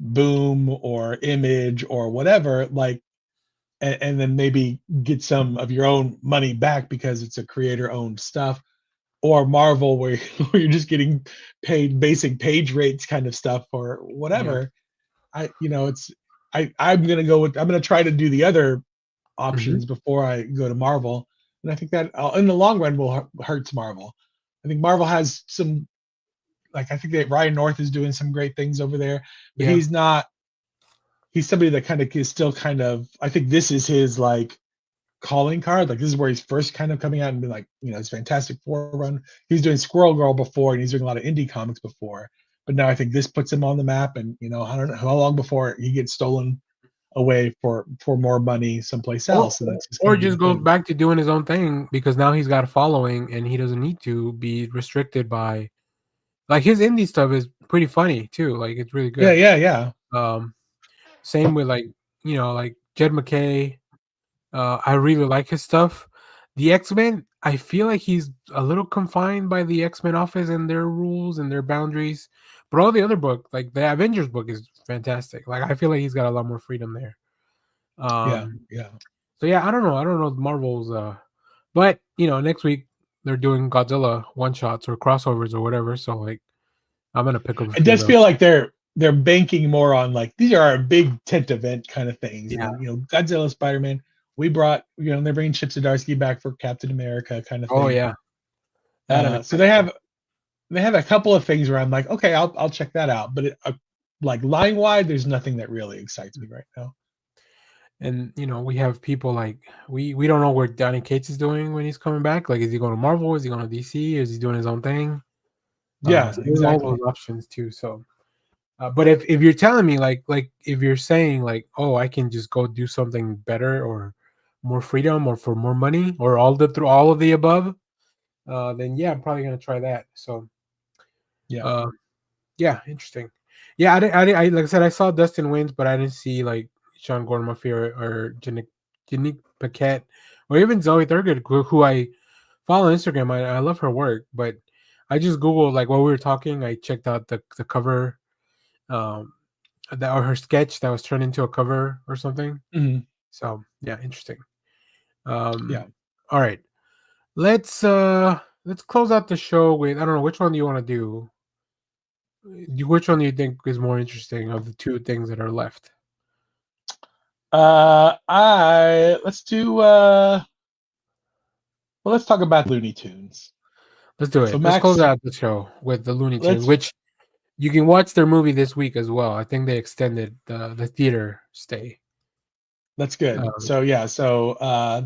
Boom or Image or whatever, like, and then maybe get some of your own money back because it's a creator-owned stuff, or Marvel where, where you're just getting paid basic page rates kind of stuff or Yeah. whatever. I'm gonna try to do the other Mm-hmm. options before I go to Marvel, and I think that in the long run will hurts Marvel. I think Marvel has some, like, I think that Ryan North is doing some great things over there, but Yeah. he's not. He's somebody that kind of is still kind of. I think this is his like calling card. Like this is where he's first kind of coming out and being like, his Fantastic Four run. He's doing Squirrel Girl before, and he's doing a lot of indie comics before. But now I think this puts him on the map, and I don't know how long before he gets stolen away for more money someplace Or else, and that's just or going to be just the goes thing. back to doing his own thing because now he's got a following and he doesn't need to be restricted by, like, his indie stuff is pretty funny too. Like it's really Yeah, good. yeah, yeah, Um, Same with like like Jed McKay. I really like his stuff. The X-Men, I feel like he's a little confined by the X-Men office and their rules and their boundaries. But all the other book, like the Avengers book, is fantastic. Like I feel like he's got a lot more freedom there. yeah, Um, yeah. so yeah, I don't know. I don't know Marvel's but next week they're doing Godzilla one shots or crossovers or whatever. So like I'm gonna pick up a It few of does those. feel like they're banking more on like these are our big tent event kind of things, Yeah. and Godzilla, Spider-Man. We brought they're bringing Chip Zdarsky back for Captain America kind of Oh thing. yeah. That I'm So excited they for. have a couple of things where I'm like, okay, I'll check that out. But like line wide, there's nothing that really excites me right now. And we have people like we don't know where Donny Cates is doing when he's coming back. Like, is he going to Marvel? Is he going to DC? Is he doing his own thing? Yeah, So there's all exactly. those options too. So, but if you're telling me like if you're saying like, oh, I can just go do something better or more freedom or for more money or through all of the above, then yeah, I'm probably gonna try that. So, Yeah. uh, yeah, interesting. Yeah, I like I said, I saw Dustin Wins, but I didn't see like Sean Gordon Murphy or Janique Paquette or even Zoe Thurgood, who I follow on Instagram. I love her work, but I just Googled, like, while we were talking, I checked out the cover, um, or her sketch that was turned into a cover or something. Mhm. So yeah, interesting. Yeah. All right, let's close out the show with, I don't know, which one do you want to do? Which one do you think is more interesting of the two things that are left? I let's do well, let's talk about Looney Tunes. Let's do So it. Let's close Max, out the show with the Looney Tunes, let's which you can watch their movie this week as well. I think they extended the theater stay. that's good. Um, So yeah, so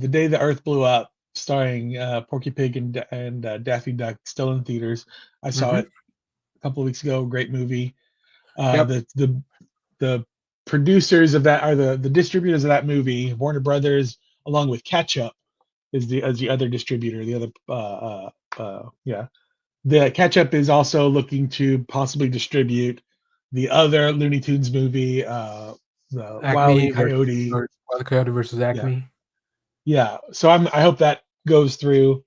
The Day the Earth Blew Up, starring Porky Pig and Daffy Duck, still in theaters. I saw mhm. it a couple of weeks ago. Great movie. Uh, Yep. the the the producers of that are the distributors of that movie, Warner Brothers, along with Ketchup, is the other distributor. The other yeah, the Ketchup is also looking to possibly distribute the other Looney Tunes movie, the Wile E. Acme versus Coyote. or Wild Coyote versus Yeah, Acme. yeah. So I hope that goes through.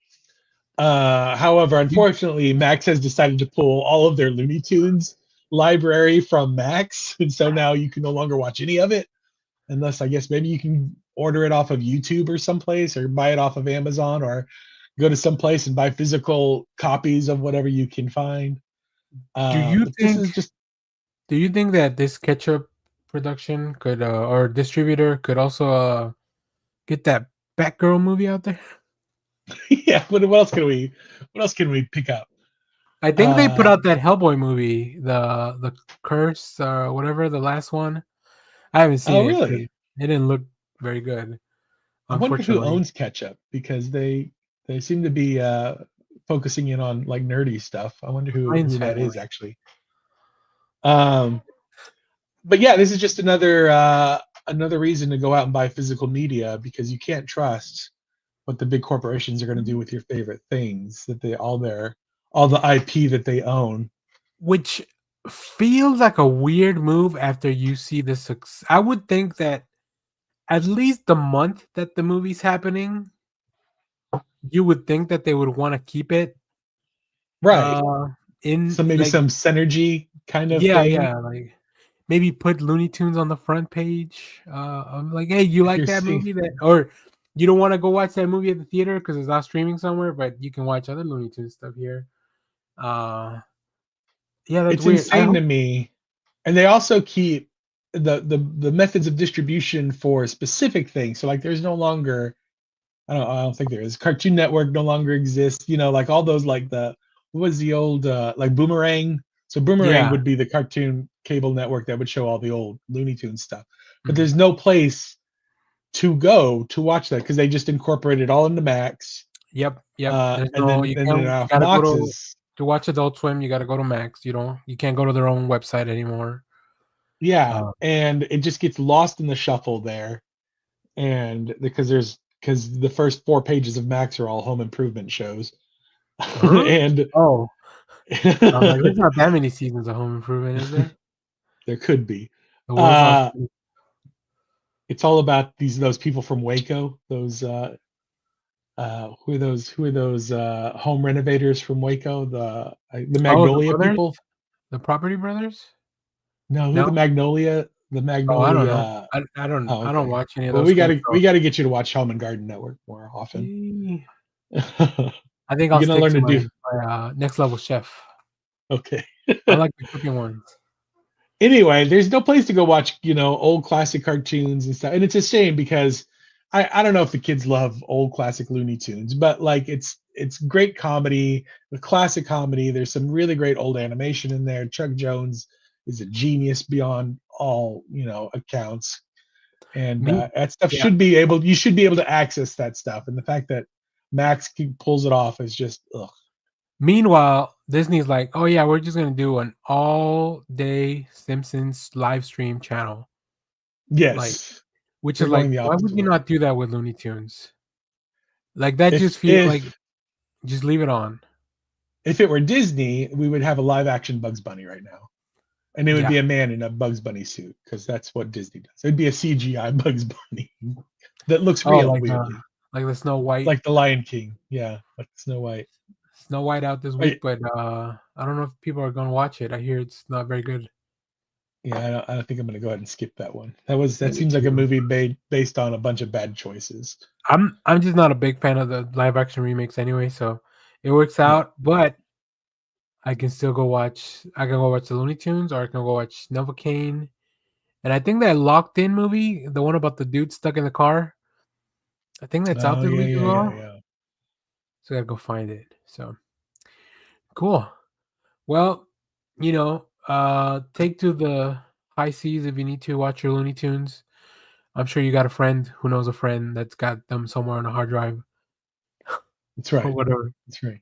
However, You, unfortunately, Max has decided to pull all of their Looney Tunes library from Max, and so now you can no longer watch any of it, unless I guess maybe you can order it off of YouTube or someplace, or buy it off of Amazon, or go to some place and buy physical copies of whatever you can find. do you But this think is just do you think that this Ketchup production could or distributor could also get that Batgirl movie out there? yeah. What else can we pick up? I think they put Uh, out that Hellboy movie, the Curse or whatever, the last one. I haven't seen oh, it because really? it didn't look very good, I wonder who unfortunately. owns Ketchup, because they seem to be focusing in on like nerdy stuff. I wonder Heinz who that family. is actually. Um, but yeah, this is just another reason to go out and buy physical media, because you can't trust what the big corporations are going to do with your favorite things, that they all the IP that they own. Which feels like a weird move after you see the success. I would think that at least the month that the movie's happening, you would think that they would want to keep it Right. in So maybe like some synergy kind of thing. yeah, like maybe put Looney Tunes on the front page. I'm like, hey, you If like you're that seeing, movie? That or you don't want to go watch that movie at the theater because it's not streaming somewhere, but you can watch other Looney Tunes stuff here. Uh, yeah, that's it's weird. I insane to hope. me. And they also keep the methods of distribution for specific things. So like there's no longer, I don't think there is. Cartoon Network no longer exists. You know, like all those like what was the old like Boomerang? So Boomerang Yeah. would be the cartoon cable network that would show all the old Looney Tunes stuff. But Mhm. there's no place to go to watch that because they just incorporated it all into Max. Yep. There's And no. then You and then can't. You off gotta go Max's. to watch Adult Swim. You gotta go to Max. You don't. You can't go to their own website anymore. Yeah, Uh, and it just gets lost in the shuffle there. And because the first 4 pages of Max are all home improvement shows. huh? And Oh, I was like, there's not that many seasons of Home Improvement, is there? there could be. The world's on. Uh it's all about those people from Waco, those who are those home renovators from Waco, the Oh, the Magnolia brothers, people. the Property Brothers. No, who No. the Oh, I don't know. Magnolia. I don't Okay. watch any of Well, those things. we So gotta get you to watch Home and Garden Network more often. eh, You're I think I'll gonna stick learn to to do. my Next Level Chef. Okay. I like the cooking ones. Anyway, there's no place to go watch, old classic cartoons and stuff. And it's a shame because I don't know if the kids love old classic Looney Tunes, but like it's great comedy, the classic comedy. There's some really great old animation in there. Chuck Jones is a genius beyond all, accounts. And Me, that stuff yeah. you should be able to access that stuff. And the fact that pulls it off is just ugh. Meanwhile, Disney's like, oh yeah, we're just gonna do an all-day Simpsons live stream channel. Like, Yes. which They're is going like, the why would opposite you way. not do that with Looney Tunes? Like that just feel like If just leave it on. if it were Disney, we would have a live action Bugs Bunny right now. And it would Yeah. be a man in a Bugs Bunny suit because that's what Disney does. It'd be a CGI Bugs Bunny that looks Oh, real, weirdly, like the Snow White. like the Lion King. Yeah, like Snow White. Snow White out this I, week, but I don't know if people are gonna watch it. I hear it's not very good. yeah, I don't think I'm gonna go ahead and skip that one. Yeah, That me seems like a too. movie based on a bunch of bad choices. I'm just not a big fan of the live action remakes anyway, so it works Yeah. out. But I can still go watch. I can go watch the Looney Tunes, or I can go watch Novocaine. And I think that Locked In movie, the one about the dude stuck in the car, I think that's out Oh this yeah, week as yeah, yeah, well. yeah. So I gotta go find it. So cool. Well, take to the high seas if you need to watch your Looney Tunes. I'm sure you got a friend who knows a friend that's got them somewhere on a hard drive That's or right. whatever. That's right.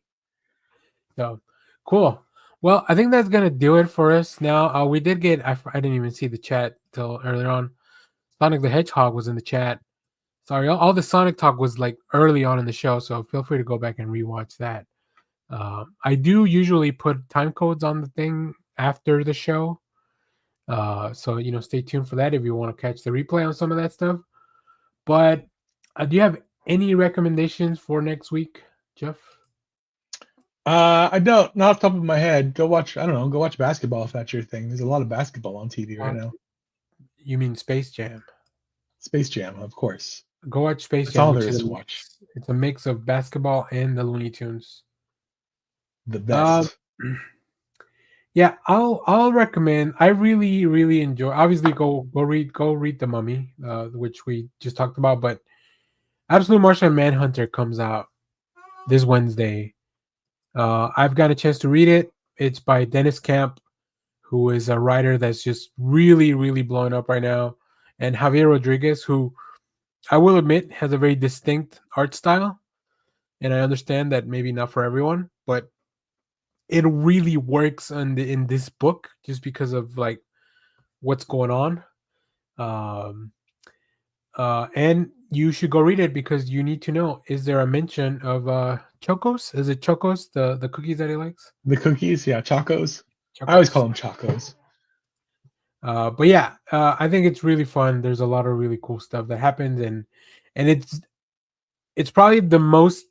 So cool. Well, I think that's gonna do it for us now. We did get. I didn't even see the chat till earlier on. Sonic the Hedgehog was in the chat. Sorry, all the Sonic talk was like early on in the show, so feel free to go back and rewatch that. I do usually put time codes on the thing after the show, so stay tuned for that if you want to catch the replay on some of that stuff. But do you have any recommendations for next week, Jeff? I don't, not off the top of my head. Go watch. I don't know. Go watch basketball if that's your thing. There's a lot of basketball on TV right now. You mean Space Jam? Space Jam, of course. Go watch Space That's Jam, all there which is is a to watch. mix. It's a mix of basketball and the Looney Tunes. The Um, best. yeah, I'll recommend. I really enjoy. Obviously, go read The Mummy, which we just talked about. But Absolute Martian Manhunter comes out this Wednesday. I've got a chance to read it. It's by Dennis Camp, who is a writer that's just really blowing up right now, and Javier Rodriguez, who I will admit has a very distinct art style, and I understand that maybe not for everyone, but it really works in this book just because of like what's going on. Um, and you should go read it because you need to know: is there a mention of Chocos? Is it Chocos, the cookies that he likes? The cookies, yeah, Chacos. I always call them Chacos. But yeah, I think it's really fun. There's a lot of really cool stuff that happens, and it's probably the most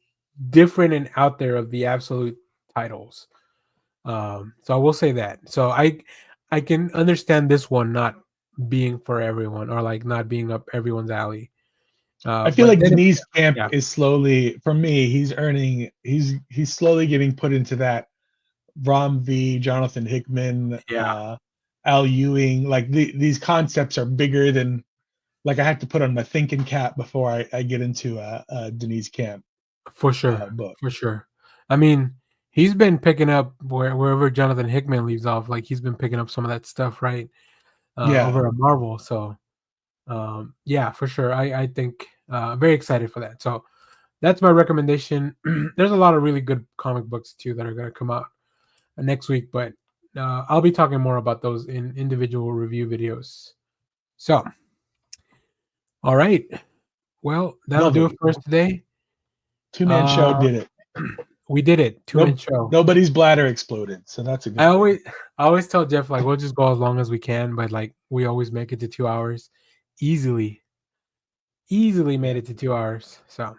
different and out there of the absolute titles. So I will say that. So I can understand this one not being for everyone, or like not being up everyone's alley. I feel But like then, Denise Camp yeah, is slowly, for me, he's slowly getting put into that Rom V, Jonathan Hickman, yeah, Al Ewing. Like these concepts are bigger than, like, I have to put on my thinking cap before I get into a Denise Camp for sure, book. for sure. I mean, he's been picking up wherever Jonathan Hickman leaves off. Like he's been picking up some of that stuff, right? Yeah. Over at Marvel. So yeah, for sure. I think very excited for that. So that's my recommendation. There's a lot of really good comic books too that are going to come out next week, but I'll be talking more about those in individual review videos. So, all right. Well, that'll Love do it. it for us today. Two-man show did it. We did it. 2-man show. Nobody's bladder exploded, so that's a good I always tell Jeff, like, we'll just go as long as we can, but like we always make it to 2 hours. Easily made it to 2 hours. So, all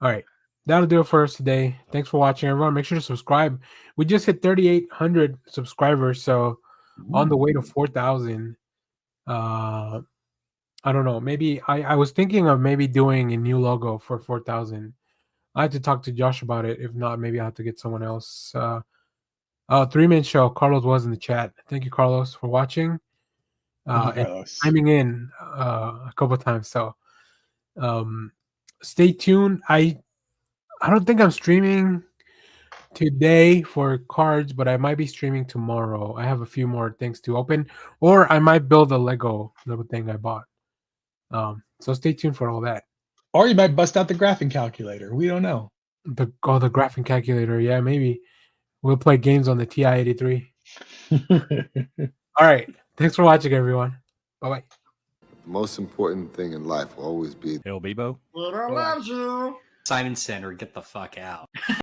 right. That'll do it for us today. Thanks for watching, everyone. Make sure to subscribe. We just hit 3,800 subscribers, so on the way to 4,000. I don't know. Maybe I was thinking of maybe doing a new logo for 4,000. I had to talk to Josh about it. If not, maybe I have to get someone else. 3-man show. Carlos was in the chat. Thank you, Carlos, for watching and chiming in a couple of times. So stay tuned. I don't think I'm streaming today for cards, but I might be streaming tomorrow. I have a few more things to open, or I might build a Lego little thing I bought. So stay tuned for all that. Or you might bust out the graphing calculator. We don't know. The graphing calculator. Yeah, maybe we'll play games on the TI-83. All right. Thanks for watching, everyone. Bye-bye. The most important thing in life will always be Hell, Bebo. Little loves you. Simon Center, get the fuck out.